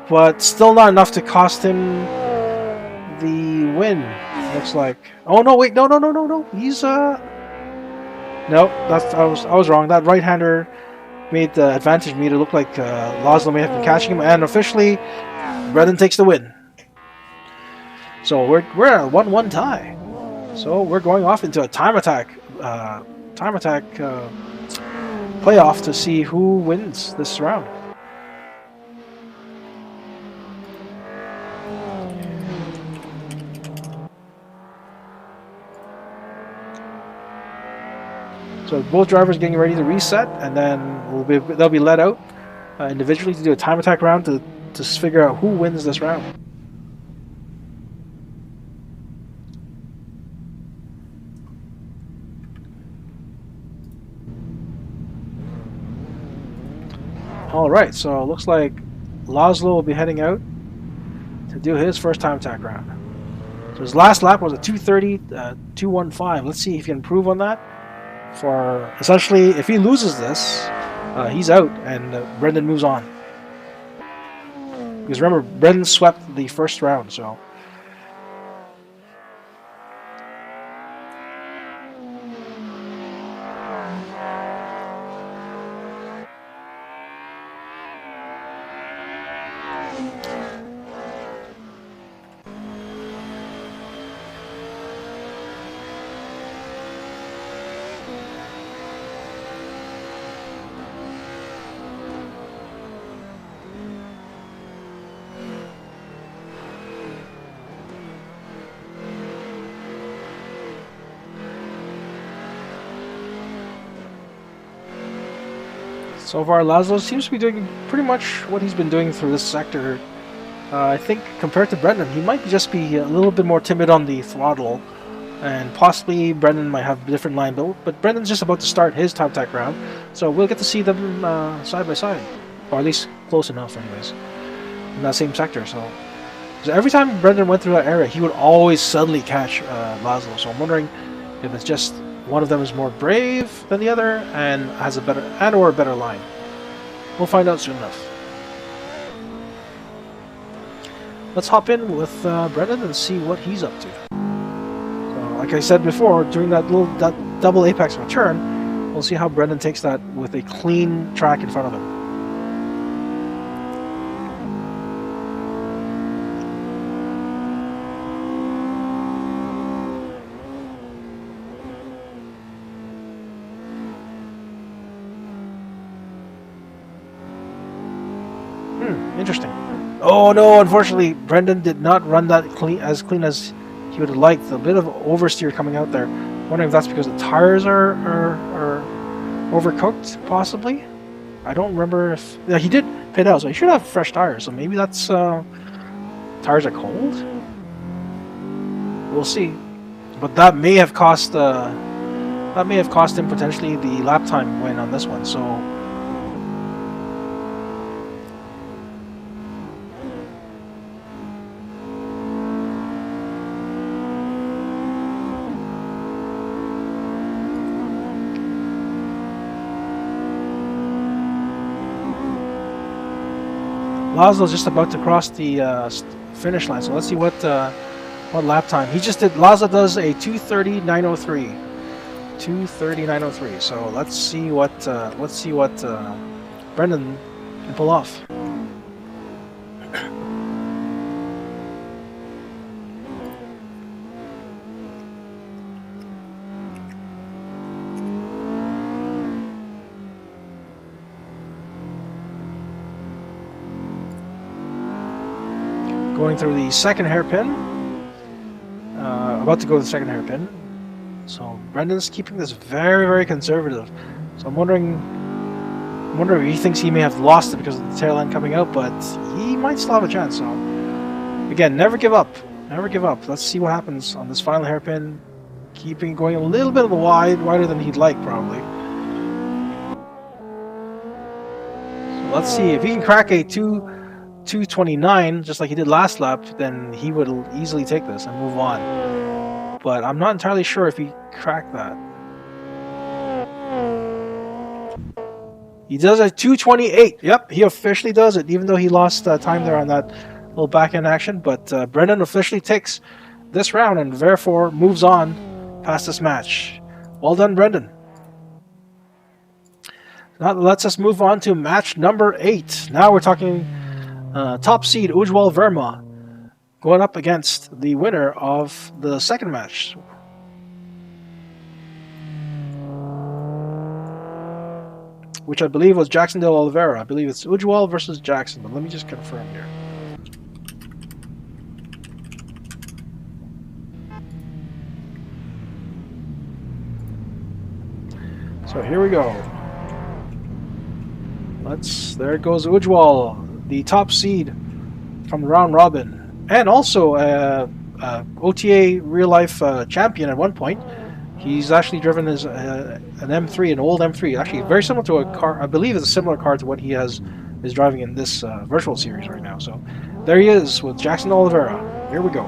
but still not enough to cost him the win. Looks like. Oh no! Wait! No! He's no. That's I was wrong. That right-hander made the advantage meter look like Laszlo may have been catching him, and officially, Brendan takes the win. So we're at a 1-1 tie. So we're going off into a time attack playoff to see who wins this round. So both drivers getting ready to reset, and then they'll be let out individually to do a time attack round to figure out who wins this round. Alright, so it looks like Laszlo will be heading out to do his first time attack round. So his last lap was a 2:30, 2:15. Let's see if he can improve on that. For essentially, if he loses this, he's out and Brendan moves on. Because remember, Brendan swept the first round, so. So far, Laszlo seems to be doing pretty much what he's been doing through this sector. I think compared to Brendan, he might just be a little bit more timid on the throttle, and possibly Brendan might have a different line build. But Brendan's just about to start his time attack round, so we'll get to see them side by side, or at least close enough, anyways, in that same sector. So every time Brendan went through that area, he would always suddenly catch Laszlo. So I'm wondering if it's just one of them is more brave than the other and has a better or a better line. We'll find out soon enough. Let's hop in with Brendan and see what he's up to. So, like I said before, during that double apex return, we'll see how Brendan takes that with a clean track in front of him. Interesting. Oh no, unfortunately, Brendan did not run that clean as he would have liked. A bit of oversteer coming out there. Wondering if that's because the tires are overcooked, possibly. I don't remember if... Yeah, he did pit out, so he should have fresh tires. So maybe that's... tires are cold? We'll see. But that may have cost... that may have cost him potentially the lap time win on this one, so... Laszlo's just about to cross the finish line, so let's see what lap time he just did. Laszlo does a 2:30.903. 2:30.903. So let's see what Brendan can pull off. Going through the second hairpin. About to go to the second hairpin. So Brendan's keeping this very, very conservative. So I'm wondering if he thinks he may have lost it because of the tail end coming out, but he might still have a chance. So again, never give up. Never give up. Let's see what happens on this final hairpin. Keeping going a little bit of the wider than he'd like, probably. So let's see if he can crack a 2:29, just like he did last lap, then he would easily take this and move on. But I'm not entirely sure if he cracked that. He does a 2:28. Yep, he officially does it, even though he lost time there on that little back-end action. But Brendan officially takes this round and therefore moves on past this match. Well done, Brendan. Now lets us move on to match number 8. Now we're talking top seed Ujwal Verma going up against the winner of the second match. Which I believe was Jackson de Oliveira. I believe it's Ujwal versus Jackson, but let me just confirm here. So here we go. There goes Ujwal, the top seed from the round robin, and also OTA real life champion at one point. He's actually driven his an M3, an old M3, actually very similar to a car. I believe it's a similar car to what he is driving in this virtual series right now. So there he is with Jackson Oliveira. Here we go.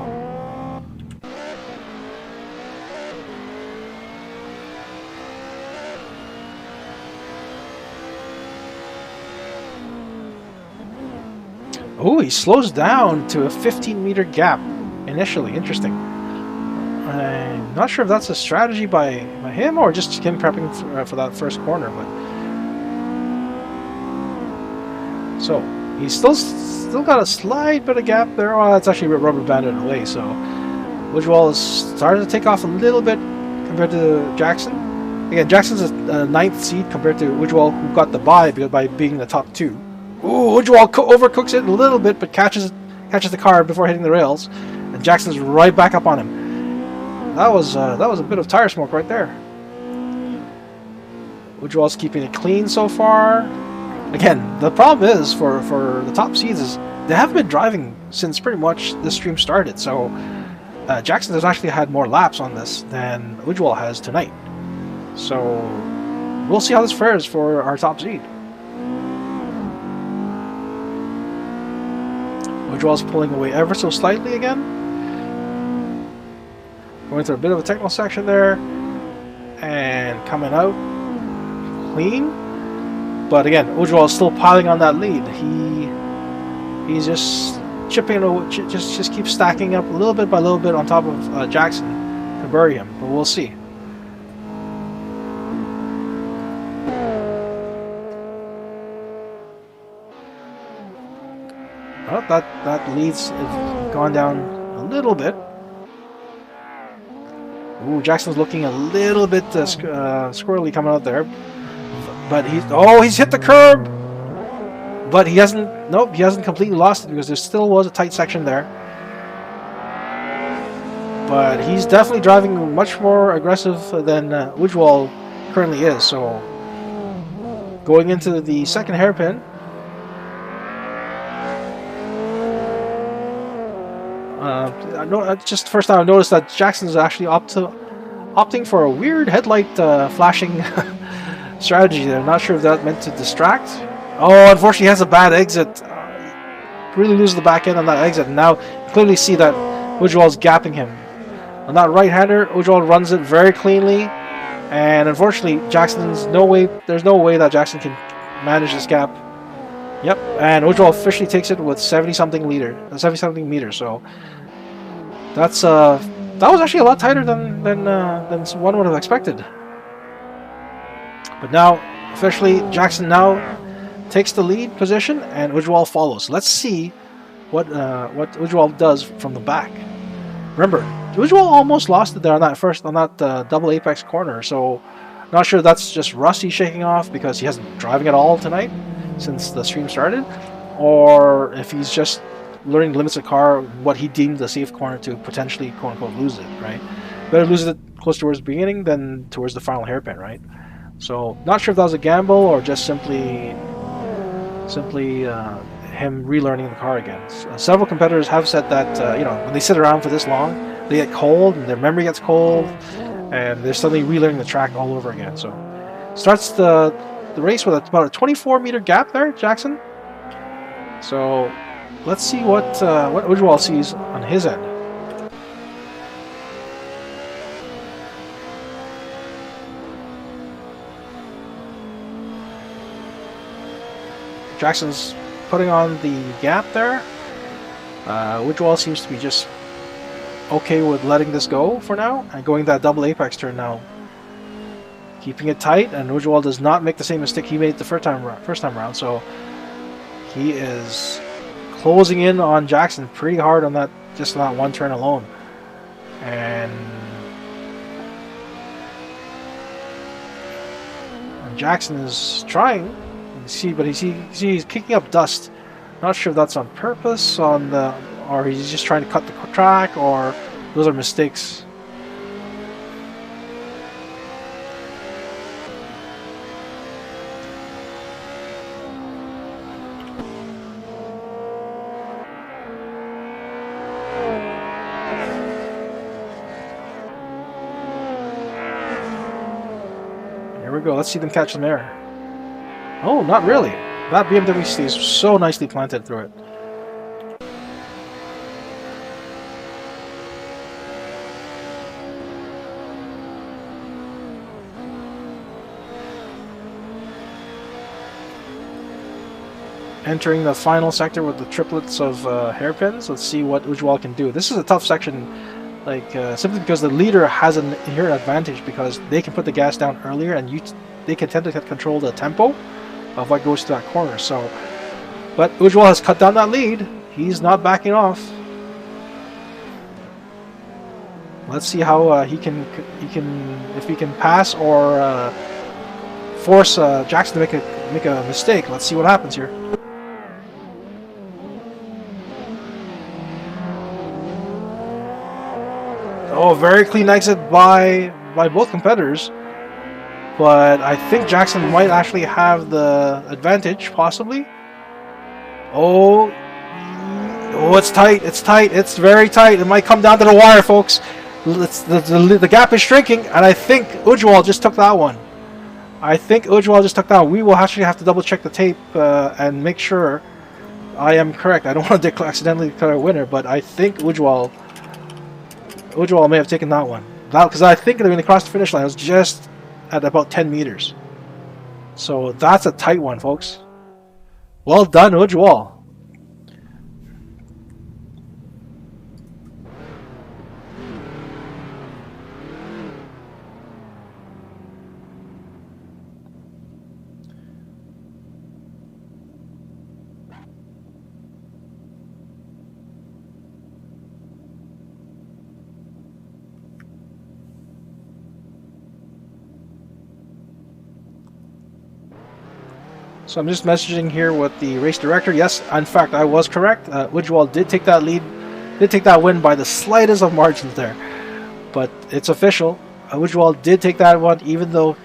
Oh, he slows down to a 15-meter gap initially. Interesting. I'm not sure if that's a strategy by him or just him prepping for that first corner. But so he's still got a slight bit of gap there. Oh, that's actually rubber banded away. So Ujwal is starting to take off a little bit compared to Jackson. Again, Jackson's a 9th seed compared to Ujwal, who got the bye by being the top 2. Ooh, Ujwal overcooks it a little bit, but catches the car before hitting the rails, and Jackson's right back up on him. That was a bit of tire smoke right there. Ujwal's keeping it clean so far. Again, the problem is for the top seeds is they haven't been driving since pretty much the stream started. So Jackson has actually had more laps on this than Ujwal has tonight. So we'll see how this fares for our top seed. Ujwal's pulling away ever so slightly again. Going through a bit of a technical section there. And coming out clean. But again, Ujwal is still piling on that lead. He's just chipping, just keeps stacking up a little bit by little bit on top of Jackson to bury him. But we'll see. Well, that lead's gone down a little bit. Ooh, Jackson's looking a little bit squirrely coming out there. But he's hit the curb. But he hasn't completely lost it because there still was a tight section there. But he's definitely driving much more aggressive than Ujwal currently is. So going into the second hairpin. Just first time I've noticed that Jackson's actually opting for a weird headlight flashing strategy there. I'm not sure if that meant to distract. Oh, unfortunately, he has a bad exit. Really loses the back end on that exit. And now you clearly see that Ujwal's gapping him. On that right-hander, Ujwal runs it very cleanly. And unfortunately, there's no way that Jackson can manage this gap. Yep, and Ujwal officially takes it with 70-something meters. So that was actually a lot tighter than one would have expected. But now, officially, Jackson now takes the lead position, and Ujwal follows. Let's see what Ujwal does from the back. Remember, Ujwal almost lost it there on that double apex corner. So, not sure if that's just Rusty shaking off because he hasn't been driving at all tonight since the stream started, or if he's just learning the limits of the car, what he deemed a safe corner to potentially quote-unquote lose it, right? Better lose it close towards the beginning than towards the final hairpin, right? So, not sure if that was a gamble or just simply him relearning the car again. Several competitors have said that when they sit around for this long, they get cold and their memory gets cold, and they're suddenly relearning the track all over again. So, starts the race with about a 24-meter gap there, Jackson. So, let's see what Ujwal sees on his end. Jackson's putting on the gap there. Ujwal seems to be just okay with letting this go for now and going that double apex turn now. Keeping it tight, and Ujwal does not make the same mistake he made the first time around, so he is closing in on Jackson pretty hard on that, just on that one turn alone. And Jackson is trying, but he's kicking up dust. Not sure if that's on purpose, or he's just trying to cut the track, or those are mistakes. Here we go. Let's see them catch them there. Oh, not really. That BMW stays so nicely planted through it. Entering the final sector with the triplets of hairpins. Let's see what Ujwal can do. This is a tough section, simply because the leader has an inherent advantage because they can put the gas down earlier, and they can tend to control the tempo of what goes to that corner. So, but Ujwal has cut down that lead. He's not backing off. Let's see how if he can pass or force Jackson to make a mistake. Let's see what happens here. Oh, very clean exit by both competitors. But I think Jackson might actually have the advantage, possibly. Oh, it's tight. It's tight. It's very tight. It might come down to the wire, folks. The gap is shrinking, and I think Ujwal just took that one. We will actually have to double check the tape and make sure I am correct. I don't want to accidentally declare a winner, but I think Ujwal may have taken that one. Because I think when they crossed the finish line, it was just at about 10 meters. So that's a tight one, folks. Well done, Ujwal. So I'm just messaging here with the race director. Yes, in fact, I was correct. Ujwal did take that lead, did take that win by the slightest of margins there. But it's official. Ujwal did take that one, even though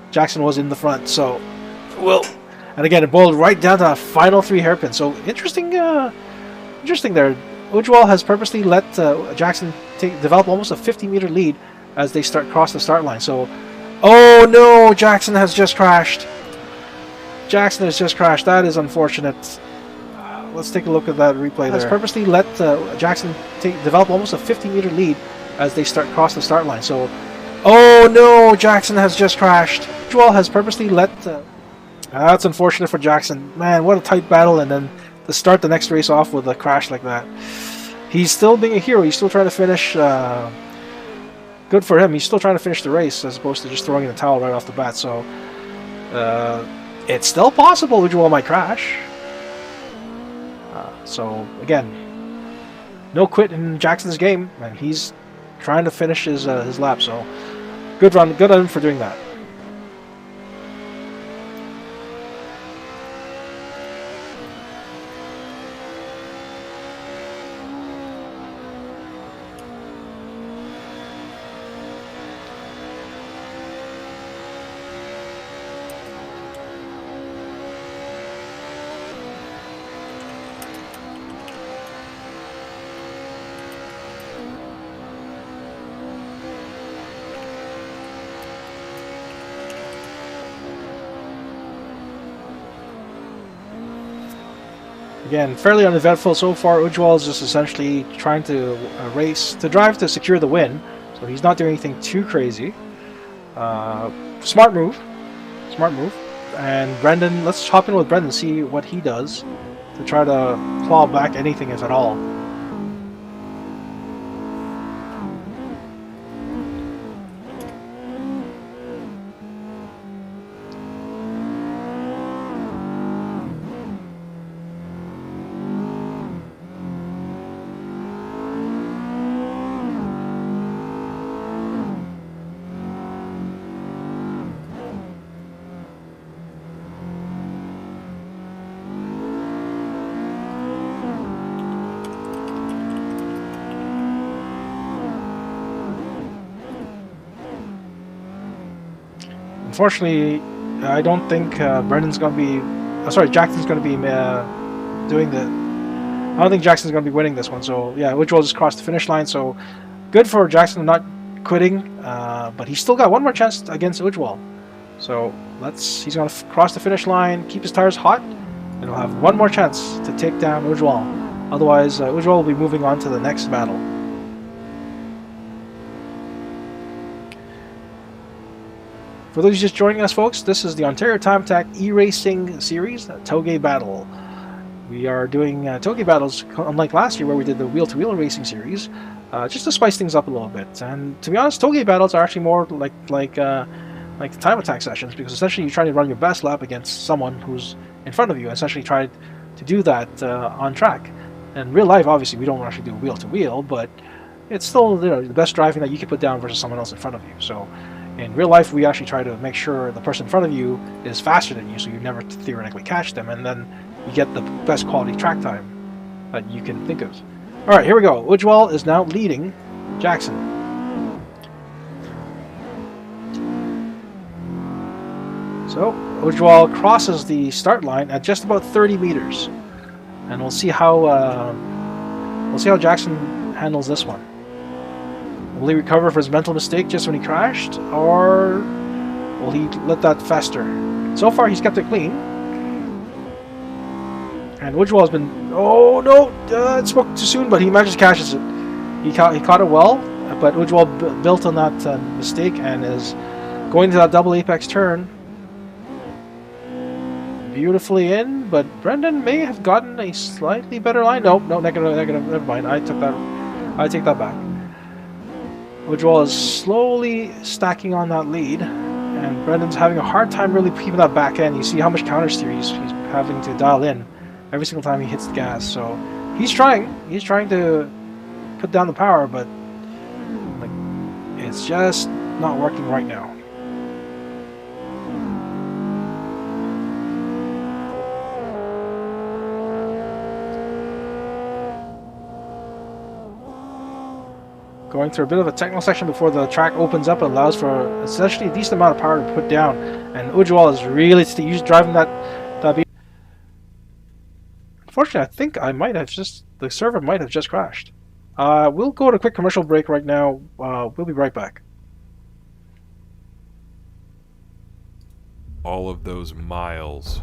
Jackson was in the front. So, and again, it boiled right down to the final 3 hairpins. So interesting there. Ujwal has purposely let Jackson develop almost a 50-meter lead as they cross the start line. So, oh no, Jackson has just crashed. That is unfortunate. Let's take a look at that replay there. Has purposely let Jackson develop almost a 50-meter lead as they cross the start line. So, oh no, Jackson has just crashed. Ujwal has purposely let... that's unfortunate for Jackson. Man, what a tight battle, and then to start the next race off with a crash like that. He's still being a hero. He's still trying to finish... good for him. He's still trying to finish the race as opposed to just throwing in the towel right off the bat. So, it's still possible Ujwal might crash. So again, no quit in Jackson's game, and he's trying to finish his lap. So good on him for doing that. Again, fairly uneventful so far. Ujwal is just essentially trying to drive to secure the win. So he's not doing anything too crazy. Smart move. And Brendan, let's hop in with Brendan, see what he does to try to claw back anything, if at all. Unfortunately, I don't think Brendan's going to be... sorry, Jackson's going to be doing the... I don't think Jackson's going to be winning this one. So, yeah, Ujwal just crossed the finish line. So, good for Jackson not quitting. But he's still got one more chance against Ujwal. So, he's going to cross the finish line, keep his tires hot, and he'll have one more chance to take down Ujwal. Otherwise, Ujwal will be moving on to the next battle. For those just joining us, folks, this is the Ontario Time Attack e-racing series, Touge Battle. We are doing Touge Battles, unlike last year where we did the wheel-to-wheel racing series, just to spice things up a little bit. And to be honest, Touge Battles are actually more like the Time Attack sessions, because essentially you're trying to run your best lap against someone who's in front of you, and essentially try to do that on track. In real life, obviously, we don't actually do wheel-to-wheel, but it's still the best driving that you can put down versus someone else in front of you. So in real life, we actually try to make sure the person in front of you is faster than you, so you never theoretically catch them, and then you get the best quality track time that you can think of. Alright, here we go. Ujwal is now leading Jackson. So, Ujwal crosses the start line at just about 30 meters. And we'll see how Jackson handles this one. Will he recover for his mental mistake just when he crashed, or will he let that fester? So far, he's kept it clean. And Ujwal has been... Oh, no! It spoke too soon, but he manages to catches it. He caught it well, but Ujwal built on that mistake and is going to that double apex turn. Beautifully in, but Brendan may have gotten a slightly better line. No, negative, never mind. I take that back. Ujwal is slowly stacking on that lead, and Brendan's having a hard time really keeping that back end. You see how much counter steer he's having to dial in every single time he hits the gas. So he's trying to put down the power, but it's just not working right now. Going through a bit of a technical section before the track opens up and allows for essentially a decent amount of power to put down. And Ujwal is really driving that beat. Unfortunately, I think the server might have just crashed. We'll go to a quick commercial break right now. We'll be right back. All of those miles.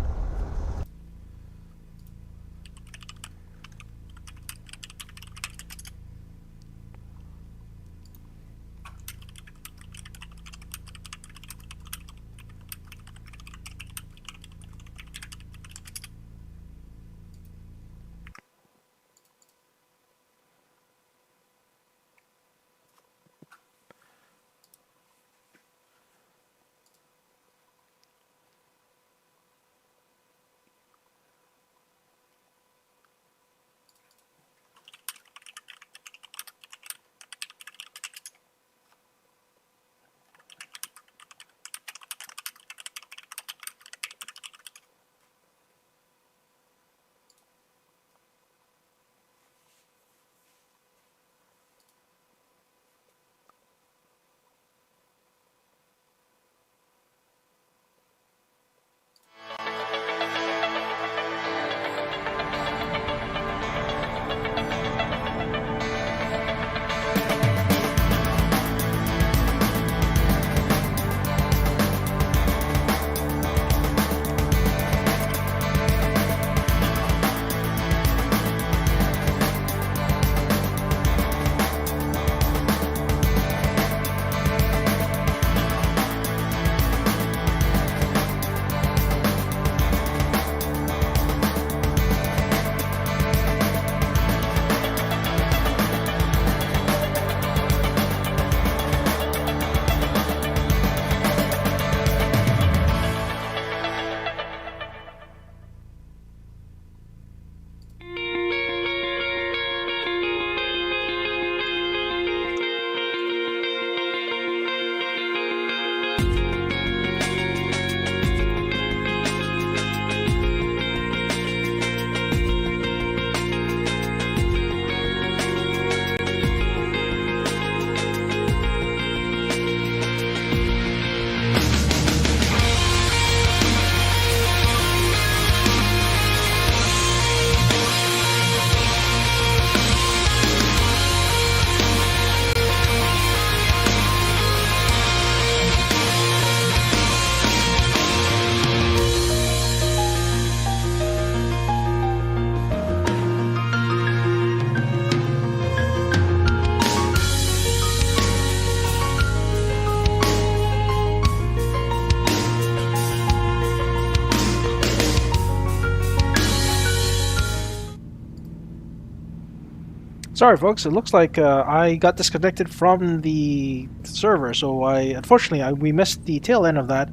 Sorry, folks. It looks like I got disconnected from the server, so unfortunately we missed the tail end of that,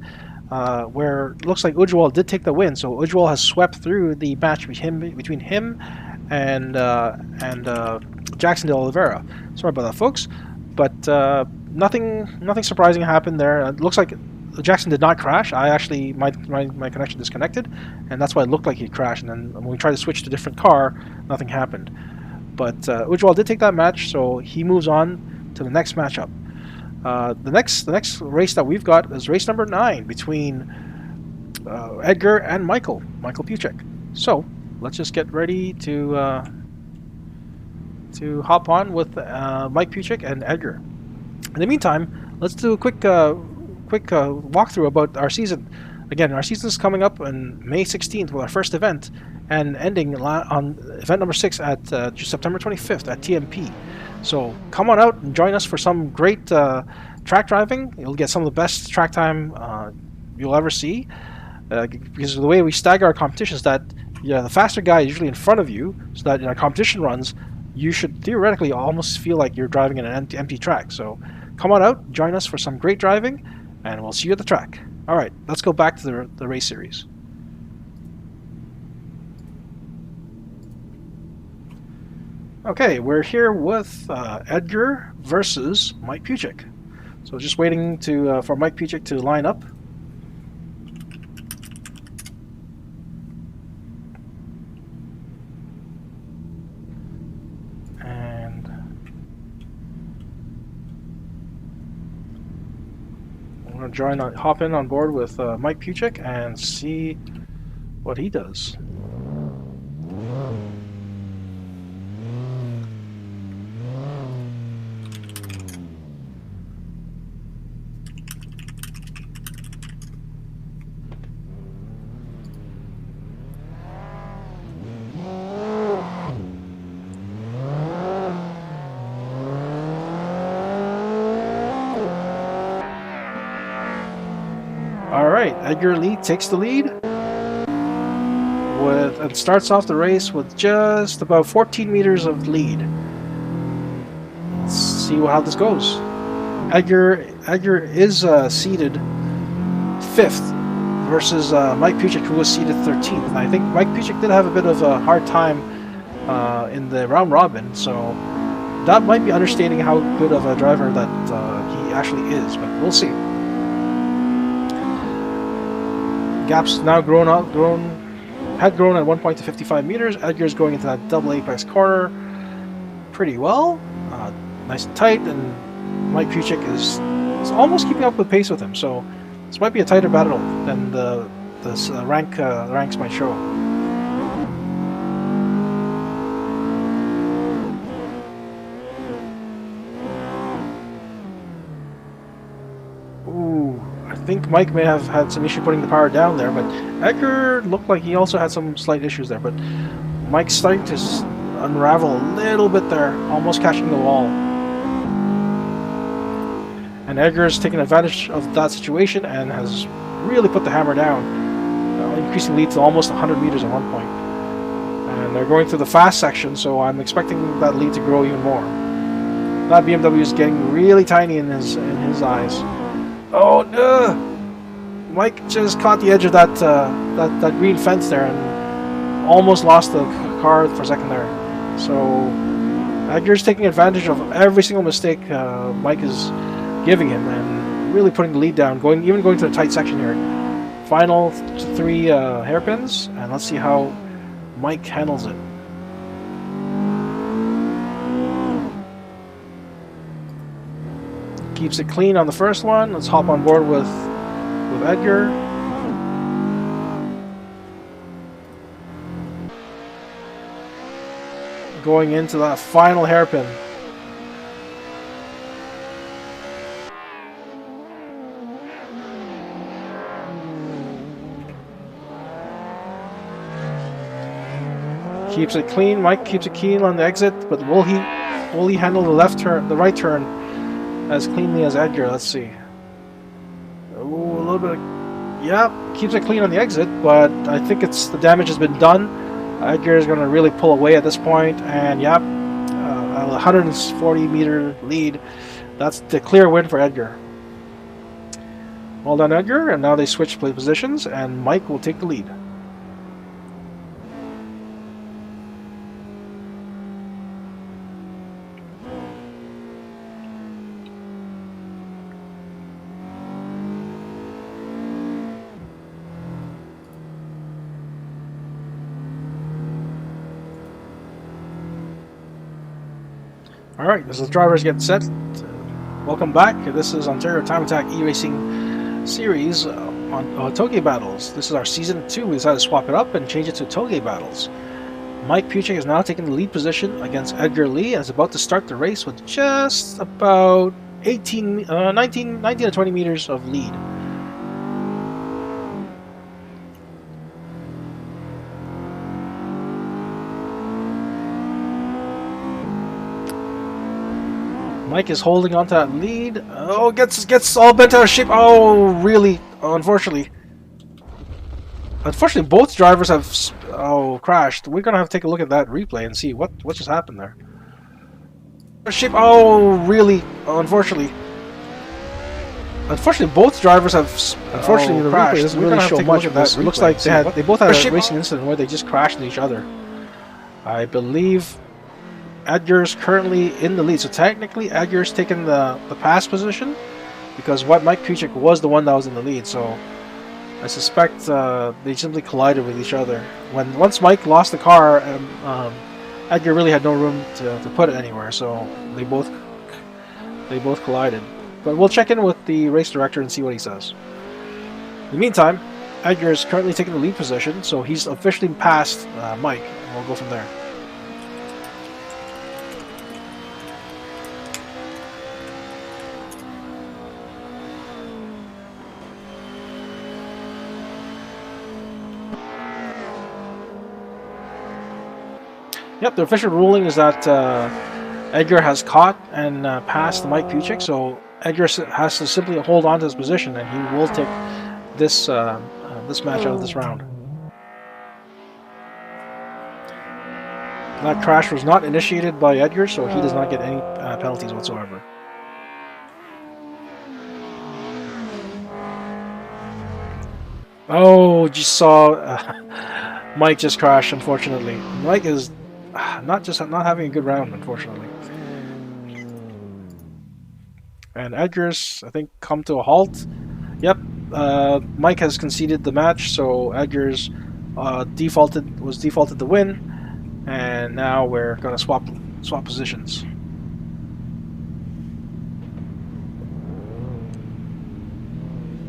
where it looks like Ujwal did take the win. So Ujwal has swept through the match between him and Jackson De Oliveira. Sorry about that, folks, but nothing surprising happened there. It looks like Jackson did not crash. My connection disconnected, and that's why it looked like he crashed. And then when we tried to switch to a different car, nothing happened. But Ujwal did take that match, so he moves on to the next matchup. The next race that we've got is race number 9 between Edgar and Michael Puchek. So let's just get ready to hop on with Mike Puchek and Edgar. In the meantime, let's do a quick walkthrough about our season. Again, our season is coming up on May 16th with our first event, and ending on event number 6 at September 25th at TMP. So come on out and join us for some great track driving. You'll get some of the best track time you'll ever see, because of the way we stagger our competitions, that the faster guy is usually in front of you, so that in our competition runs, you should theoretically almost feel like you're driving in an empty track. So come on out, join us for some great driving, and we'll see you at the track. Alright, let's go back to the race series. Okay, we're here with Edgar versus Mike Puchek. So just waiting for Mike Puchek to line up. And I'm going to hop in on board with Mike Puchek and see what he does. Alright, Edgar Lee takes the lead and starts off the race with just about 14 meters of lead. Let's see how this goes. Edgar is seated 5th versus Mike Puchek, who was seated 13th. And I think Mike Puchek did have a bit of a hard time in the round robin, so that might be understating how good of a driver that he actually is, but we'll see. Gap's now had grown at one point to 55 meters. Edgar's going into that double apex corner pretty well, nice and tight, and Mike Puchek is almost keeping up with pace with him. So this might be a tighter battle than the ranks might show. I think Mike may have had some issue putting the power down there, but Edgar looked like he also had some slight issues there, but Mike's starting to unravel a little bit there, almost catching the wall. And Edgar's taken advantage of that situation and has really put the hammer down, increasing lead to almost 100 meters at one point. And they're going through the fast section, so I'm expecting that lead to grow even more. That BMW is getting really tiny in his eyes. Oh no! Mike just caught the edge of that green fence there and almost lost the car for a second there. So Edgar's taking advantage of every single mistake Mike is giving him and really putting the lead down, even going to the tight section here. Final 3 hairpins, and let's see how Mike handles it. Keeps it clean on the first one. Let's hop on board with Edgar. Going into that final hairpin. Keeps it clean. Mike keeps it clean on the exit, but will he handle the right turn as cleanly as Edgar? Let's see. Ooh, a little bit. Yeah, keeps it clean on the exit, but I think the damage has been done. Edgar is going to really pull away at this point, and yep, 140-meter lead. That's the clear win for Edgar. Well done, Edgar. And now they switch positions, and Mike will take the lead. Alright, as the drivers get set, welcome back. This is Ontario Time Attack E-Racing Series on Touge Battles. This is our Season 2. We decided to swap it up and change it to Touge Battles. Mike Puchik is now taking the lead position against Edgar Lee and is about to start the race with just about 19 to 20 meters of lead. Mike is holding on to that lead. Oh, gets all bent out of shape. Oh, really? Oh, unfortunately, both drivers have crashed. We're gonna have to take a look at that replay and see what just happened there. Shape. Oh, really? Oh, unfortunately, both drivers have the crashed. Replay doesn't We're really gonna have to show take a look much at of that. this It looks replay like and see they both had a racing incident where they just crashed into each other. I believe Edgar's currently in the lead, so technically Edgar's taken the pass position because Mike Puchik was the one that was in the lead. So I suspect they simply collided with each other. Once Mike lost the car, Edgar really had no room to put it anywhere. So they both collided. But we'll check in with the race director and see what he says. In the meantime, Edgar is currently taking the lead position, so he's officially passed Mike. And we'll go from there. Yep, the official ruling is that Edgar has caught and passed Mike Puchik, so Edgar has to simply hold on to his position, and he will take this match out of this round. That crash was not initiated by Edgar, so he does not get any penalties whatsoever. Oh, you saw Mike just crashed, unfortunately. Mike is not having a good round, unfortunately. And Edgar's, I think, come to a halt. Yep, Mike has conceded the match, so Edgar's was defaulted the win, and now we're gonna swap positions.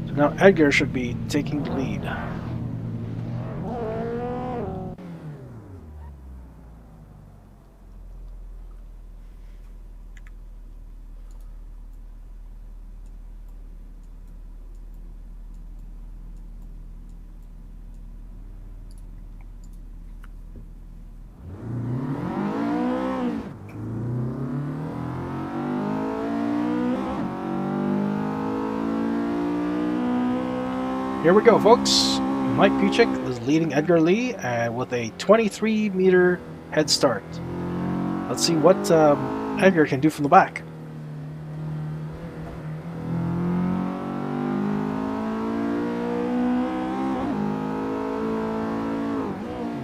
So now Edgar should be taking the lead. Here we go, folks. Mike Puchik is leading Edgar Lee with a 23-meter head start. Let's see what Edgar can do from the back.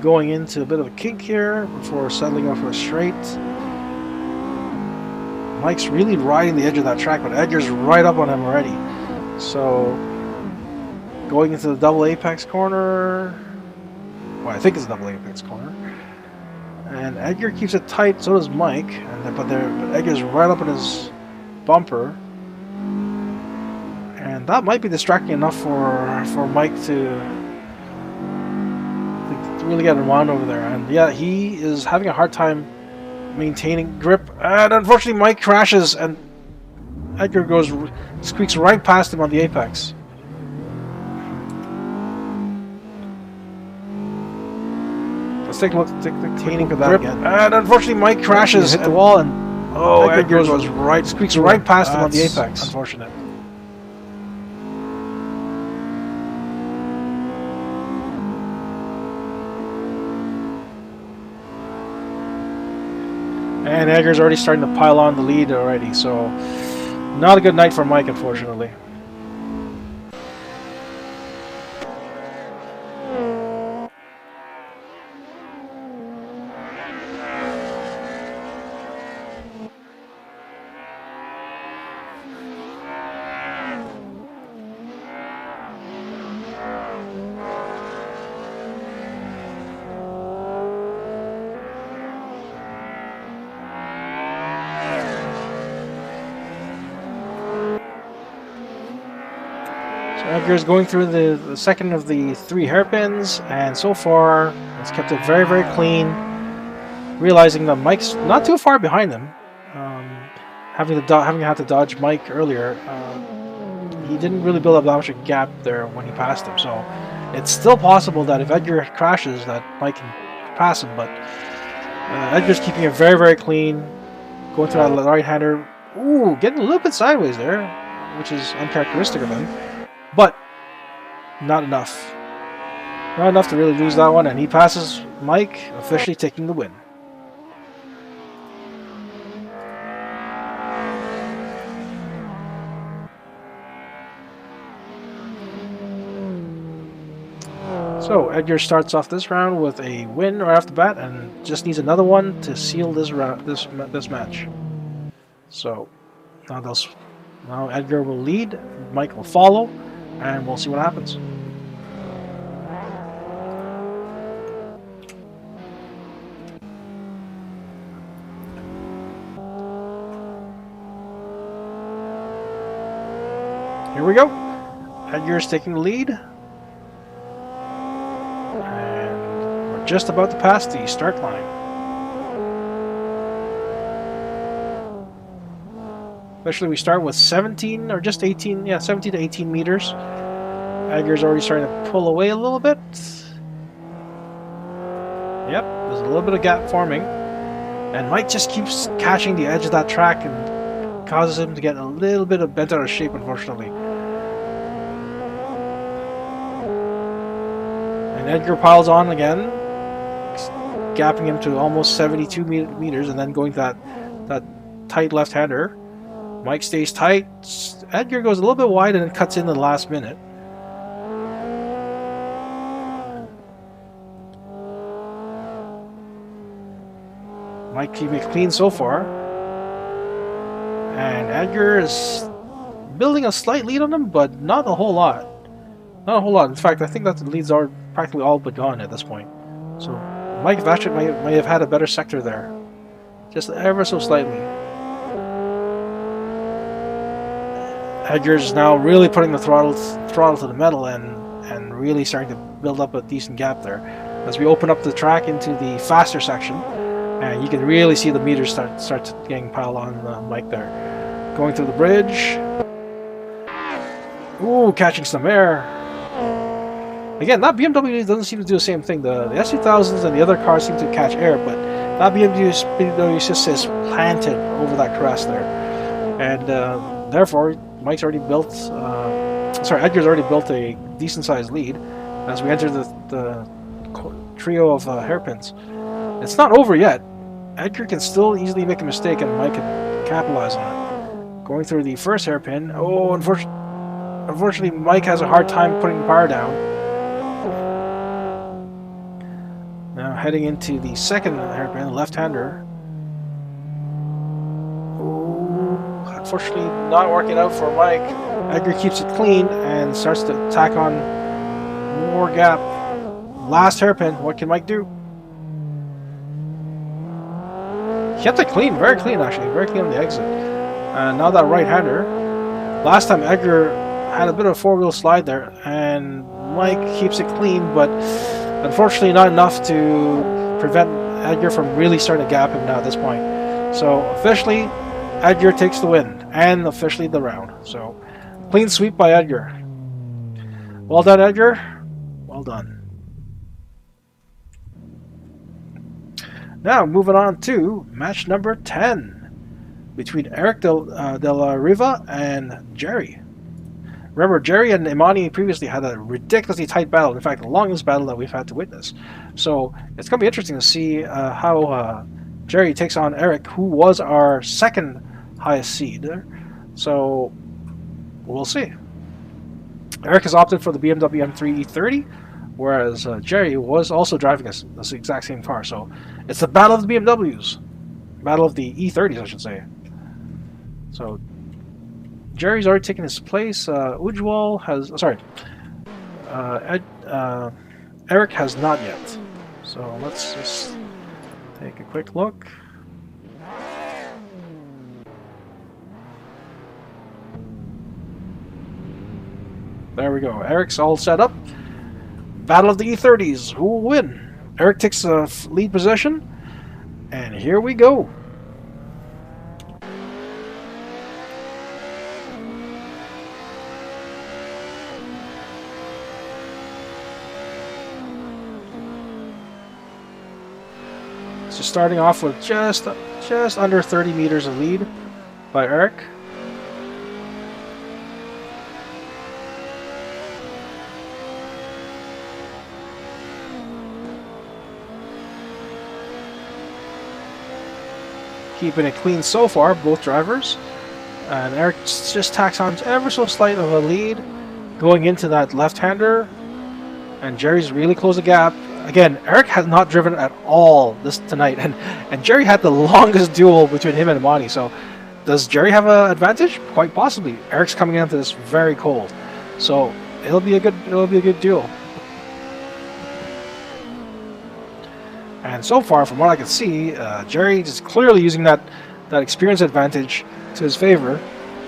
Going into a bit of a kink here before settling off for a straight. Mike's really riding the edge of that track, but Edgar's right up on him already. So going into the double apex corner. Well, I think it's a double apex corner. And Edgar keeps it tight, so does Mike. But Edgar's right up in his bumper. And that might be distracting enough for Mike to really get unwound over there. And yeah, he is having a hard time maintaining grip. And unfortunately, Mike crashes, and Edgar squeaks right past him on the apex. Let's take a look at the tanning of that again. And unfortunately, Mike crashes, hit the wall, and Edgar squeaks right past him on the apex. Unfortunate. And Edgar's already starting to pile on the lead already, so not a good night for Mike, unfortunately. Edgar's going through the second of the 3 hairpins, and so far it's kept it very, very clean. Realizing that Mike's not too far behind him, having had to dodge Mike earlier, he didn't really build up that much of a gap there when he passed him. So it's still possible that if Edgar crashes, that Mike can pass him. But Edgar's keeping it very, very clean, going through that right-hander. Ooh, getting a little bit sideways there, which is uncharacteristic of him. But not enough. Not enough to really lose that one, and he passes Mike, officially taking the win. So Edgar starts off this round with a win right off the bat, and just needs another one to seal this round, this match. So now Edgar will lead, Mike will follow, and we'll see what happens. Here we go. Edgar's taking the lead. And we're just about to pass the start line. Especially we start with 17 or just 18, yeah, 17 to 18 meters. Edgar's already starting to pull away a little bit. Yep, there's a little bit of gap forming. And Mike just keeps catching the edge of that track and causes him to get a little bit of bent out of shape, unfortunately. And Edgar piles on again, gapping him to almost 72 meters and then going to that tight left-hander. Mike stays tight. Edgar goes a little bit wide and then cuts in the last minute. Mike keeping it clean so far. And Edgar is building a slight lead on him, but not a whole lot. Not a whole lot. In fact, I think that the leads are practically all but gone at this point. So Mike Vachik may have had a better sector there. Just ever so slightly. Edgar's now really putting the throttle to the metal and really starting to build up a decent gap there. As we open up the track into the faster section, and you can really see the meters start getting piled on Mike there. Going through the bridge. Ooh, catching some air. Again, that BMW doesn't seem to do the same thing. The S2000s and the other cars seem to catch air, but that BMW just is planted over that crest there. And therefore, Edgar's already built a decent-sized lead as we enter the trio of hairpins. It's not over yet. Edgar can still easily make a mistake, and Mike can capitalize on it. Going through the first hairpin. Oh, unfortunately, Mike has a hard time putting the power down. Now heading into the second hairpin, left-hander. Unfortunately, not working out for Mike. Edgar keeps it clean and starts to tack on more gap. Last hairpin, what can Mike do? Kept it clean, very clean actually, very clean on the exit. Now that right-hander. Last time Edgar had a bit of a four-wheel slide there, and Mike keeps it clean, but unfortunately not enough to prevent Edgar from really starting to gap him now at this point. So officially, Edgar takes the win, and officially the round. So, clean sweep by Edgar. Well done, Edgar. Well done. Now, moving on to match number 10 between Eric de la Riva and Jerry. Remember, Jerry and Imani previously had a ridiculously tight battle. In fact, the longest battle that we've had to witness. So, it's going to be interesting to see how Jerry takes on Eric, who was our second highest seed. So we'll see. Eric has opted for the BMW M3 E30, whereas Jerry was also driving this exact same car. So it's the battle of the BMWs. Battle of the E30s, I should say. So Jerry's already taken his place. Ujwal has... Sorry. Eric has not yet. So let's just take a quick look. There we go. Eric's all set up. Battle of the E30s. Who will win? Eric takes a lead position. And here we go. So starting off with just under 30 meters of lead by Eric. Keeping it clean so far, both drivers. And Eric just tacks on ever so slight of a lead going into that left-hander. And Jerry's really closed the gap. Again, Eric has not driven at all tonight, and Jerry had the longest duel between him and Amani. So, does Jerry have an advantage? Quite possibly. Eric's coming into this very cold, so it'll be a good duel. And so far, from what I can see, Jerry is clearly using that experience advantage to his favor,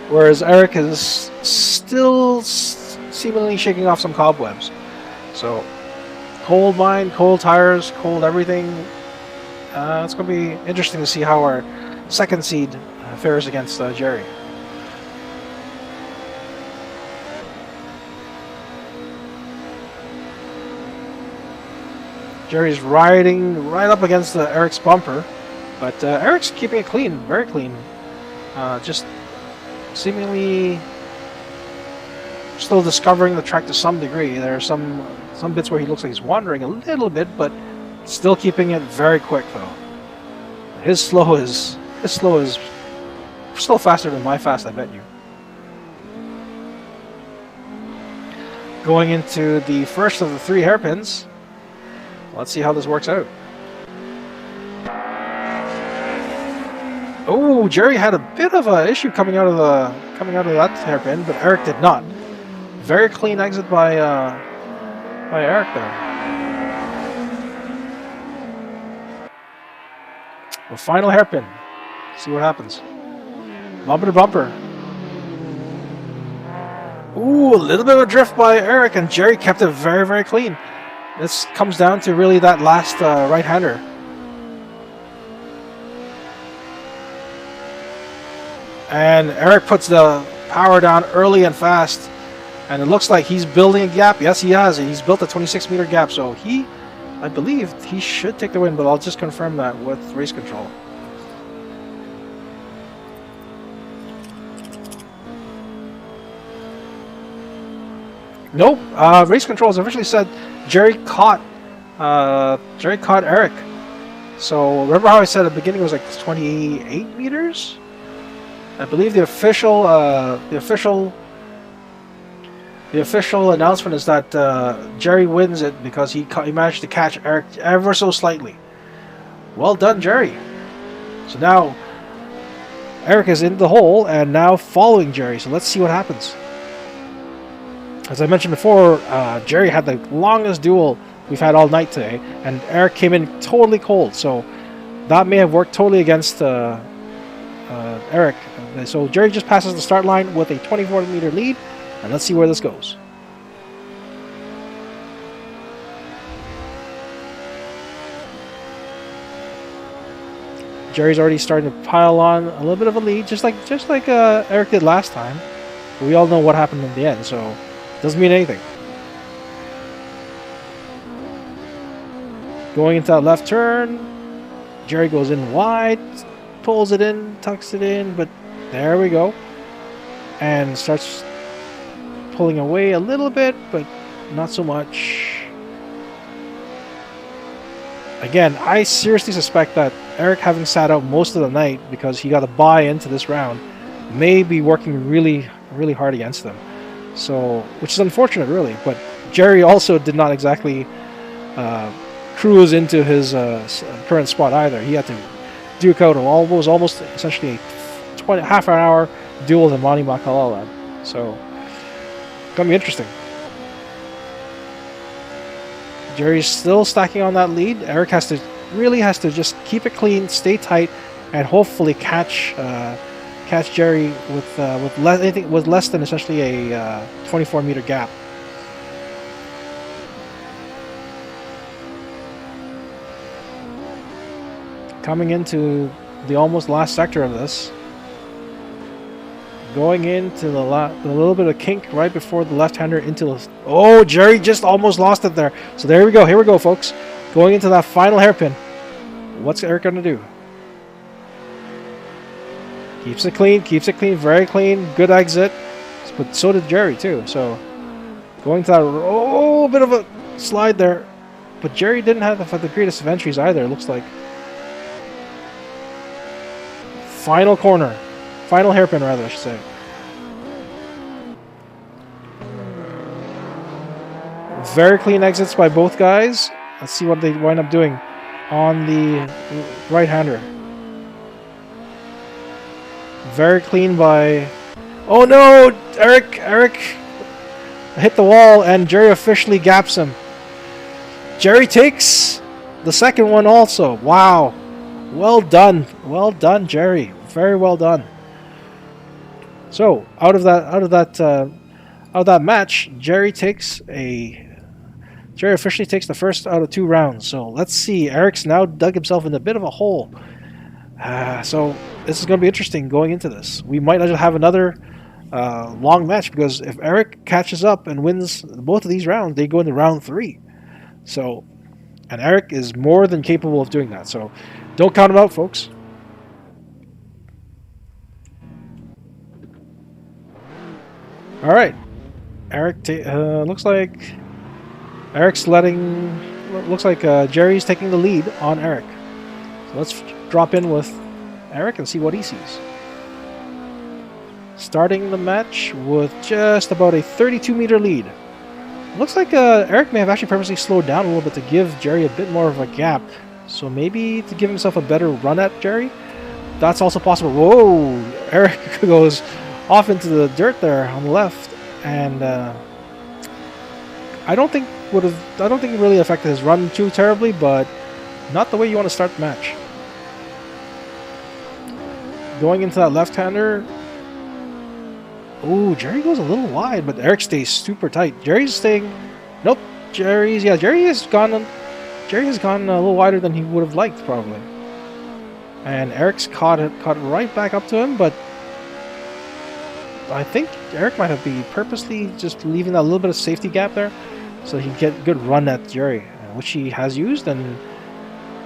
whereas Eric is still seemingly shaking off some cobwebs. So. Cold mind, cold tires, cold everything. It's going to be interesting to see how our second seed fares against Jerry. Jerry's riding right up against Eric's bumper, but Eric's keeping it clean, very clean. Just seemingly still discovering the track to some degree. There are some bits where he looks like he's wandering a little bit, but still keeping it very quick though. His slow is still faster than my fast, I bet you. Going into the first of the 3 hairpins. Let's see how this works out. Oh, Jerry had a bit of an issue coming out of that hairpin, but Eric did not. Very clean exit by Eric there. The final hairpin. See what happens. Bumper to bumper. Ooh, a little bit of a drift by Eric, and Jerry kept it very, very clean. This comes down to really that last right-hander. And Eric puts the power down early and fast. And it looks like he's building a gap. Yes, he has. He's built a 26-meter gap. So I believe he should take the win, but I'll just confirm that with race control. Nope. Race control has officially said Jerry caught Eric. So remember how I said at the beginning it was like 28 meters? I believe the official announcement is that Jerry wins it because he managed to catch Eric ever so slightly. Well done, Jerry. So now Eric is in the hole and now following Jerry. So let's see what happens. As I mentioned before, Jerry had the longest duel we've had all night today, and Eric came in totally cold. So that may have worked totally against Eric. So Jerry just passes the start line with a 24-meter lead. And let's see where this goes. Jerry's already starting to pile on a little bit of a lead, just like Eric did last time. But we all know what happened in the end, so it doesn't mean anything. Going into that left turn, Jerry goes in wide, pulls it in, tucks it in, but there we go, and starts pulling away a little bit, but not so much. Again, I seriously suspect that Eric, having sat out most of the night because he got a buy into this round, may be working really, really hard against them. So, which is unfortunate, really. But Jerry also did not exactly cruise into his current spot either. He had to duke out almost essentially a half an hour duel with Imani Makalala. So, gonna be interesting. Jerry's still stacking on that lead. Eric really has to just keep it clean, stay tight, and hopefully catch Jerry with less than essentially a 24-meter gap. Coming into the almost last sector of this. Going into the little bit of kink right before the left-hander into the... Oh, Jerry just almost lost it there. So there we go. Here we go, folks. Going into that final hairpin. What's Eric going to do? Keeps it clean, very clean. Good exit. But so did Jerry, too. So going to that... bit of a slide there. But Jerry didn't have the greatest of entries either, it looks like. Final corner. Final hairpin, rather, I should say. Very clean exits by both guys. Let's see what they wind up doing on the right-hander. Very clean by... Oh no! Eric hit the wall and Jerry officially gaps him. Jerry takes the second one also. Wow. Well done. Well done, Jerry. Very well done. So, out of that match, Jerry officially takes the first out of 2 rounds. So let's see. Eric's now dug himself in a bit of a hole. So this is going to be interesting going into this. We might not have another long match because if Eric catches up and wins both of these rounds, they go into round 3. So, and Eric is more than capable of doing that. So don't count him out, folks. All right, Eric. Looks like Eric's looks like Jerry's taking the lead on Eric. So let's drop in with Eric and see what he sees. Starting the match with just about a 32-meter lead. Looks like Eric may have actually purposely slowed down a little bit to give Jerry a bit more of a gap. So maybe to give himself a better run at Jerry. That's also possible. Whoa! Eric goes off into the dirt there on the left, and I don't think it really affected his run too terribly, but not the way you want to start the match. Going into that left-hander. Oh, Jerry goes a little wide, but Eric stays super tight. Jerry's staying. Nope, Jerry has gone a little wider than he would have liked probably, and Eric's caught it right back up to him, but I think Eric might have been purposely just leaving that little bit of safety gap there so he can get a good run at Jerry, which he has used, and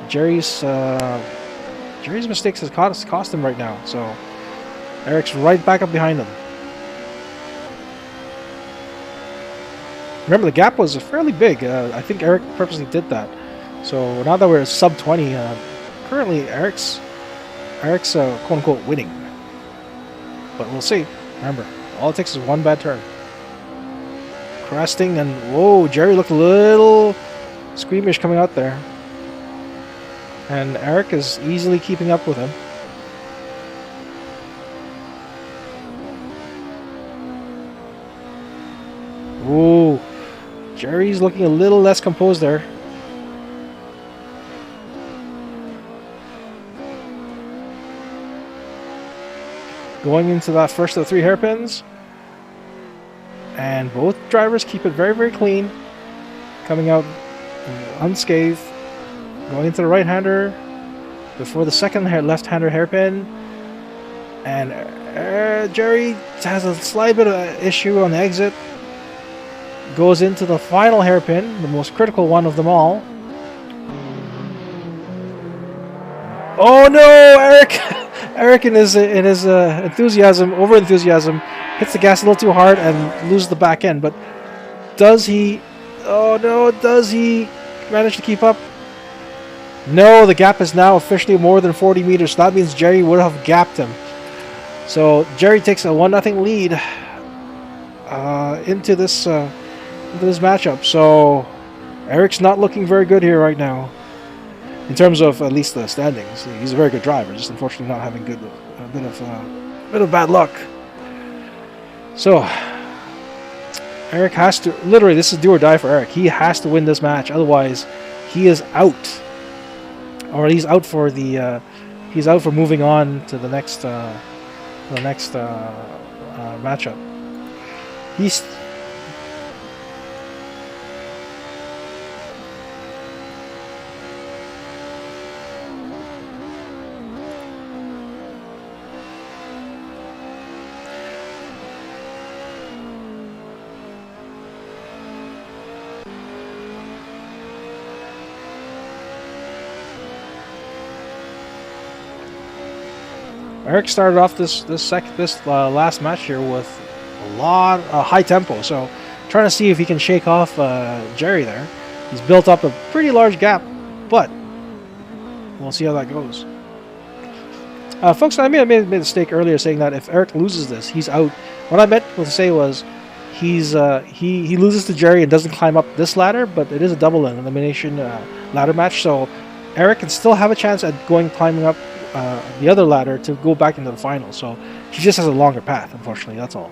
Jerry's mistakes has cost him right now. So Eric's right back up behind him. Remember, the gap was fairly big. I think Eric purposely did that. So now that we're sub 20, currently Eric's quote-unquote winning. But we'll see. Remember, all it takes is one bad turn. Cresting, and whoa, Jerry looked a little squeamish coming out there. And Eric is easily keeping up with him. Ooh, Jerry's looking a little less composed there. Going into that first of the 3 hairpins. And both drivers keep it very, very clean. Coming out unscathed. Going into the right-hander before the second left-hander hairpin. And Jerry has a slight bit of an issue on the exit. Goes into the final hairpin, the most critical one of them all. Oh no, Eric! Eric in his enthusiasm, over-enthusiasm, hits the gas a little too hard and loses the back end. But does he... Oh no, does he manage to keep up? No, the gap is now officially more than 40 meters. So that means Jerry would have gapped him. So Jerry takes a 1-0 lead into this matchup. So Eric's not looking very good here right now, in terms of at least the standings. He's a very good driver, just unfortunately not having a bit of bad luck. So Eric has to, literally, this is do or die for Eric. He has to win this match, otherwise he is out, or he's out for the he's out for moving on to the next matchup. He's Eric started off this last match here with a lot of high tempo, so trying to see if he can shake off Jerry there. He's built up a pretty large gap, but we'll see how that goes. Folks, I made a mistake earlier saying that if Eric loses this, he's out. What I meant to say was he loses to Jerry and doesn't climb up this ladder, but it is a double elimination ladder match, so Eric can still have a chance at climbing up the other ladder to go back into the final. So he just has a longer path, unfortunately, that's all.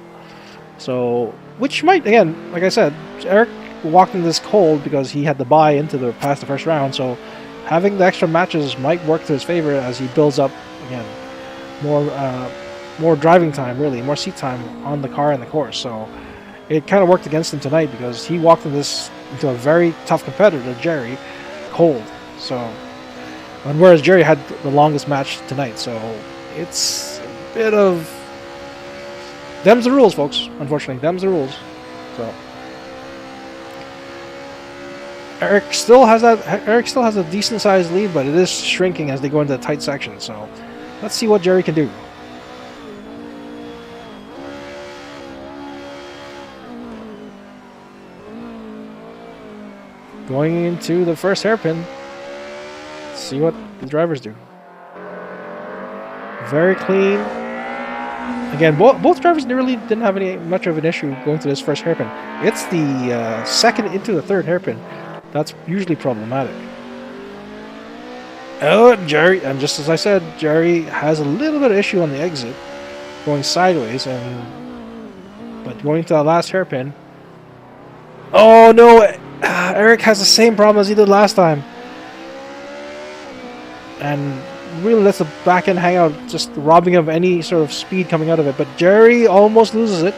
So, which might, again, like I said, Eric walked in this cold because he had to buy into past the first round, so having the extra matches might work to his favor as he builds up, again, more driving time, really, more seat time on the car and the course. So it kind of worked against him tonight because he walked into a very tough competitor, Jerry, cold. So, and whereas Jerry had the longest match tonight, so it's a bit of them's the rules, folks. Unfortunately, them's the rules. So Eric still has a decent sized lead, but it is shrinking as they go into the tight section. So let's see what Jerry can do. Going into the first hairpin. See what the drivers do. Very clean. Again, both drivers really didn't have much of an issue going to this first hairpin. It's the second into the third hairpin that's usually problematic. Oh, Jerry, and just as I said, Jerry has a little bit of issue on the exit, going sideways, but going to the last hairpin. Oh no, Eric has the same problem as he did last time. And really lets the back end hang out, just robbing of any sort of speed coming out of it. But Jerry almost loses it.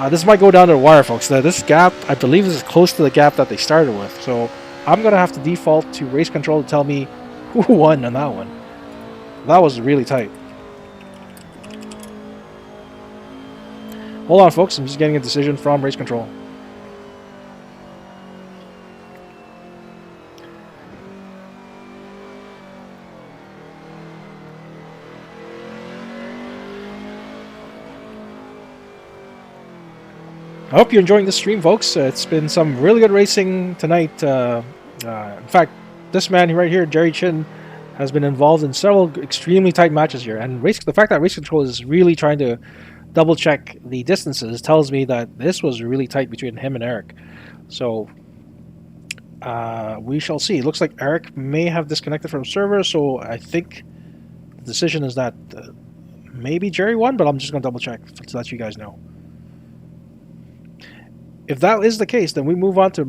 This might go down to the wire, folks. This gap, I believe, is close to the gap that they started with. So I'm going to have to default to race control to tell me who won on that one. That was really tight. Hold on, folks. I'm just getting a decision from race control. I hope you're enjoying this stream, folks. It's been some really good racing tonight. In fact, this man right here, Jerry Chin, has been involved in several extremely tight matches here. And the fact that race control is really trying to double-check the distances tells me that this was really tight between him and Eric. So we shall see. It looks like Eric may have disconnected from server, so I think the decision is that maybe Jerry won, but I'm just going to double-check to let you guys know. If that is the case, then we move on to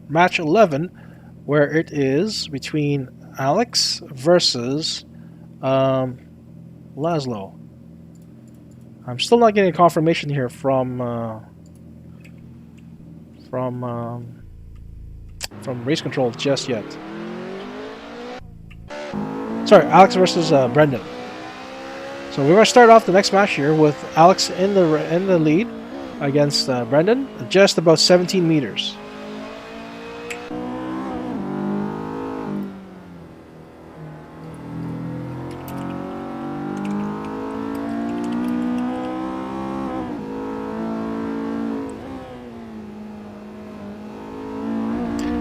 match 11, where it is between Alex versus Laszlo. I'm still not getting a confirmation here from race control just yet. Sorry, Alex versus Brendan. So we're going to start off the next match here with Alex in the lead against Brendan, just about 17 meters.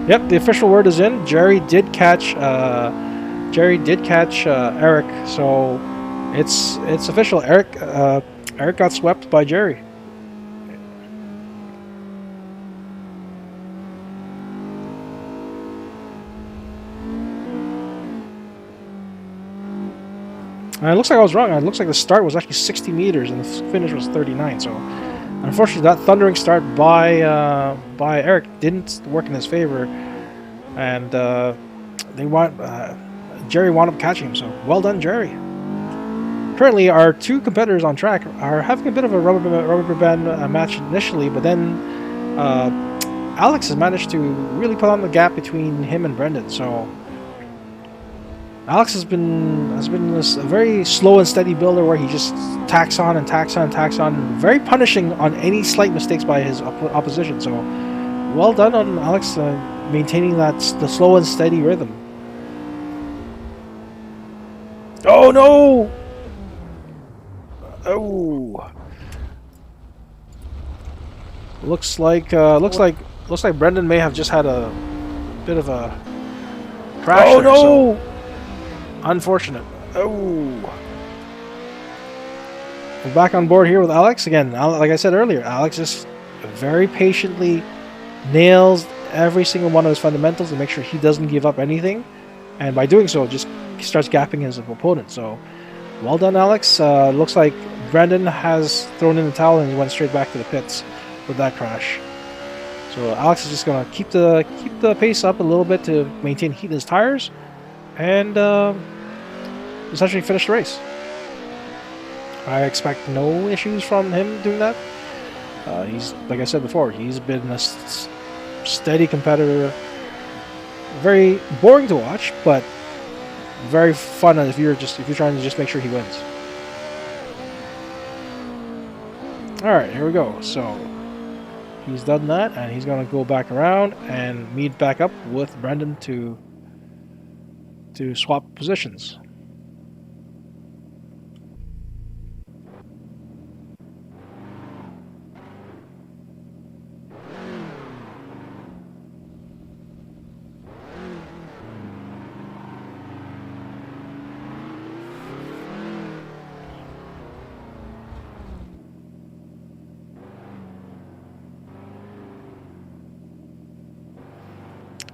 Yep, the official word is in. Jerry did catch Eric, so it's official. Eric got swept by Jerry. And it looks like I was wrong. It looks like the start was actually 60 meters and the finish was 39. So, unfortunately, that thundering start by Eric didn't work in his favor, and Jerry wound up catching him. So, well done, Jerry. Currently, our two competitors on track are having a bit of a rubber band match initially, but then Alex has managed to really put on the gap between him and Brendan. So. Alex has been a very slow and steady builder where he just tacks on and tacks on and tacks on, very punishing on any slight mistakes by his opposition. So, well done on Alex maintaining the slow and steady rhythm. Oh no! Oh, looks like Brendan may have just had a bit of a crash. Oh there, no! So unfortunate. Oh. We're back on board here with Alex. Again, like I said earlier, Alex just very patiently nails every single one of his fundamentals to make sure he doesn't give up anything. And by doing so, just starts gapping his opponent. So, well done, Alex. Looks like Brendan has thrown in the towel and he went straight back to the pits with that crash. So Alex is just going to keep the pace up a little bit to maintain heat in his tires. And essentially finish the race. I expect no issues from him doing that. He's, like I said before, he's been a steady competitor. Very boring to watch, but very fun if you're trying to just make sure he wins. All right, here we go. So he's done that, and he's going to go back around and meet back up with Brendan to swap positions.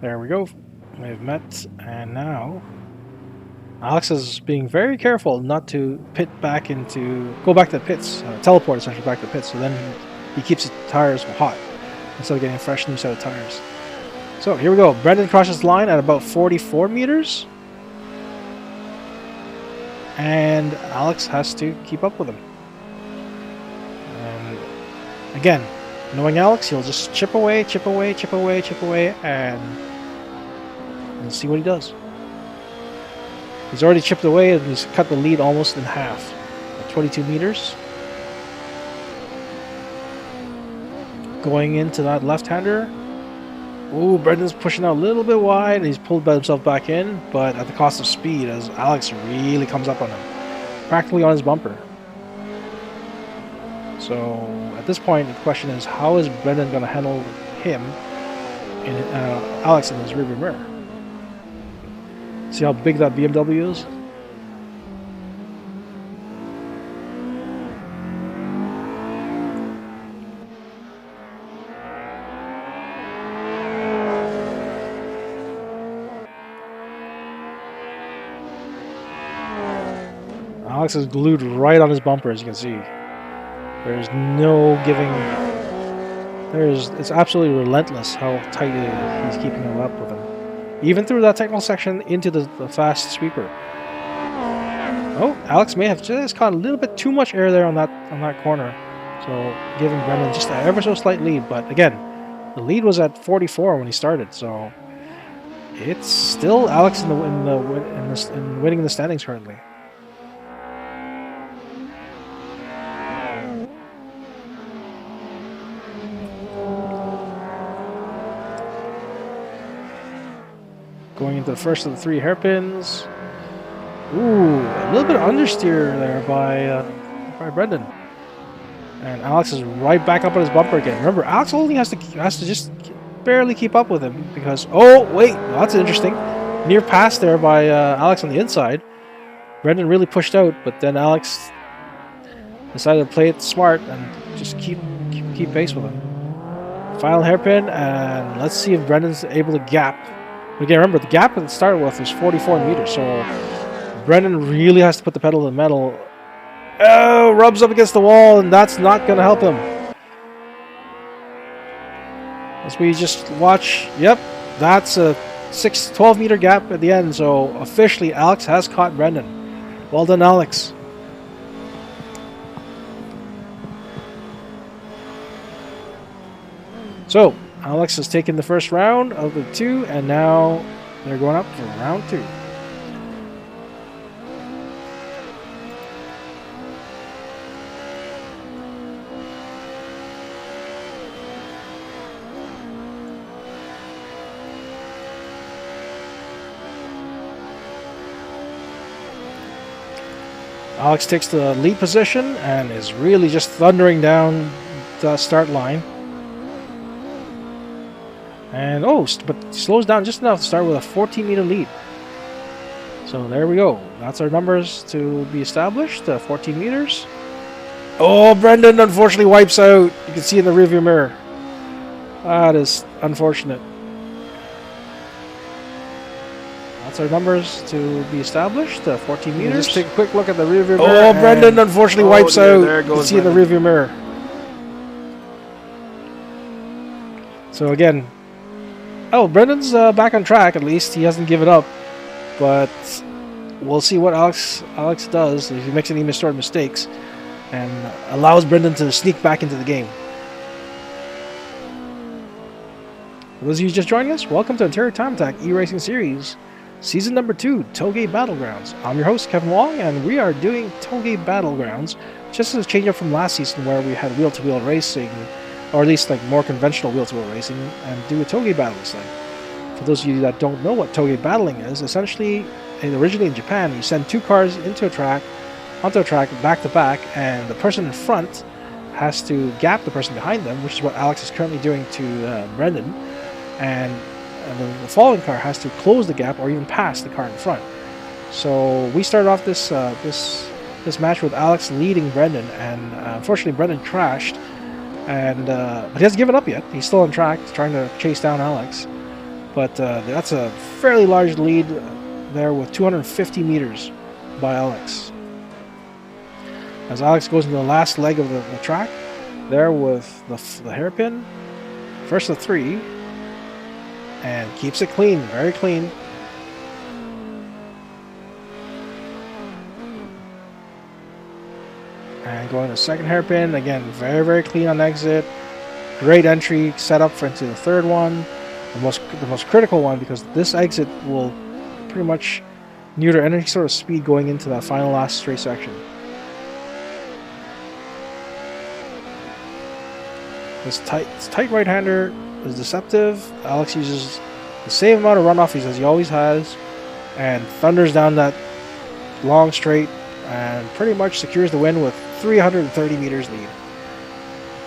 There we go. We've met, and now Alex is being very careful not to go back to the pits, teleport essentially back to the pits, so then he keeps his tires hot instead of getting a fresh new set of tires. So here we go. Brendan crosses the line at about 44 meters, and Alex has to keep up with him. And again, knowing Alex, he'll just chip away, and see what he does. He's already chipped away and he's cut the lead almost in half. 22 meters. Going into that left-hander. Ooh, Brendan's pushing out a little bit wide. He's pulled himself back in, but at the cost of speed as Alex really comes up on him. Practically on his bumper. So at this point, the question is, how is Brendan going to handle him, Alex in his rearview mirror? See how big that BMW is? Alex is glued right on his bumper, as you can see. There's no giving. It's absolutely relentless how tight he's keeping him up with him. Even through that technical section into the fast sweeper. Oh, Alex may have just caught a little bit too much air there on that corner. So giving Brendan just an ever so slight lead. But again, the lead was at 44 when he started. So it's still Alex in winning the standings currently. Going into the first of the three hairpins. Ooh, a little bit of understeer there by Brendan. And Alex is right back up on his bumper again. Remember, Alex only has to just barely keep up with him because, oh, wait, well, that's interesting. Near pass there by Alex on the inside. Brendan really pushed out, but then Alex decided to play it smart and just keep pace with him. Final hairpin, and let's see if Brendan's able to gap. Again, remember, the gap that started with was 44 meters, so Brendan really has to put the pedal to the metal. Oh, rubs up against the wall, and that's not going to help him. As we just watch, yep, that's a 12 meter gap at the end, so officially Alex has caught Brendan. Well done, Alex. So, Alex has taken the first round of the 2, and now they're going up for round 2. Alex takes the lead position and is really just thundering down the start line. And but slows down just enough to start with a 14 meter lead. So there we go. That's our numbers to be established, 14 meters. Oh, Brendan unfortunately wipes out. You can see in the rearview mirror. That is unfortunate. That's our numbers to be established, 14 meters. Just take a quick look at the rearview mirror. Oh, Brendan unfortunately wipes out. There You can goes see in the rearview mirror. So again, Brendan's back on track at least. He hasn't given up, but we'll see what Alex does if he makes any mistakes and allows Brendan to sneak back into the game. For those of you just joining us, welcome to Ontario Time Attack E-Racing Series, Season number 2, Touge Battlegrounds. I'm your host, Kevin Wong, and we are doing Touge Battlegrounds, just as a change up from last season where we had wheel-to-wheel racing, or at least like more conventional wheel-to-wheel racing, and do a Touge battle this time. For those of you that don't know what Touge battling is, essentially, originally in Japan, you send 2 cars onto a track, back to back, and the person in front has to gap the person behind them, which is what Alex is currently doing to Brendan, and the following car has to close the gap or even pass the car in front. So we started off this match with Alex leading Brendan, and unfortunately Brendan crashed, and but he hasn't given up yet. He's still on track, trying to chase down Alex. But that's a fairly large lead there with 250 meters by Alex. As Alex goes into the last leg of the track, there with the hairpin, first of 3. And keeps it clean, very clean. And going to second hairpin, again, very, very clean on exit. Great entry set up into the third one. The most critical one, because this exit will pretty much neuter any sort of speed going into that final last straight section. This tight right-hander is deceptive. Alex uses the same amount of runoff as he always has and thunders down that long straight and pretty much secures the win with 330 meters lead.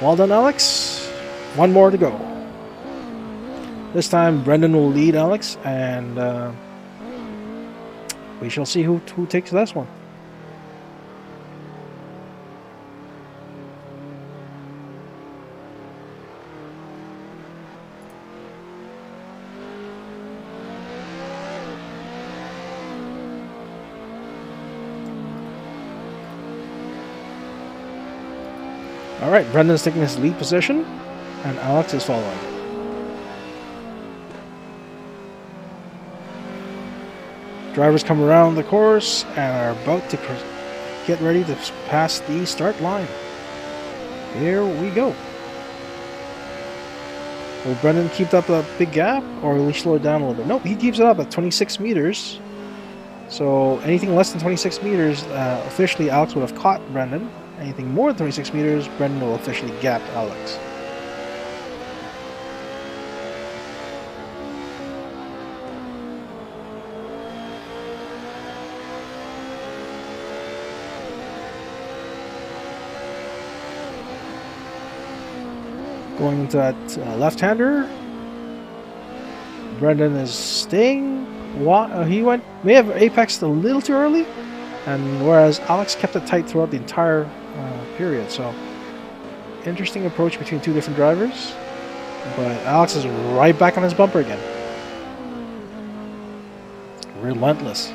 Well done, Alex. One more to go. This time Brendan will lead Alex, and we shall see who takes this one. Alright, Brendan's taking his lead position, and Alex is following. Drivers come around the course and are about to get ready to pass the start line. Here we go. Will Brendan keep up a big gap, or will he slow it down a little bit? Nope, he keeps it up at 26 meters. So anything less than 26 meters, officially Alex would have caught Brendan. Anything more than 26 meters, Brendan will officially gap Alex. Going into that left-hander, Brendan is staying. He may have apexed a little too early, and whereas Alex kept it tight throughout the entire period. So interesting approach between two different drivers. But Alex is right back on his bumper again. Relentless.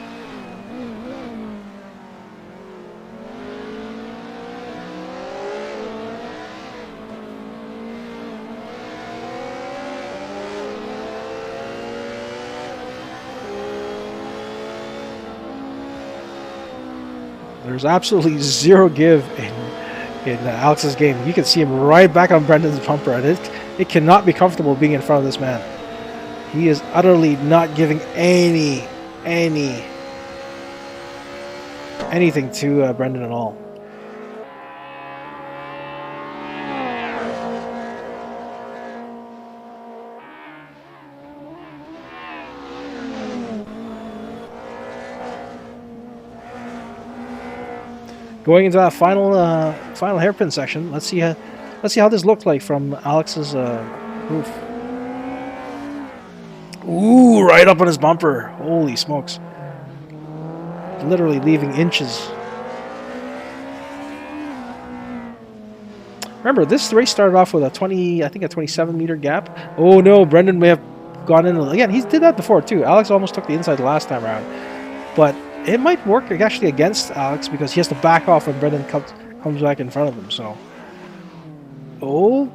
There's absolutely zero give in Alex's game. You can see him right back on Brendan's bumper, and it cannot be comfortable being in front of this man. He is utterly not giving anything to Brendan at all. Going into that final hairpin section, let's see how this looked like from Alex's roof. Ooh, right up on his bumper! Holy smokes! Literally leaving inches. Remember, this race started off with a 27-meter gap. Oh no, Brendan may have gone in again. He did that before too. Alex almost took the inside the last time around, but it might work actually against Alex because he has to back off when Brendan comes back in front of him. So, oh,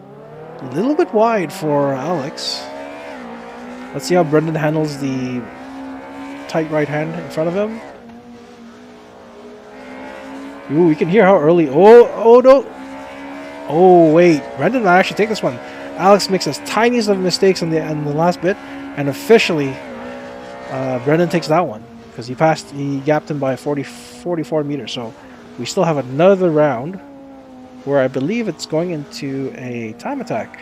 a little bit wide for Alex. Let's see how Brendan handles the tight right hand in front of him. Ooh, we can hear how early. Oh no. Oh wait, Brendan might actually take this one. Alex makes his tiniest of mistakes in the last bit, and officially, Brendan takes that one. Because he gapped him by 44 meters. So we still have another round where I believe it's going into a time attack.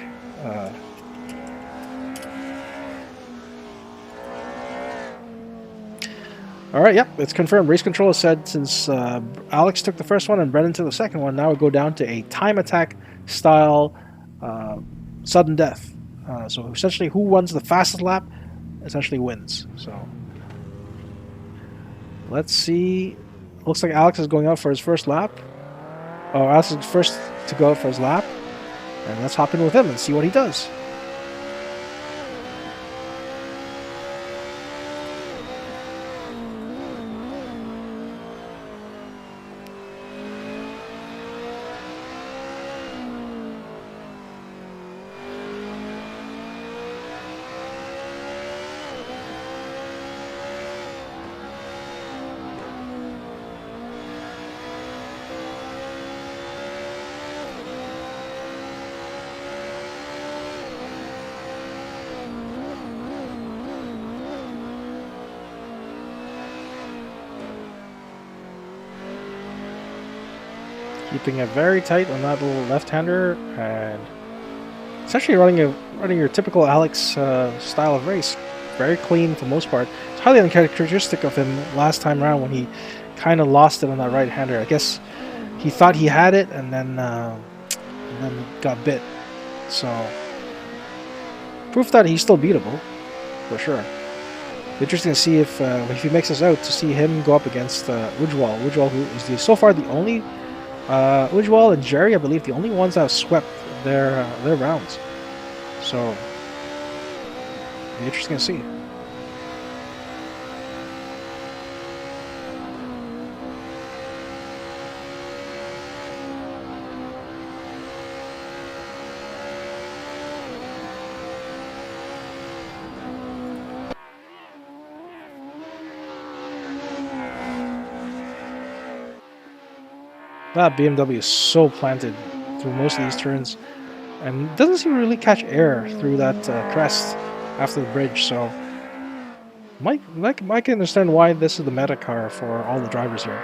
All right, yep, it's confirmed. Race control has said since Alex took the first one and Brendan took the second one, now we go down to a time attack style sudden death. So essentially, who runs the fastest lap essentially wins. So. Let's see. Looks like Alex is going out for his first lap. Oh, Alex is first to go out for his lap. And let's hop in with him and see what he does. Keeping it very tight on that little left-hander, and essentially running your typical Alex style of race. Very clean for the most part. It's highly uncharacteristic of him last time around when he kind of lost it on that right-hander. I guess he thought he had it and then got bit. So proof that he's still beatable, for sure. Interesting to see if he makes us out, to see him go up against Ujwal. Ujwal, who is so far the only Ujwal and Jerry, I believe, the only ones that have swept their rounds. So, interesting to see. That BMW is so planted through most of these turns, and doesn't seem to really catch air through that crest after the bridge. So, Mike can understand why this is the meta car for all the drivers here.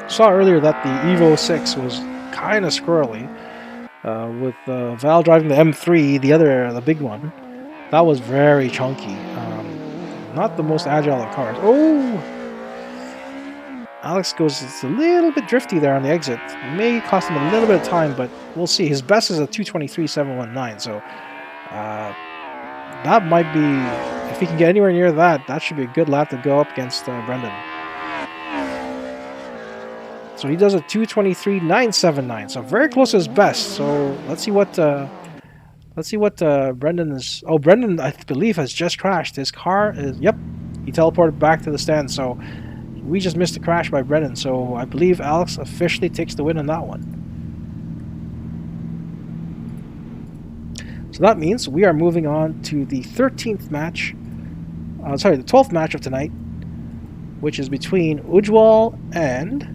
Saw earlier that the Evo 6 was kind of squirrely. With Val driving the M3, the big one, that was very chunky. Not the most agile of cars. Oh! Alex goes, it's a little bit drifty there on the exit. May cost him a little bit of time, but we'll see. His best is a 2:23.719, so that might be, if he can get anywhere near that, that should be a good lap to go up against Brendan. So he does a 2:23.979, so very close to his best. So let's see what Brendan is. Oh, Brendan, I believe, has just crashed. His car is, yep, he teleported back to the stand. So we just missed a crash by Brendan. So I believe Alex officially takes the win on that one. So that means we are moving on to the 13th match. Sorry, the 12th match of tonight, which is between Ujwal and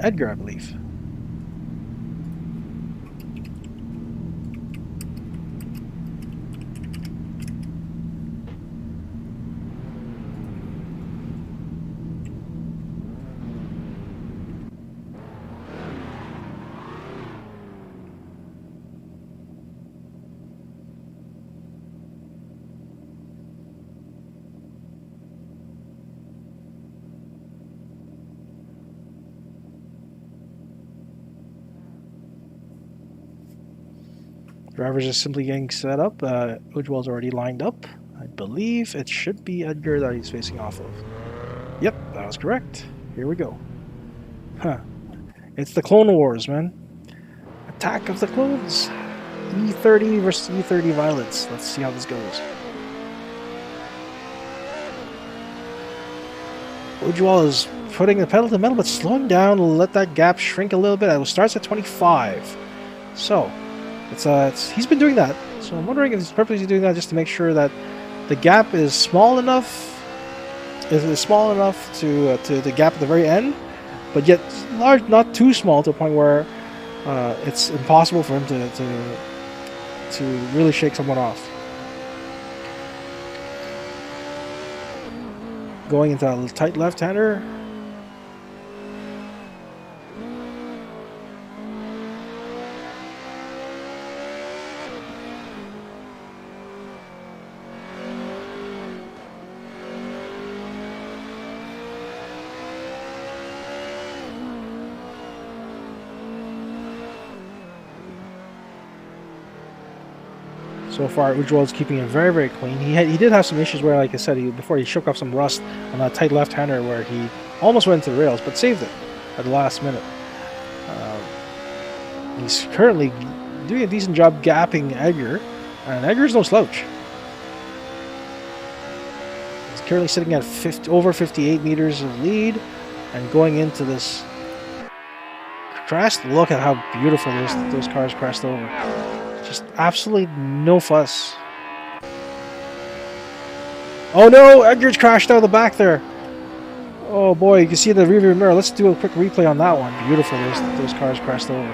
Edgar, I believe. Drivers are simply getting set up. Ujwal's already lined up. I believe it should be Edgar that he's facing off of. Yep, that was correct. Here we go. Huh. It's the Clone Wars, man. Attack of the Clones. E30 versus E30 Violets. Let's see how this goes. Ujwal is putting the pedal to the metal, but slowing down to let that gap shrink a little bit. It starts at 25. So, he's been doing that. So I'm wondering if he's purposely doing that just to make sure that the gap is small enough. Is small enough to the gap at the very end, but yet large, not too small to a point where it's impossible for him to really shake someone off. Going into a tight left-hander. So far, Ujwal is keeping it very, very clean. He did have some issues where, like I said, before he shook off some rust on that tight left-hander where he almost went into the rails, but saved it at the last minute. He's currently doing a decent job gapping Edgar, and Edgar's no slouch. He's currently sitting at over 58 meters of lead, and going into this crest. Look at how beautiful those cars crashed over. Just absolutely no fuss. Oh no! Edgar's crashed out of the back there. Oh boy, you can see the rearview mirror. Let's do a quick replay on that one. Beautiful, those cars crashed over.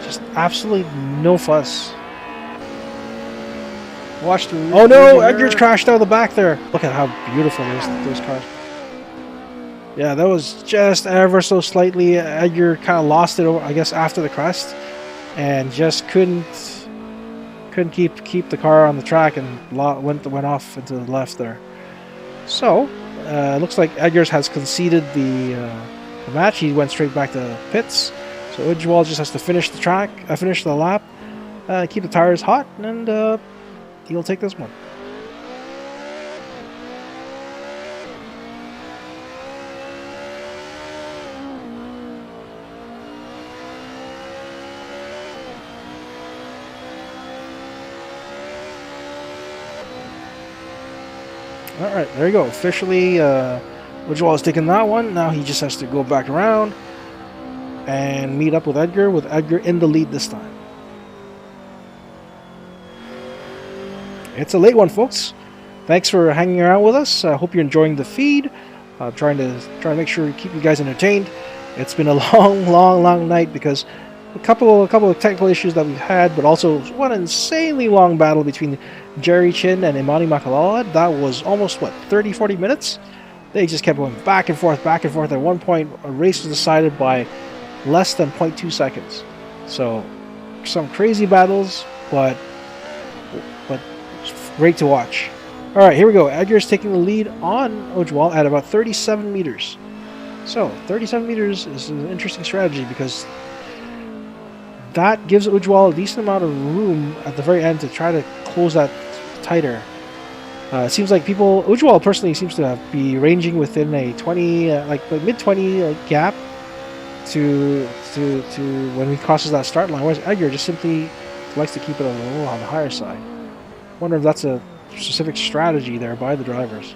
Just absolutely no fuss. Watch the. Oh no! Edgar's crashed out of the back there. Look at how beautiful those cars. Yeah, that was just ever so slightly. Edgar kind of lost it over, I guess, after the crest, and just couldn't keep the car on the track and went off into the left there. So it looks like Edgar's has conceded the match. He went straight back to pits. So Ujwal just has to finish the lap, keep the tires hot, and he'll take this one. Alright, there you go. Officially, Ujwal has taken that one. Now he just has to go back around and meet up with Edgar in the lead this time. It's a late one, folks. Thanks for hanging around with us. I hope you're enjoying the feed. Trying to make sure we keep you guys entertained. It's been a long night because a couple of technical issues that we've had, but also one insanely long battle between Jerry Chin and Imani Makalala. That was almost, 30-40 minutes? They just kept going back and forth. At one point, a race was decided by less than 0.2 seconds. So, some crazy battles, but great to watch. All right, here we go. Edgar's taking the lead on Ojwal at about 37 meters. So 37 meters is an interesting strategy because that gives Ujwal a decent amount of room at the very end to try to close that tighter. It seems like Ujwal personally seems to be ranging within a 20, like mid 20 gap to when he crosses that start line. Whereas Edgar just simply likes to keep it a little on the higher side. Wonder if that's a specific strategy there by the drivers.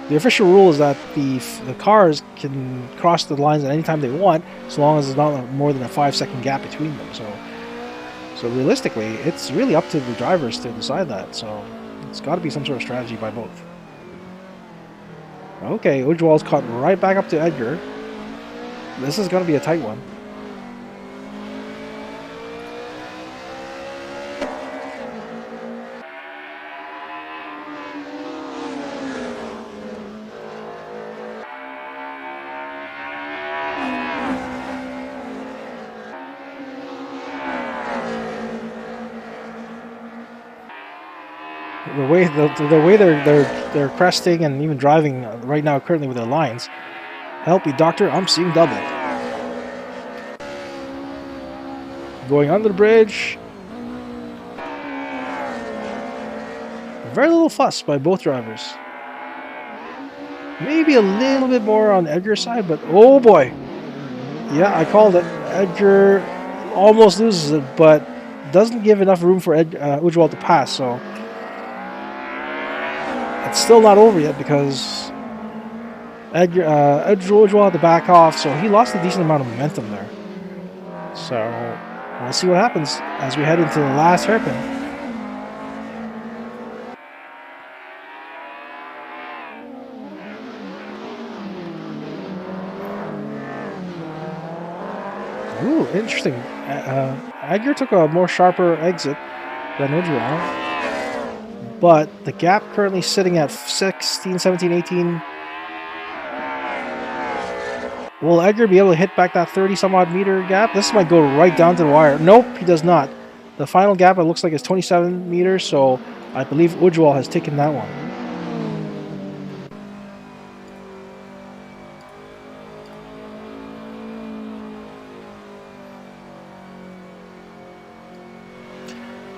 The official rule is that the cars can cross the lines at any time they want, as long as there's not more than a 5-second gap between them. So realistically, it's really up to the drivers to decide that. So it's got to be some sort of strategy by both. Okay, Ujwal's caught right back up to Edgar. This is going to be a tight one. The way they're cresting and even driving right now currently with their lines. Help me, doctor, I'm seeing double. Going under the bridge. Very little fuss by both drivers. Maybe a little bit more on Edgar's side, but oh boy. Yeah, I called it. Edgar almost loses it, but doesn't give enough room for Ujwal to pass, so it's still not over yet because Ujwal had to back off, so he lost a decent amount of momentum there. So we'll see what happens as we head into the last hairpin. Ooh, interesting. Edgar took a more sharper exit than Ujwal. But the gap currently sitting at 16, 17, 18. Will Edgar be able to hit back that 30-some-odd meter gap? This might go right down to the wire. Nope, he does not. The final gap, it looks like, is 27 meters, so I believe Ujwal has taken that one.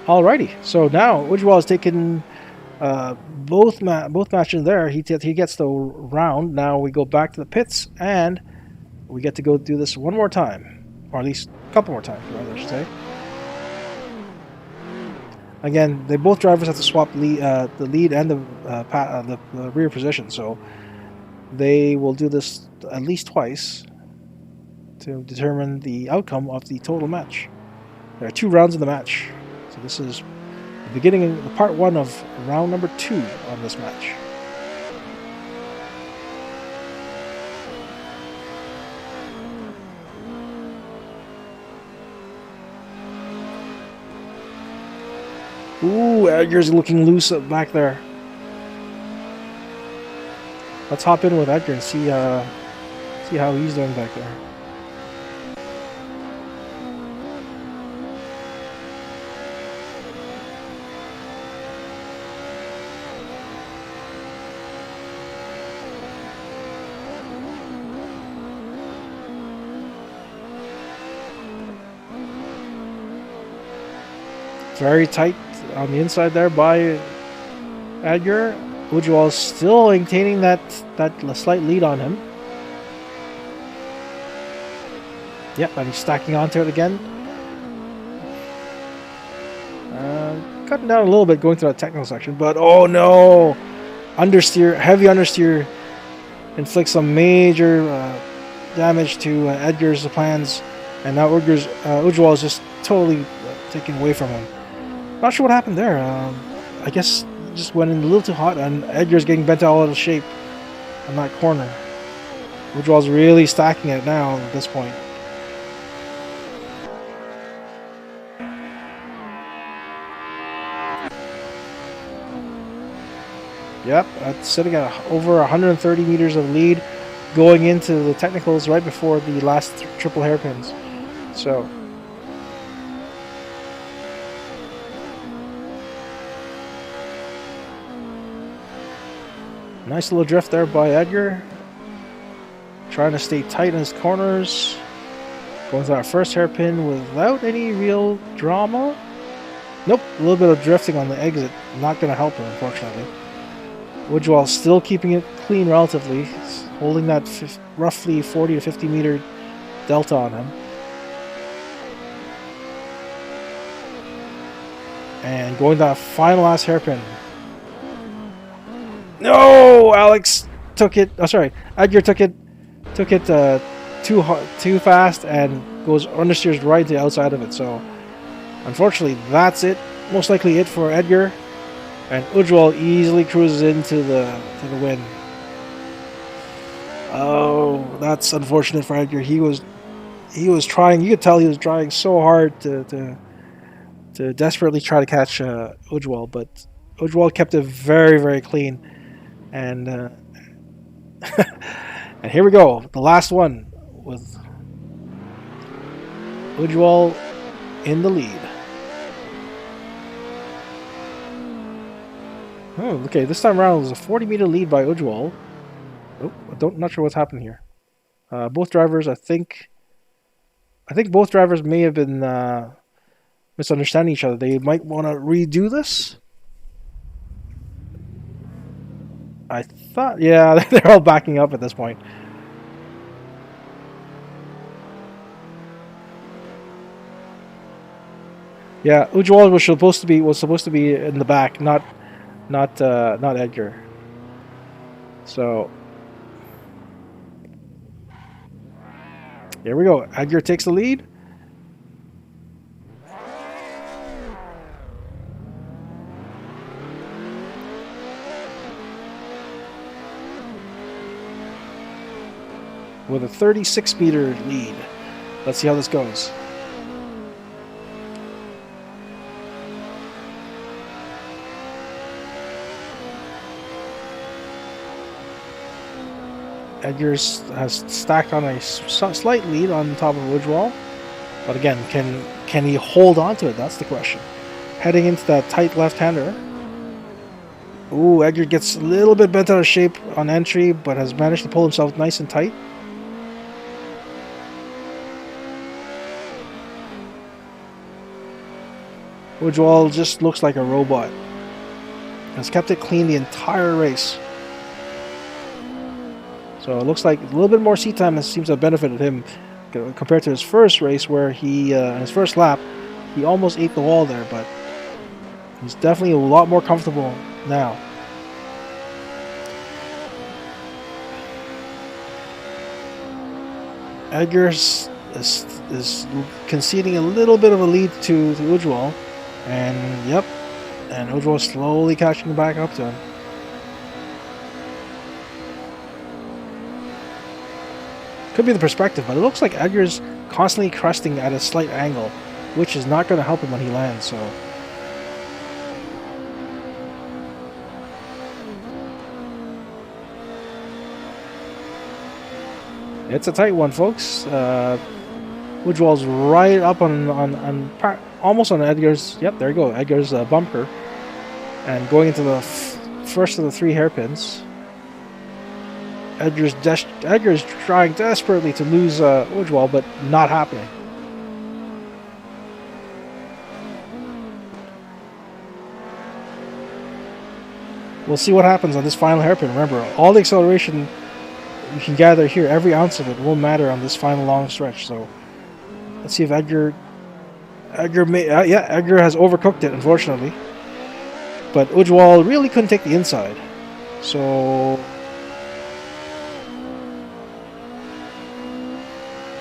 Alrighty, so now Ujwal has taken both matches there. He gets the round. Now we go back to the pits and we get to go do this one more time, or at least a couple more times, rather, I should say. Again, both drivers have to swap the lead and the rear position, so they will do this at least twice to determine the outcome of the total match. There are 2 rounds in the match. So this is the beginning of the part 1 of round number 2 on this match. Ooh, Edgar's looking loose up back there. Let's hop in with Edgar and see how he's doing back there. Very tight on the inside there by Edgar. Ujwal still maintaining that slight lead on him. Yep, and he's stacking onto it again. Cutting down a little bit going through that technical section, but oh no! Understeer, heavy understeer inflicts some major damage to Edgar's plans, and now Ujwal is just totally taken away from him. Not sure what happened there. I guess just went in a little too hot, and Edgar's getting bent all out of shape on that corner. Ujwal's really stacking it now at this point. Yep, that's sitting at over 130 meters of lead going into the technicals right before the last triple hairpins. So Nice little drift there by Edgar. Trying to stay tight in his corners. Going to that first hairpin without any real drama. Nope, a little bit of drifting on the exit. Not going to help him, unfortunately. Ujwal still keeping it clean relatively. Holding that roughly 40 to 50 meter delta on him. And going to that final last hairpin. No! Alex took it. Oh, sorry. Edgar took it too fast and goes understeers right to the outside of it. So, unfortunately, that's it. Most likely it for Edgar. And Ujwal easily cruises into the win. Oh, that's unfortunate for Edgar. He was trying. You could tell he was trying so hard to desperately try to catch Ujwal, but Ujwal kept it very, very clean. And and here we go, the last one with Ujwal in the lead. Oh, okay, this time around it was a 40-meter lead by Ujwal. Oh, not sure what's happened here. Both drivers, I think both drivers may have been misunderstanding each other. They might want to redo this. I thought, yeah, they're all backing up at this point. Yeah, Ujwal was supposed to be in the back, not Edgar. So here we go. Edgar takes the lead. With a 36-meter lead. Let's see how this goes. Edgar has stacked on a slight lead on top of Ujwal. But again, can he hold on to it? That's the question. Heading into that tight left-hander. Ooh, Edgar gets a little bit bent out of shape on entry, but has managed to pull himself nice and tight. Ujwal just looks like a robot. Has kept it clean the entire race. So it looks like a little bit more seat time seems to have benefited him compared to his first race, where he, in his first lap, he almost ate the wall there, but he's definitely a lot more comfortable now. Edgar is conceding a little bit of a lead to Ujwal, and yep, and Ujwal slowly catching back up to him. Could be the perspective, but it looks like Edgar's constantly cresting at a slight angle, which is not going to help him when he lands. So it's a tight one, folks. Ujwal's right up on almost on Edgar's. Yep, there you go. Edgar's bumper, and going into the first of the three hairpins. Edgar's trying desperately to lose Ujwal, but not happening. We'll see what happens on this final hairpin. Remember, all the acceleration you can gather here, every ounce of it will matter on this final long stretch. So let's see if Edgar has overcooked it, unfortunately. But Ujwal really couldn't take the inside. So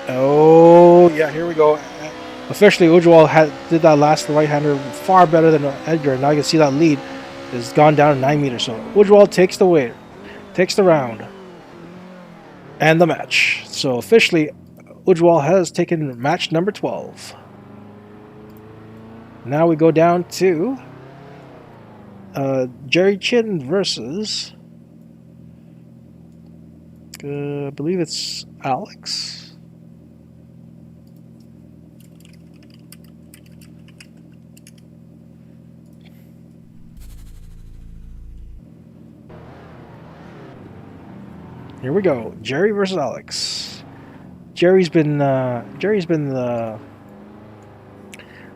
oh, yeah, here we go. Officially, Ujwal did that last right-hander far better than Edgar. Now you can see that lead has gone down to 9 meters. So Ujwal takes the round, and the match. So officially, Ujwal has taken match number 12. Now we go down to Jerry Chin versus, I believe it's Alex. Here we go. Jerry versus Alex. Jerry's been a bit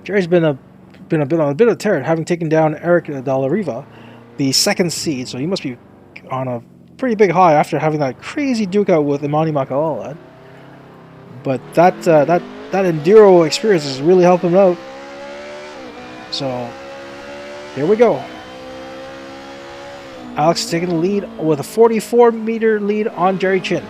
on a bit of a tear, having taken down Eric Dalla Riva, the second seed. So he must be on a pretty big high after having that crazy duke out with Imani Makalala. But that enduro experience is really helping him out. So here we go. Alex is taking the lead with a 44-meter lead on Jerry Chin.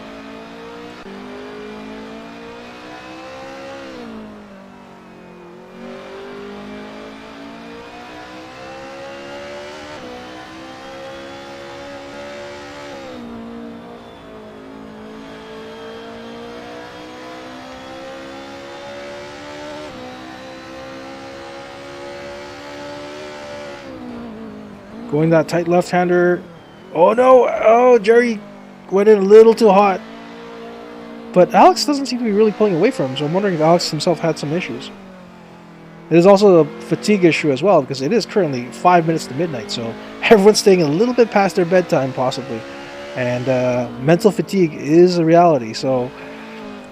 Going that tight left-hander. Oh no! Oh, Jerry went in a little too hot. But Alex doesn't seem to be really pulling away from him, so I'm wondering if Alex himself had some issues. It is also a fatigue issue as well, because it is currently 5 minutes to midnight, so everyone's staying a little bit past their bedtime, possibly. And mental fatigue is a reality, so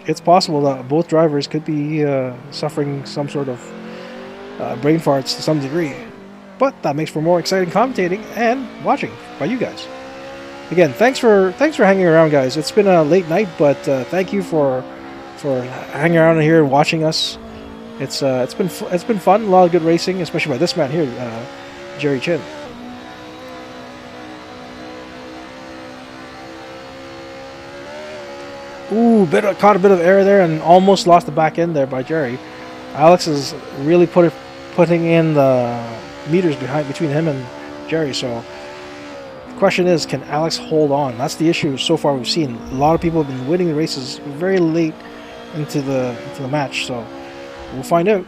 it's possible that both drivers could be suffering some sort of brain farts to some degree. But that makes for more exciting commentating and watching by you guys. Again, thanks for hanging around, guys. It's been a late night, but thank you for hanging around here and watching us. It's been fun. A lot of good racing, especially by this man here, Jerry Chin. Ooh, caught a bit of air there and almost lost the back end there by Jerry. Alex is really putting in the meters between him and Jerry. So the question is, can Alex hold on? That's the issue so far we've seen. A lot of people have been winning the races very late into the match. So we'll find out.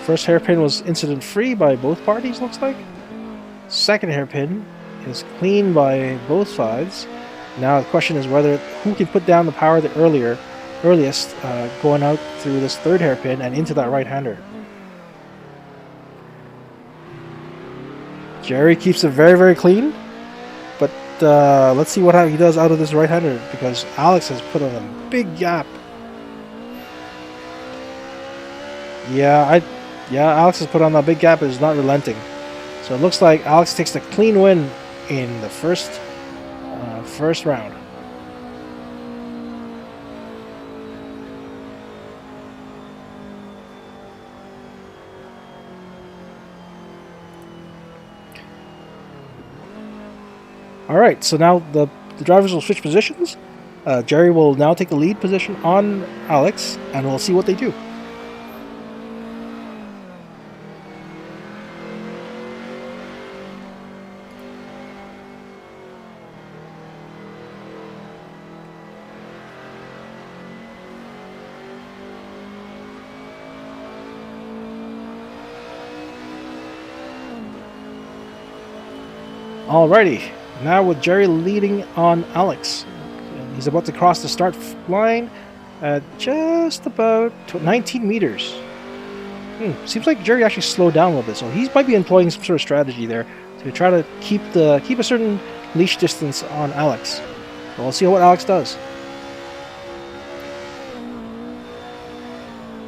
First hairpin was incident-free by both parties, looks like. Second hairpin is clean by both sides. Now the question is who can put down the power the earliest going out through this third hairpin and into that right-hander. Jerry keeps it very, very clean, but let's see what he does out of this right-hander, because Alex has put on a big gap. Yeah, Alex has put on that big gap and is not relenting. So it looks like Alex takes the clean win in the first round. All right, so now the drivers will switch positions. Jerry will now take the lead position on Alex, and we'll see what they do. Alrighty, now with Jerry leading on Alex. He's about to cross the start line at just about 19 meters. Seems like Jerry actually slowed down a little bit, so he might be employing some sort of strategy there to try to keep a certain leash distance on Alex. So we'll see what Alex does.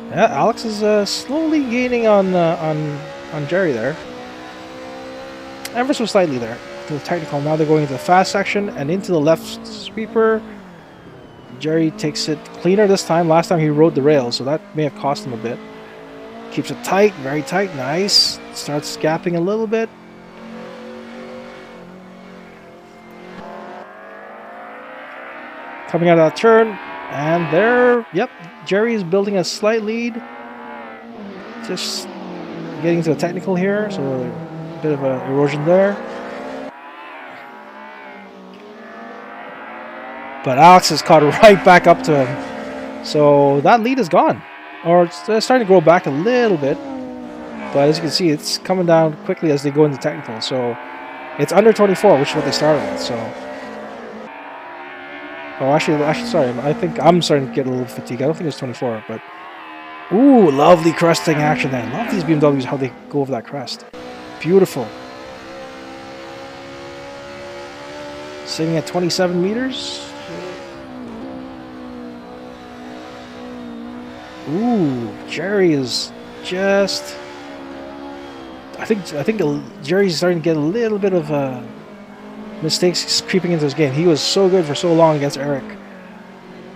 Yeah, Alex is slowly gaining on Jerry there. Ever so slightly there to the technical. Now they're going into the fast section and into the left sweeper. Jerry takes it cleaner this time. Last time he rode the rails, so that may have cost him a bit. Keeps it tight, very tight, nice. Starts gapping a little bit. Coming out of that turn, and there, yep, Jerry is building a slight lead. Just getting to the technical here, so a bit of an erosion there. But Alex is caught right back up to him. So that lead is gone. Or it's starting to grow back a little bit. But as you can see, it's coming down quickly as they go into technical. So it's under 24, which is what they started with. So Oh, actually, sorry. I think I'm starting to get a little fatigued. I don't think it was 24, but ooh, lovely cresting action there. Love these BMWs, how they go over that crest. Beautiful. Sitting at 27 meters. Ooh, Jerry is just. I think Jerry's starting to get a little bit of mistakes creeping into his game. He was so good for so long against Eric.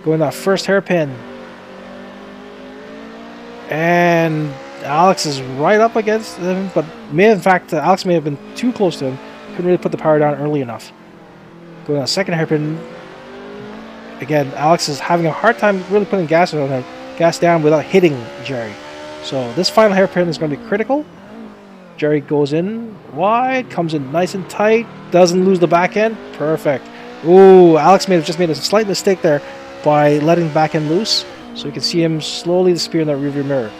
Going that first hairpin. And Alex is right up against him, but Alex may have been too close to him. Couldn't really put the power down early enough. Going that second hairpin. Again, Alex is having a hard time really putting gas down without hitting Jerry. So this final hairpin is going to be critical. Jerry goes in wide, comes in nice and tight, doesn't lose the back end. Perfect. Ooh, Alex just made a slight mistake there by letting the back end loose. So you can see him slowly disappear in that rearview mirror.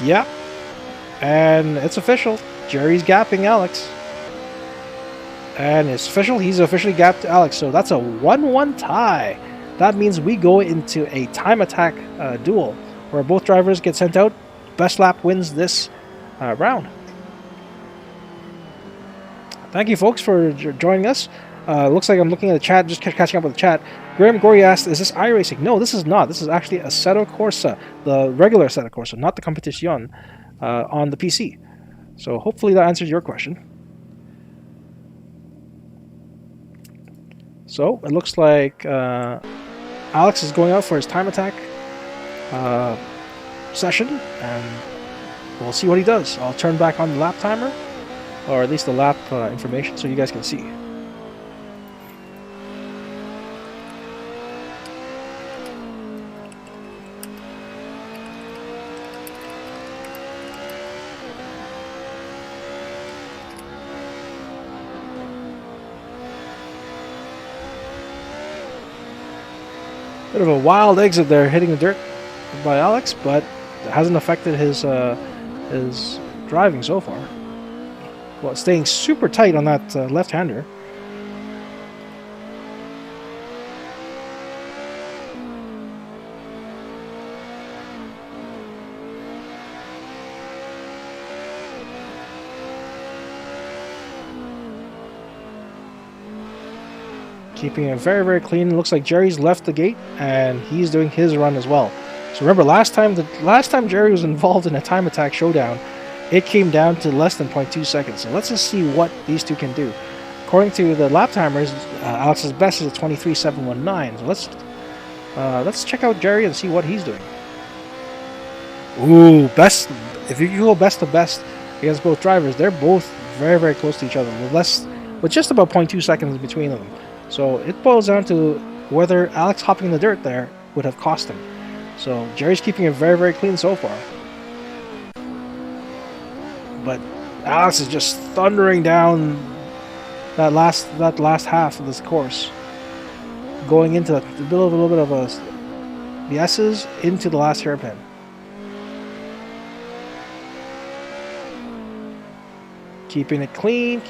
Yep. And it's official. Jerry's gapping Alex. And it's official. He's officially gapped Alex. So that's a 1-1 tie. That means we go into a time attack duel where both drivers get sent out. Best lap wins this round. Thank you, folks, for joining us. Looks like I'm looking at the chat, just catching up with the chat. Graham Gory asked, is this iRacing? No, this is not. This is actually Assetto Corsa, the regular Assetto Corsa, not the Competition, on the PC. So hopefully that answers your question. So it looks like Alex is going out for his time attack session, and we'll see what he does. I'll turn back on the lap timer, or at least the lap information, so you guys can see. Bit of a wild exit there, hitting the dirt by Alex, but it hasn't affected his driving so far. Well, staying super tight on that left-hander. Keeping it very, very clean. Looks like Jerry's left the gate, and he's doing his run as well. So remember, last time Jerry was involved in a time attack showdown, it came down to less than 0.2 seconds. So let's just see what these two can do. According to the lap timers, Alex's best is a 23.719. So let's check out Jerry and see what he's doing. Ooh, best. If you go best to best against both drivers, they're both very, very close to each other, with just about 0.2 seconds between them. So it boils down to whether Alex hopping in the dirt there would have cost him. So Jerry's keeping it very, very clean so far. But Alex is just thundering down that last half of this course, going into a little bit of the S's into the last hairpin. Keeping it clean.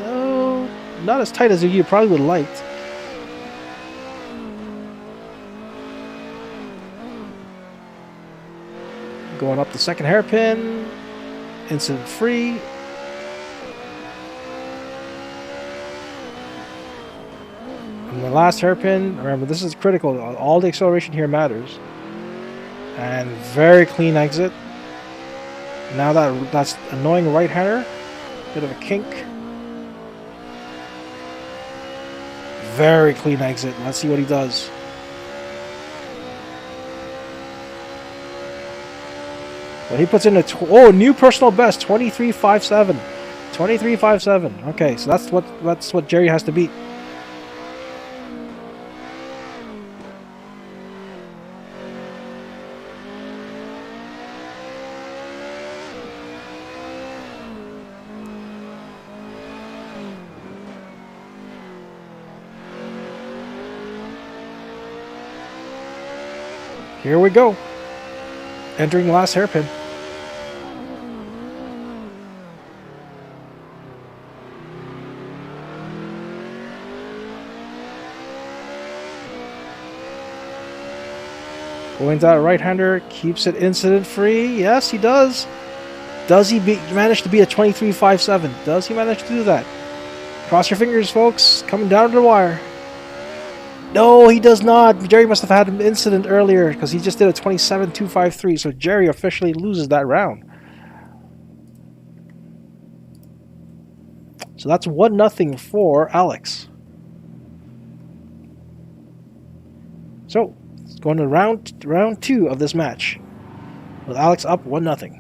Oh, not as tight as you probably would have liked. Going up the second hairpin. Incident free. And the last hairpin, remember this is critical. All the acceleration here matters. And very clean exit. Now that's annoying right-hander. Bit of a kink. Very clean exit. Let's see what he does. Well, he puts in a new personal best, 23.57. 23.57. Okay, so that's what Jerry has to beat. Here we go. Entering the last hairpin. Going to that right-hander, keeps it incident-free. Yes, he does. Does he manage to beat a 23.57? Does he manage to do that? Cross your fingers, folks. Coming down to the wire. No, he does not. Jerry must have had an incident earlier because he just did a 27.253. So Jerry officially loses that round. So that's 1-0 for Alex. So, it's going to round 2 of this match. With Alex up 1-0.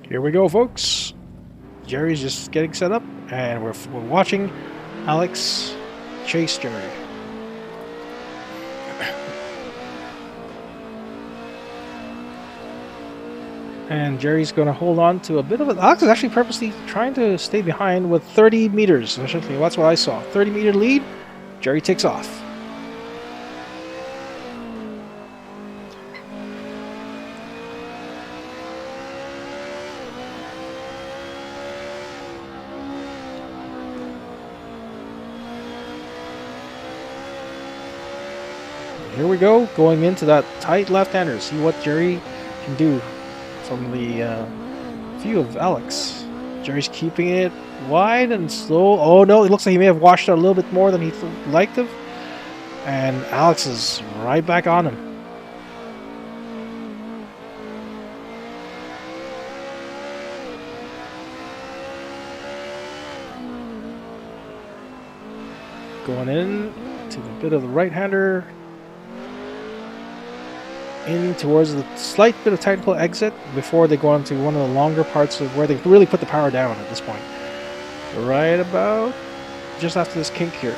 Here we go, folks. Jerry's just getting set up, and we're watching Alex chase Jerry. And Jerry's going to hold on to a bit of it. Alex is actually purposely trying to stay behind with 30 meters. Essentially, that's what I saw. 30-meter lead. Jerry takes off. Here we go, going into that tight left-hander. See what Jerry can do from the view of Alex. Jerry's keeping it wide and slow. Oh no, it looks like he may have washed out a little bit more than he liked to. And Alex is right back on him. Going in to the bit of the right-hander. In towards the slight bit of technical exit before they go on to one of the longer parts of where they really put the power down at this point. Right about just after this kink here.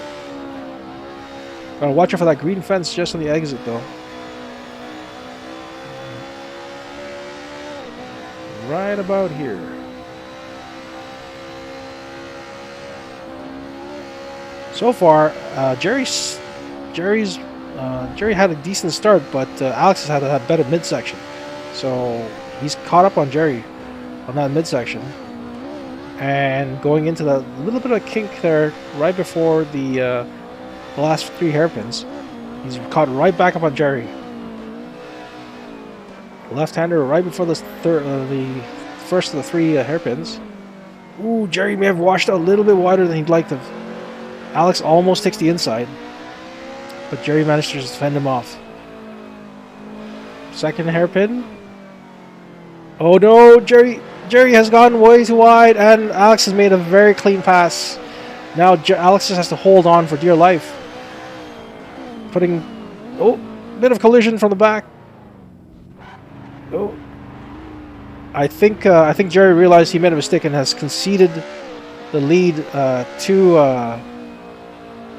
Gotta watch out for that green fence just on the exit though. Right about here. So far, Jerry had a decent start, but Alex has had a better midsection. So he's caught up on Jerry on that midsection. And going into that little bit of kink there right before the last 3 hairpins, he's caught right back up on Jerry. Left-hander right before the first of the 3 hairpins. Ooh, Jerry may have washed out a little bit wider than he'd like to. Alex almost takes the inside. But Jerry managed to just fend him off. Second hairpin. Oh no, Jerry has gone way too wide, and Alex has made a very clean pass. Now Alex just has to hold on for dear life. Putting, bit of collision from the back. Oh, I think Jerry realized he made a mistake and has conceded the lead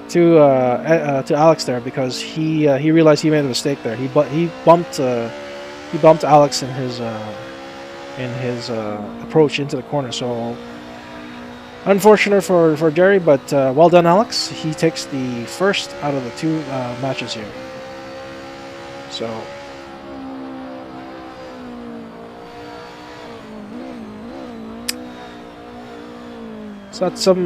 to Alex there because he realized he made a mistake there. He bumped Alex in his approach into the corner. So unfortunate for Jerry, but well done, Alex. He takes the first out of the 2 matches here. So that's some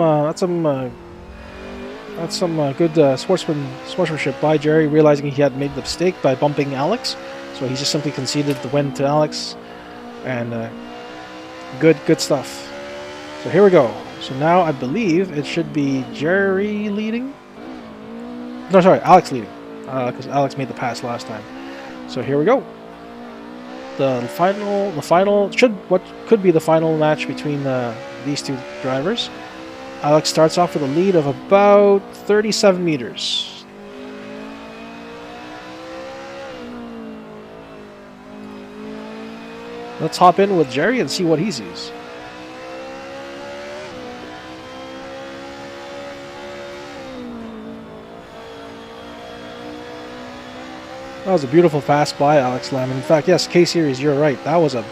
good sportsmanship by Jerry, realizing he had made the mistake by bumping Alex. So he just simply conceded the win to Alex, and good stuff. So here we go. So now I believe it should be Jerry leading. No, sorry, Alex leading, because Alex made the pass last time. So here we go. The final what could be the final match between these 2 drivers. Alex starts off with a lead of about 37 meters. Let's hop in with Jerry and see what he sees. That was a beautiful pass by Alex Lam. In fact, yes, K-Series, you're right. That was a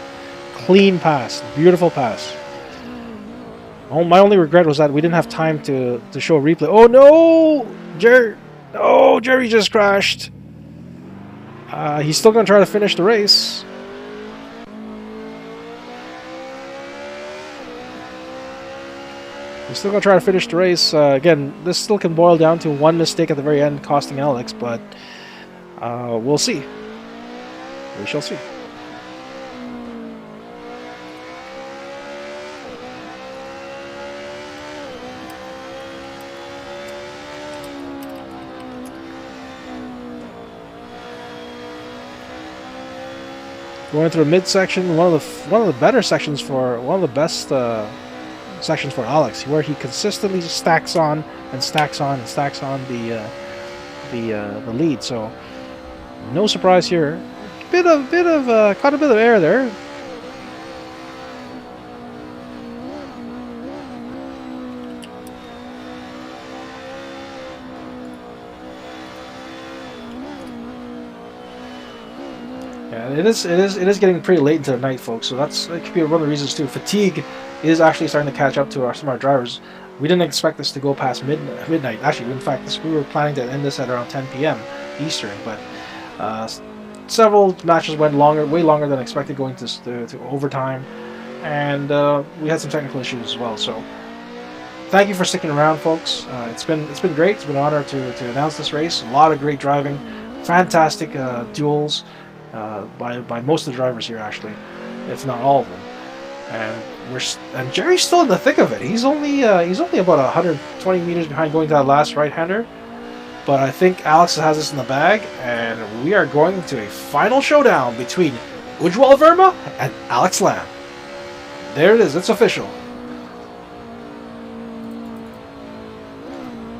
clean pass. Beautiful pass. Oh, my only regret was that we didn't have time to show a replay. Oh, no! Jerry just crashed. He's still going to try to finish the race. He's still going to try to finish the race. Again, this still can boil down to one mistake at the very end costing Alex, but we'll see. We shall see. Going through a midsection, one of the better sections for one of the best sections for Alex, where he consistently stacks on and stacks on and stacks on the lead. So no surprise here. Caught a bit of air there. Yeah, it is getting pretty late into the night, folks. So that could be one of the reasons too. Fatigue is actually starting to catch up to some of our drivers. We didn't expect this to go past midnight. Actually, in fact, we were planning to end this at around 10 p.m. Eastern, but several matches went way longer than expected, going to overtime, and we had some technical issues as well. So thank you for sticking around, folks. It's been great. It's been an honor to announce this race. A lot of great driving, fantastic duels by most of the drivers here, actually, if not all of them. And Jerry's still in the thick of it. He's only about 120 meters behind going to that last right-hander. But I think Alex has this in the bag, and we are going to a final showdown between Ujjwal Verma and Alex Lam. There it is. It's official.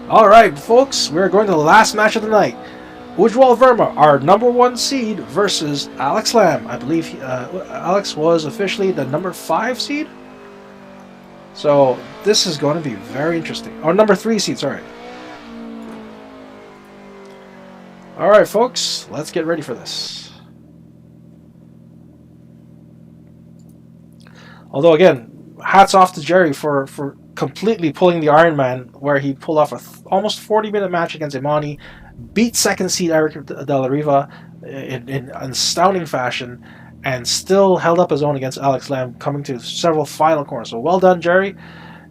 All right, folks. We're going to the last match of the night. Ujjwal Verma, our #1 seed, versus Alex Lam. I believe Alex was officially the #5 seed. So this is going to be very interesting. Or #3 seed, sorry. All right, folks, let's get ready for this. Although, again, hats off to Jerry for completely pulling the Iron Man, where he pulled off a almost 40-minute match against Imani, beat second seed Eric De La Riva in astounding fashion, and still held up his own against Alex Lam, coming to several final corners. So well done, Jerry.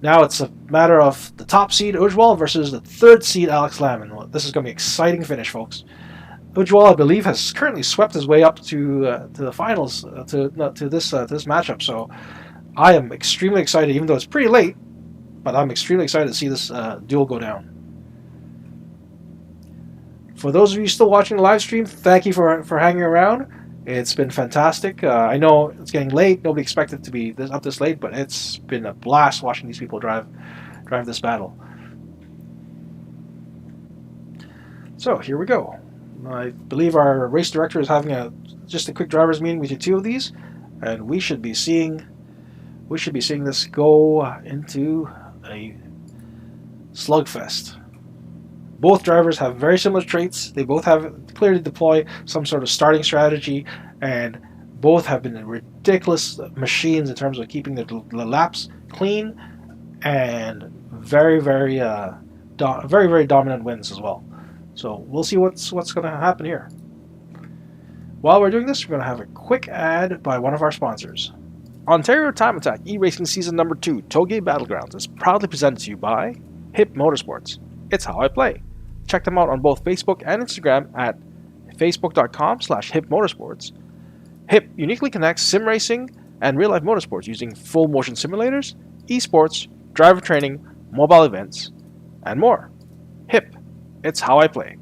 Now it's a matter of the top seed, Ujjwal, versus the 3rd seed, Alex Lam. And this is going to be an exciting finish, folks. Ujjwal, I believe, has currently swept his way up to the finals, to this matchup. So I am extremely excited, even though it's pretty late, but I'm extremely excited to see this duel go down. For those of you still watching the live stream, thank you for hanging around. It's been fantastic. I know it's getting late. Nobody expected it to be up this late, but it's been a blast watching these people drive this battle. So here we go. I believe our race director is having just a quick drivers meeting with the two of these, and we should be seeing this go into a slugfest. Both drivers have very similar traits. They both have clearly deployed some sort of starting strategy, and both have been ridiculous machines in terms of keeping the laps clean and very dominant wins as well. So we'll see what's going to happen here. While we're doing this, we're going to have a quick ad by one of our sponsors. Ontario Time Attack E-Racing Season number 2 Touge Battlegrounds is proudly presented to you by HIP Motorsports. It's how I play. Check them out on both Facebook and Instagram at facebook.com/HIPMotorsports. HIP uniquely connects sim racing and real-life motorsports using full motion simulators, esports, driver training, mobile events, and more. HIP. It's how I play.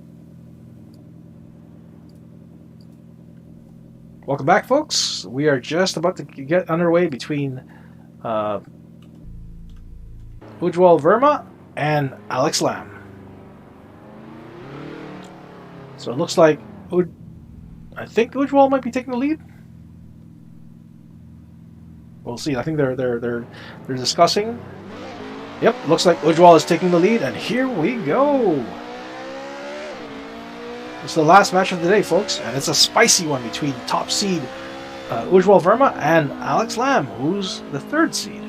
Welcome back, folks. We are just about to get underway between Ujjwal Verma and Alex Lam. So it looks like I think Ujjwal might be taking the lead. We'll see. I think they're discussing. Yep, looks like Ujjwal is taking the lead, and here we go. It's the last match of the day, folks, and it's a spicy one between top seed Ujwal Verma and Alex Lamb, who's the 3rd seed.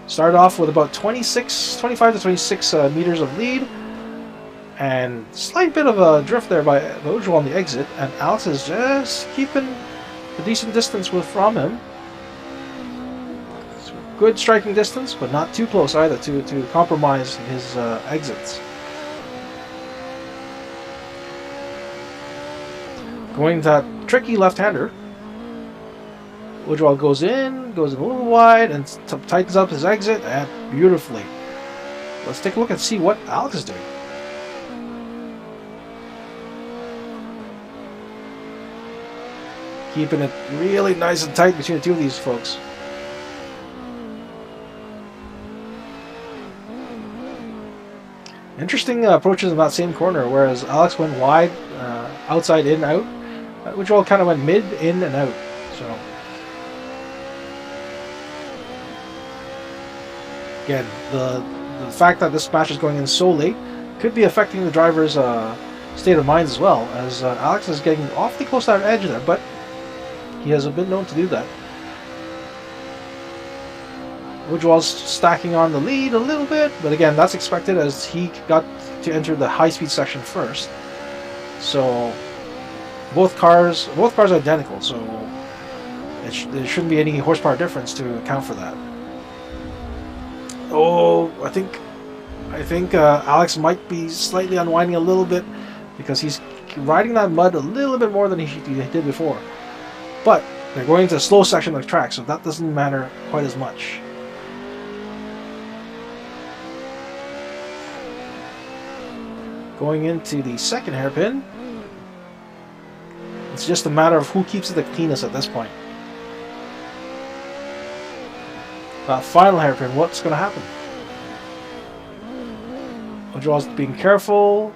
Started off with about 25 to 26 meters of lead, and slight bit of a drift there by Ujwal on the exit, and Alex is just keeping a decent distance from him. It's good striking distance, but not too close either to compromise his exits. Going that tricky left-hander. Ujwal goes in a little wide and tightens up his exit and beautifully. Let's take a look and see what Alex is doing. Keeping it really nice and tight between the two of these folks. Interesting approaches in that same corner, whereas Alex went wide, outside, in, out. Ujwal kind of went mid, in, and out. So again, the fact that this match is going in so late could be affecting the driver's state of mind as well, as Alex is getting awfully close to that edge there, but he has been known to do that. Ujwal's stacking on the lead a little bit, but again, that's expected as he got to enter the high-speed section first. So both cars are identical, so there shouldn't be any horsepower difference to account for that. Oh, I think Alex might be slightly unwinding a little bit because he's riding that mud a little bit more than he did before. But they're going to a slow section of the track, so that doesn't matter quite as much. Going into the second hairpin, it's just a matter of who keeps it the cleanest at this point. That final hairpin, what's going to happen? Ujwal's being careful,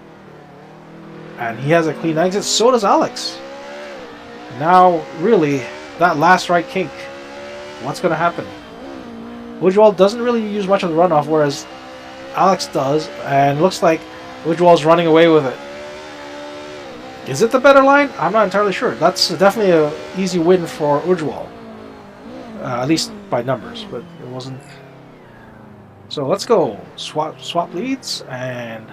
and he has a clean exit. So does Alex. Now, really, that last right kink, what's going to happen? Ujwal doesn't really use much of the runoff, whereas Alex does, and looks like Ujwal's running away with it. Is it the better line? I'm not entirely sure. That's definitely an easy win for Ujwal. At least by numbers, but it wasn't. So let's go. Swap leads, and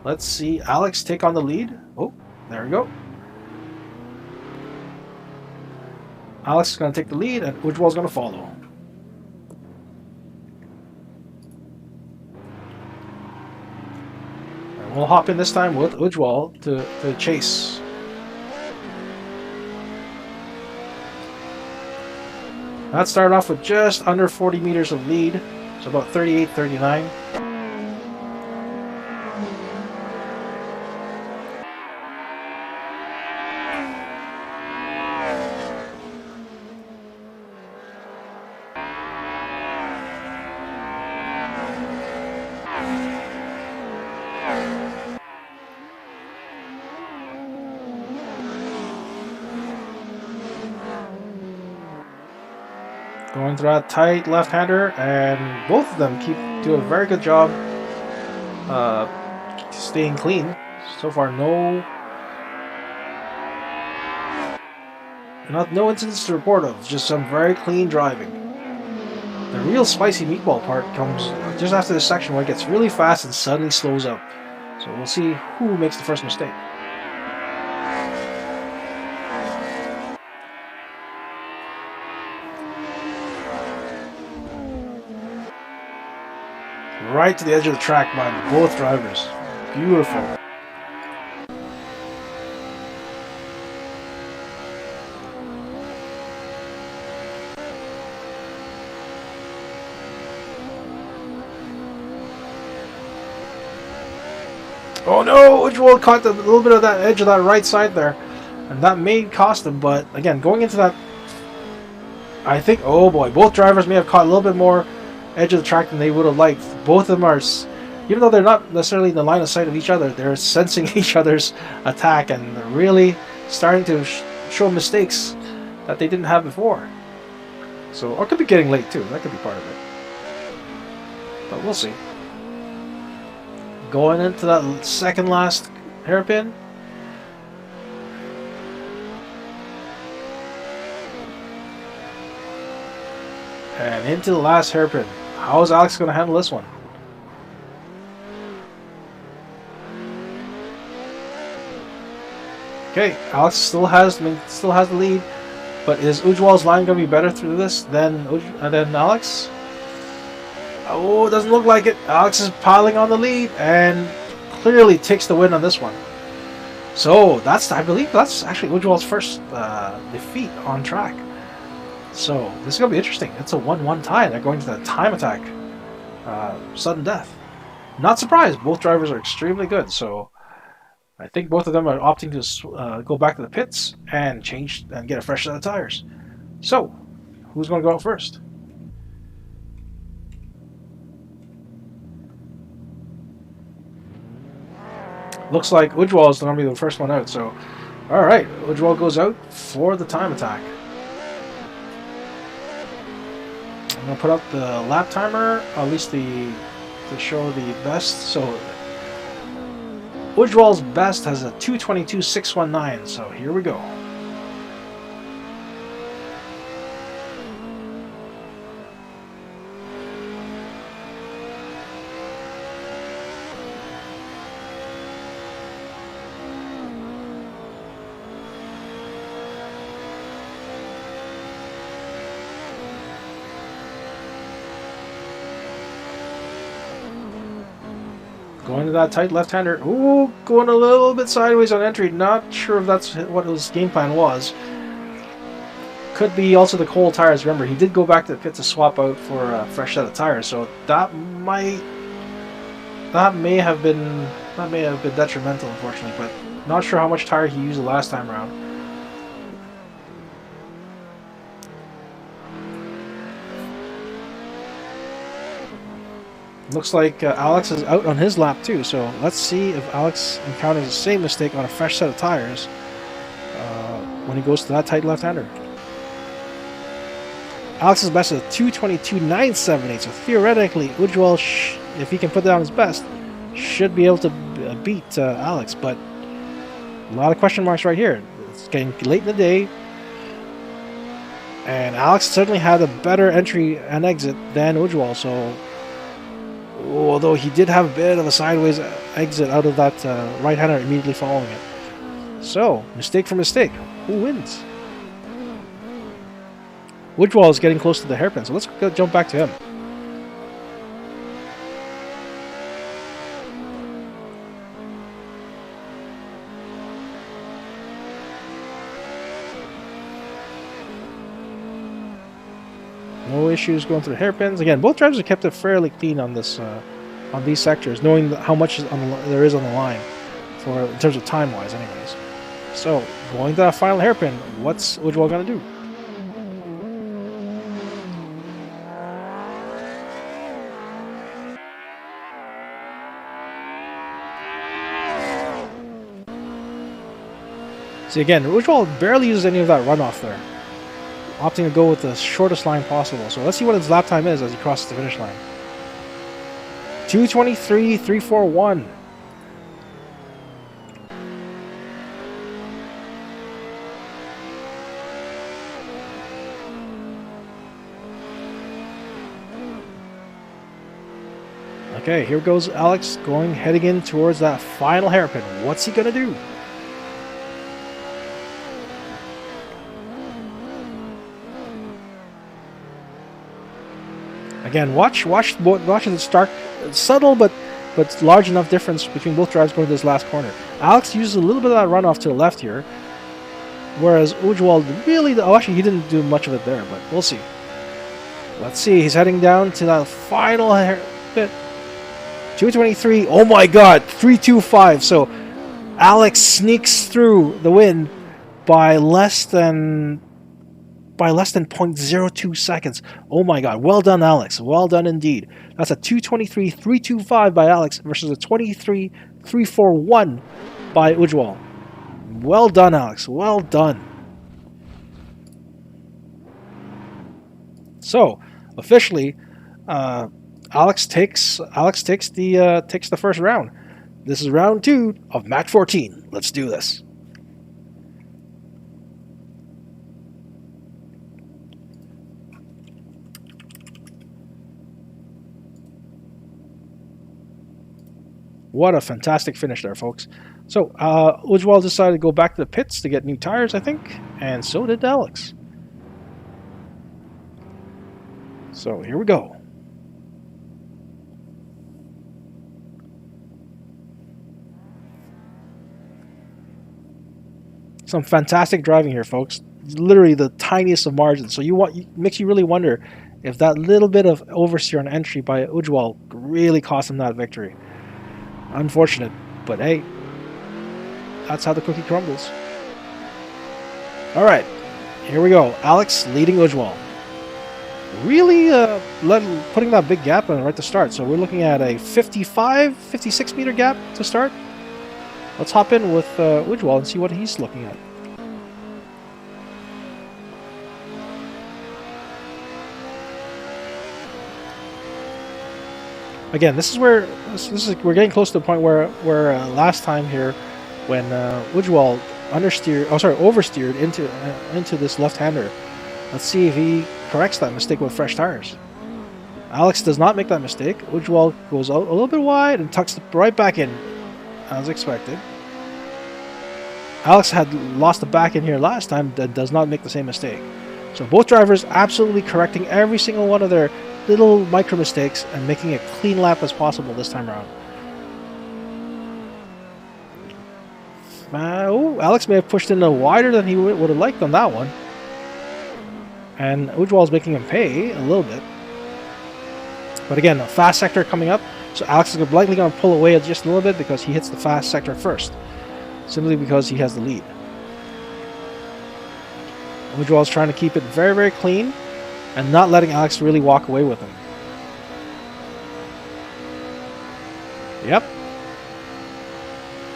let's see Alex take on the lead. Oh, there we go. Alex is going to take the lead, and Ujwal's going to follow. And we'll hop in this time with Ujwal to chase. That started off with just under 40 meters of lead, so about 38, 39. Going through that tight left-hander, and both of them do a very good job staying clean. So far, no incidents to report of, just some very clean driving. The real spicy meatball part comes just after this section where it gets really fast and suddenly slows up. So we'll see who makes the first mistake. Right to the edge of the track by both drivers. Beautiful. Oh no! Ujwal caught a little bit of that edge of that right side there, and that may cost him. But again, going into that, I think, oh boy, both drivers may have caught a little bit more edge of the track than they would have liked. Both of them are, even though they're not necessarily in the line of sight of each other, they're sensing each other's attack, and they're really starting to show mistakes that they didn't have before. So, or it could be getting late too. That could be part of it. But we'll see. Going into that second last hairpin, And into the last hairpin. How is Alex going to handle this one? Okay, Alex still has the lead, but is Ujwal's line going to be better through this than Alex? Oh, it doesn't look like it. Alex is piling on the lead and clearly takes the win on this one. So I believe that's actually Ujwal's first defeat on track. So this is going to be interesting. It's a 1-1 tie. They're going to the time attack, sudden death. Not surprised. Both drivers are extremely good. So I think both of them are opting to go back to the pits and change and get a fresh set of tires. So who's going to go out first? Looks like Ujwal is going to be the first one out. So, all right, Ujwal goes out for the time attack. I'm going to put up the lap timer, at least to show the best. So, Ujwal's best has a 2:22.619. So here we go. Going to that tight left-hander. Ooh, going a little bit sideways on entry. Not sure if that's what his game plan was. Could be also the cold tires. Remember, he did go back to the pit to swap out for a fresh set of tires. So that may have been detrimental, unfortunately. But not sure how much tire he used the last time around. Looks like Alex is out on his lap too, so let's see if Alex encounters the same mistake on a fresh set of tires when he goes to that tight left-hander. Alex's best is a 2:22.978, so theoretically Ujwal, if he can put down his best, should be able to beat Alex, but a lot of question marks right here. It's getting late in the day, and Alex certainly had a better entry and exit than Ujwal, so although he did have a bit of a sideways exit out of that right-hander immediately following it. So, mistake for mistake. Who wins? Ujwal is getting close to the hairpin, so let's jump back to him. No issues going through hairpins. Again, both drivers have kept it fairly clean on this, on these sectors, knowing how much there is on the line, in terms of time-wise, anyways. So, going to that final hairpin, what's Ujwal going to do? See, again, Ujwal barely uses any of that runoff there, opting to go with the shortest line possible. So let's see what his lap time is as he crosses the finish line. 2:23.341. Okay, here goes Alex heading in towards that final hairpin. What's he gonna do? Again, watch the stark, subtle but large enough difference between both drivers going to this last corner. Alex uses a little bit of that runoff to the left here, whereas Ujwal actually he didn't do much of it there, but we'll see. Let's see, he's heading down to that final bit. 2:23. Oh my God, 3:25. So Alex sneaks through the win by less than 0.02 seconds. Oh my God. Well done, Alex. Well done indeed. That's a 2:23.325 by Alex versus a 23.341 by Ujwal. Well done, Alex. Well done. So, officially, Alex takes the first round. This is round 2 of match 14. Let's do this. What a fantastic finish there, folks. So, Ujwal decided to go back to the pits to get new tires, I think, and so did Alex. So, here we go. Some fantastic driving here, folks. Literally the tiniest of margins. So makes you really wonder if that little bit of oversteer on entry by Ujwal really cost him that victory. Unfortunate, but hey, that's how the cookie crumbles. All right, here we go. Alex leading Ujwal. Really putting that big gap in right to start. So we're looking at a 56 meter gap to start. Let's hop in with Ujwal and see what he's looking at. Again, this is where we're getting close to the point where last time here, when Ujwal oversteered into this left-hander. Let's see if he corrects that mistake with fresh tires. Alex does not make that mistake. Ujwal goes out a little bit wide and tucks right back in, as expected. Alex had lost the back in here last time, that does not make the same mistake. So both drivers absolutely correcting every single one of their little micro mistakes and making a clean lap as possible this time around. Alex may have pushed in a wider than he would have liked on that one. And Ujwal's making him pay a little bit. But again, a fast sector coming up, so Alex is likely going to pull away just a little bit because he hits the fast sector first, simply because he has the lead. Ujwal's trying to keep it very, very clean and not letting Alex really walk away with him. Yep.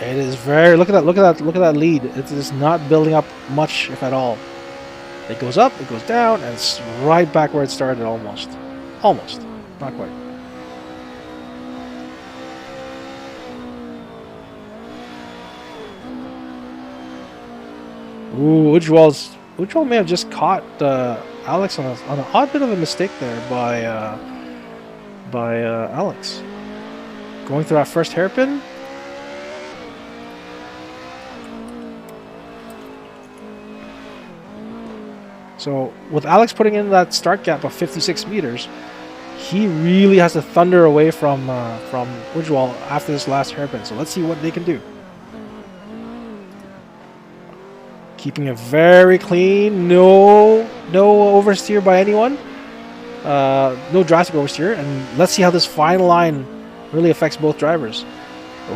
It is very, look at that lead. It is not building up much, if at all. It goes up, it goes down, and it's right back where it started almost. Almost. Not quite. Ooh, Ujwal may have just caught Alex on an odd bit of a mistake there by Alex. Going through that first hairpin. So with Alex putting in that start gap of 56 meters, he really has to thunder away from Ujwal after this last hairpin. So let's see what they can do. Keeping it very clean, no oversteer by anyone, no drastic oversteer, and let's see how this final line really affects both drivers.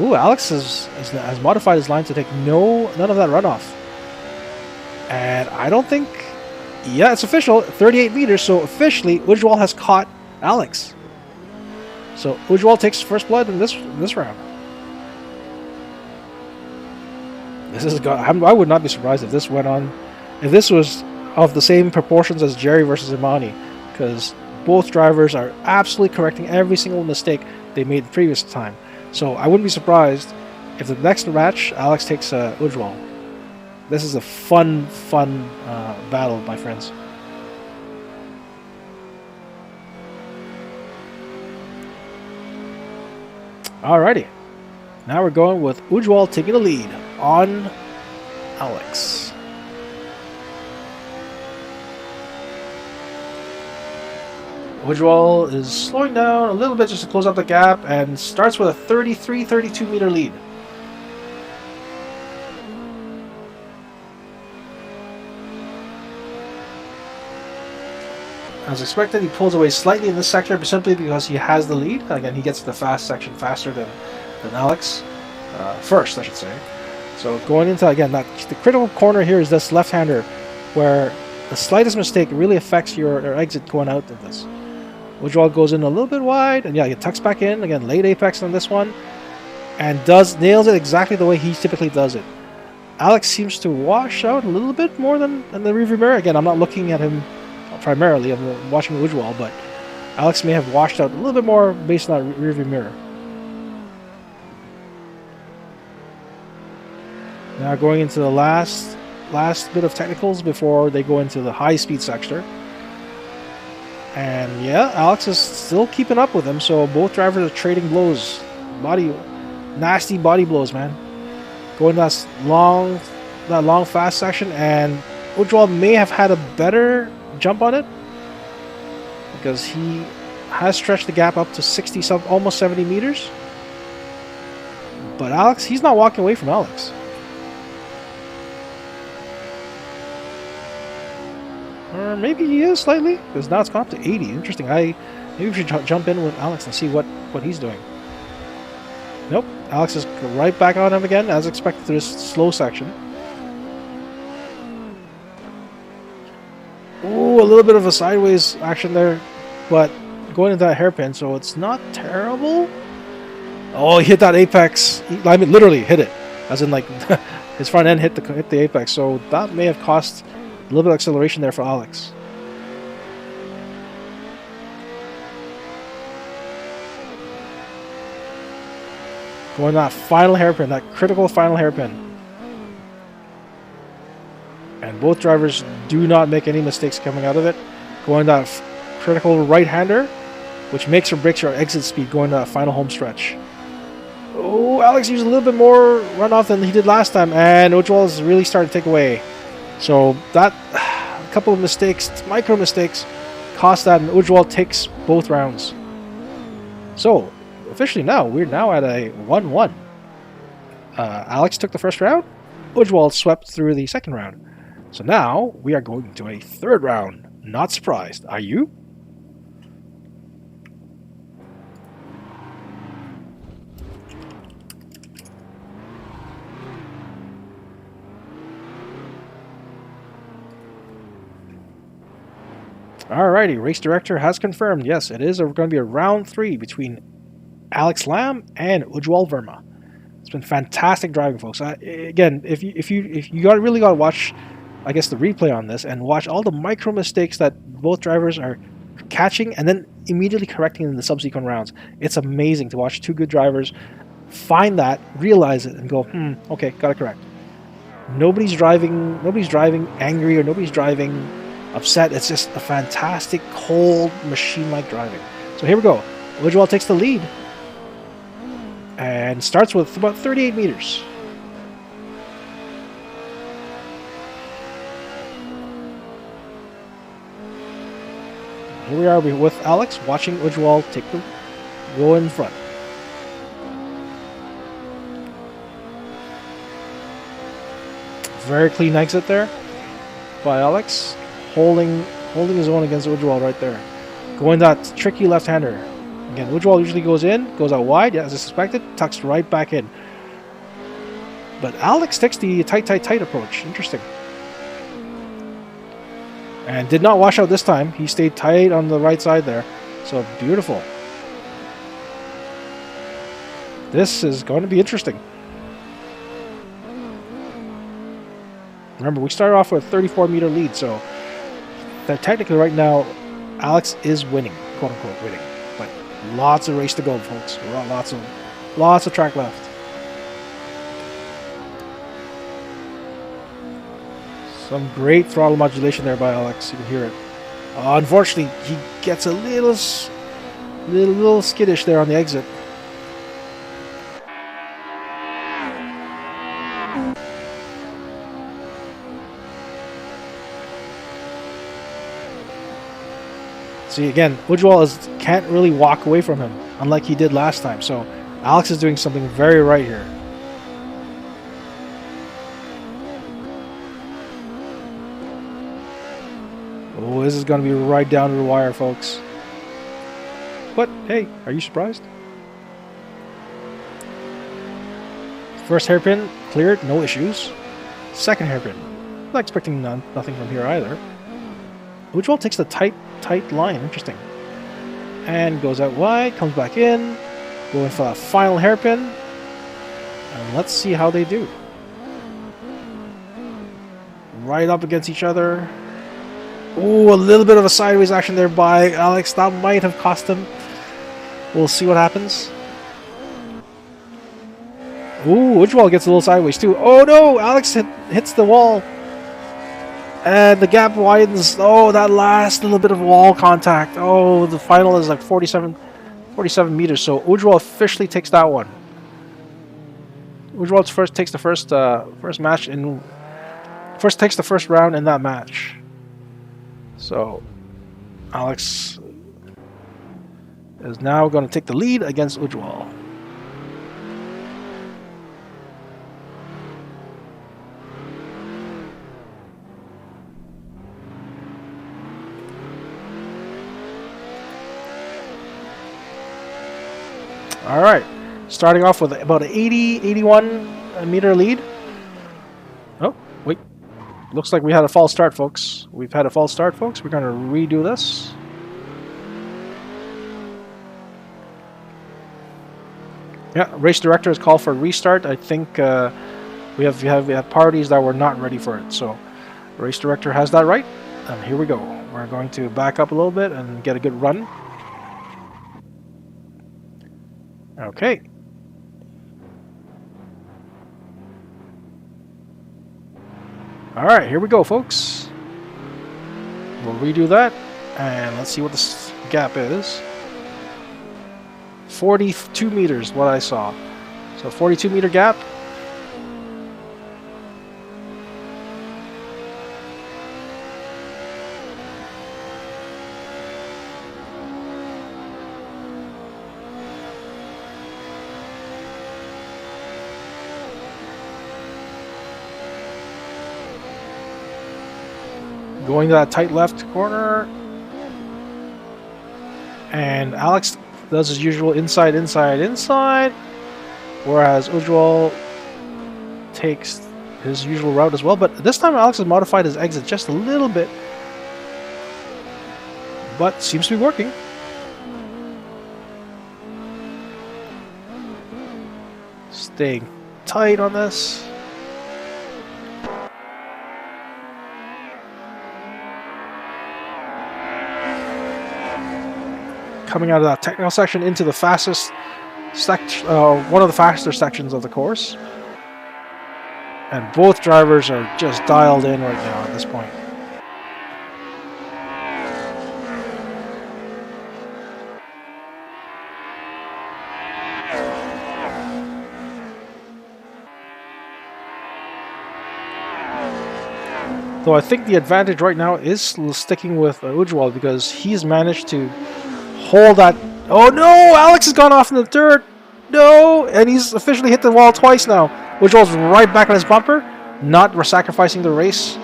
Ooh, Alex has modified his line to take none of that runoff, and I don't think, yeah, it's official, 38 meters. So officially, Ujwal has caught Alex. So Ujwal takes first blood in this round. I would not be surprised if this went on, if this was of the same proportions as Jerry versus Imani, because both drivers are absolutely correcting every single mistake they made the previous time. So I wouldn't be surprised if the next match Alex takes Ujwal. This is a fun battle, my friends. Alrighty. Now we're going with Ujwal taking the lead on Alex. Ujwal is slowing down a little bit just to close out the gap and starts with a 32 meter lead. As expected, he pulls away slightly in this sector, but simply because he has the lead. Again, he gets to the fast section faster than Alex. First, I should say. So going into, again, the critical corner here is this left-hander, where the slightest mistake really affects your exit going out of this. Ujwal goes in a little bit wide, and yeah, he tucks back in. Again, late apex on this one, and nails it exactly the way he typically does it. Alex seems to wash out a little bit more than in the rearview mirror. Again, I'm not looking at him primarily, I'm watching Ujwal, but Alex may have washed out a little bit more based on that rearview mirror. Now going into the last bit of technicals before they go into the high-speed sector. And yeah, Alex is still keeping up with him, so both drivers are trading blows, body nasty body blows, man. Going that long fast section, and Ujwal may have had a better jump on it because he has stretched the gap up to 60 some, almost 70 meters. But Alex, he's not walking away from Alex. Or maybe he is slightly, because now it's gone up to 80. Interesting. Maybe we should jump in with Alex and see what he's doing. Nope. Alex is right back on him again, as expected through this slow section. Ooh, a little bit of a sideways action there, but going into that hairpin, so it's not terrible. Oh, he hit that apex. I mean, literally hit it, as in like his front end hit the apex. So that may have cost a little bit of acceleration there for Alex. Going that final hairpin, that critical final hairpin. And both drivers do not make any mistakes coming out of it. Going that critical right-hander, which makes or breaks your exit speed going to that final home stretch. Oh, Alex used a little bit more runoff than he did last time, and Ujwal is really starting to take away. So that, a couple of mistakes, micro mistakes, cost that, and Ujwal takes both rounds. So, officially now, we're now at a 1-1. Alex took the first round, Ujwal swept through the second round. So now, we are going to a third round. Not surprised, are you? Alrighty, race director has confirmed, yes, it is going to be a round 3 between Alex Lam and Ujwal Verma. It's been fantastic driving, folks. Again, if you really got to watch, I guess, the replay on this and watch all the micro mistakes that both drivers are catching and then immediately correcting in the subsequent rounds. It's amazing to watch two good drivers find that, realize it, and go, okay, got to correct. Nobody's driving angry, or nobody's driving upset. It's just a fantastic, cold, machine-like driving. So here we go. Ujwal takes the lead and starts with about 38 meters. Here we are with Alex watching Ujwal go in front. Very clean exit there by Alex. Holding his own against Ujwal right there. Going that tricky left-hander. Again, Ujwal usually goes in, goes out wide, as I suspected, tucks right back in. But Alex takes the tight approach. Interesting. And did not wash out this time. He stayed tight on the right side there. So beautiful. This is going to be interesting. Remember, we started off with a 34-meter lead, so that technically right now, Alex is winning, quote-unquote winning. But lots of race to go, folks. Lots of track left. Some great throttle modulation there by Alex. You can hear it. Unfortunately, he gets a little skittish there on the exit. See, again, Ujwal can't really walk away from him, unlike he did last time. So Alex is doing something very right here. Oh, this is going to be right down to the wire, folks. But, hey, are you surprised? First hairpin cleared, no issues. Second hairpin, not expecting nothing from here either. Ujwal takes the tight line, interesting. And goes out wide, comes back in, going for a final hairpin. And let's see how they do. Right up against each other. Ooh, a little bit of a sideways action there by Alex. That might have cost him. We'll see what happens. Ooh, Ujwal gets a little sideways too. Oh no, Alex hits the wall. And the gap widens. Oh, that last little bit of wall contact. Oh, the final is like 47 meters. So Ujwal officially takes that one. Ujwal first takes the first takes the first round in that match. So Alex is now going to take the lead against Ujwal. All right, starting off with about an 81 meter lead. Oh, wait. Looks like we had a false start, folks. We've had a false start, folks. We're going to redo this. Yeah, race director has called for a restart. I think we have parties that were not ready for it. So, race director has that right. And here we go. We're going to back up a little bit and get a good run. Okay. All right, here we go, folks. We'll redo that, and let's see what this gap is. 42 meters, what I saw. So 42 meter gap. Going to that tight left corner. And Alex does his usual inside, inside, inside. Whereas Ujwal takes his usual route as well. But this time Alex has modified his exit just a little bit. But seems to be working. Staying tight on this. Coming out of that technical section into the fastest section, one of the faster sections of the course. And both drivers are just dialed in right now at this point. Though I think the advantage right now is sticking with Ujwal because he's managed to hold that. Oh no! Alex has gone off in the dirt. No! And he's officially hit the wall twice now. Ujwal's right back on his bumper. Not sacrificing the race.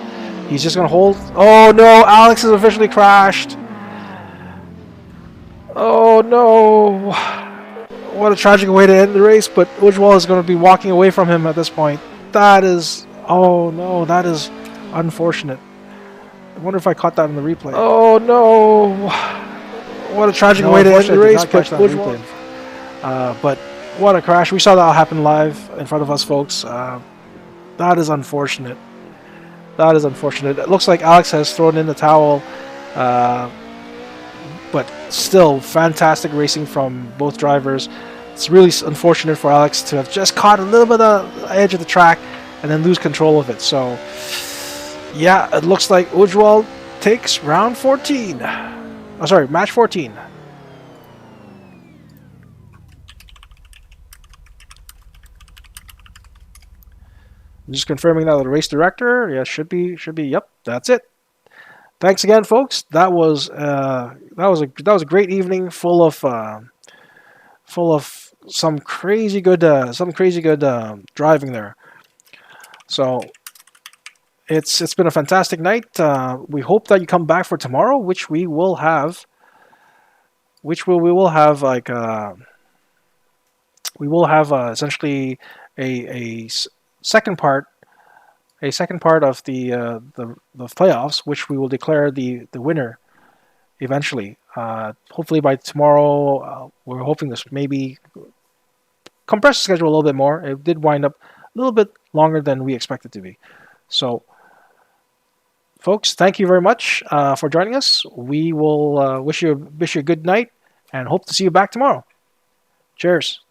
He's just going to hold. Oh no! Alex has officially crashed. Oh no! What a tragic way to end the race. But Ujwal is going to be walking away from him at this point. That is. Oh no! That is unfortunate. I wonder if I caught that in the replay. Oh no! What a tragic way to end the race, but what a crash. We saw that happen live in front of us, folks. That is unfortunate. That is unfortunate. It looks like Alex has thrown in the towel, but still fantastic racing from both drivers. It's really unfortunate for Alex to have just caught a little bit of the edge of the track and then lose control of it. So, yeah, it looks like Ujwal takes round 14. Oh, sorry, match 14. I'm just confirming that with the race director. Yeah, should be. Yep, that's it. Thanks again, folks. That was a great evening, full of some crazy good driving there. So it's been a fantastic night. We hope that you come back for tomorrow, which we will have. Essentially a second part of the playoffs, which we will declare the winner eventually. Hopefully by tomorrow. We're hoping this maybe compress the schedule a little bit more. It did wind up a little bit longer than we expected to be. So, folks, thank you very much for joining us. We will wish you a good night and hope to see you back tomorrow. Cheers.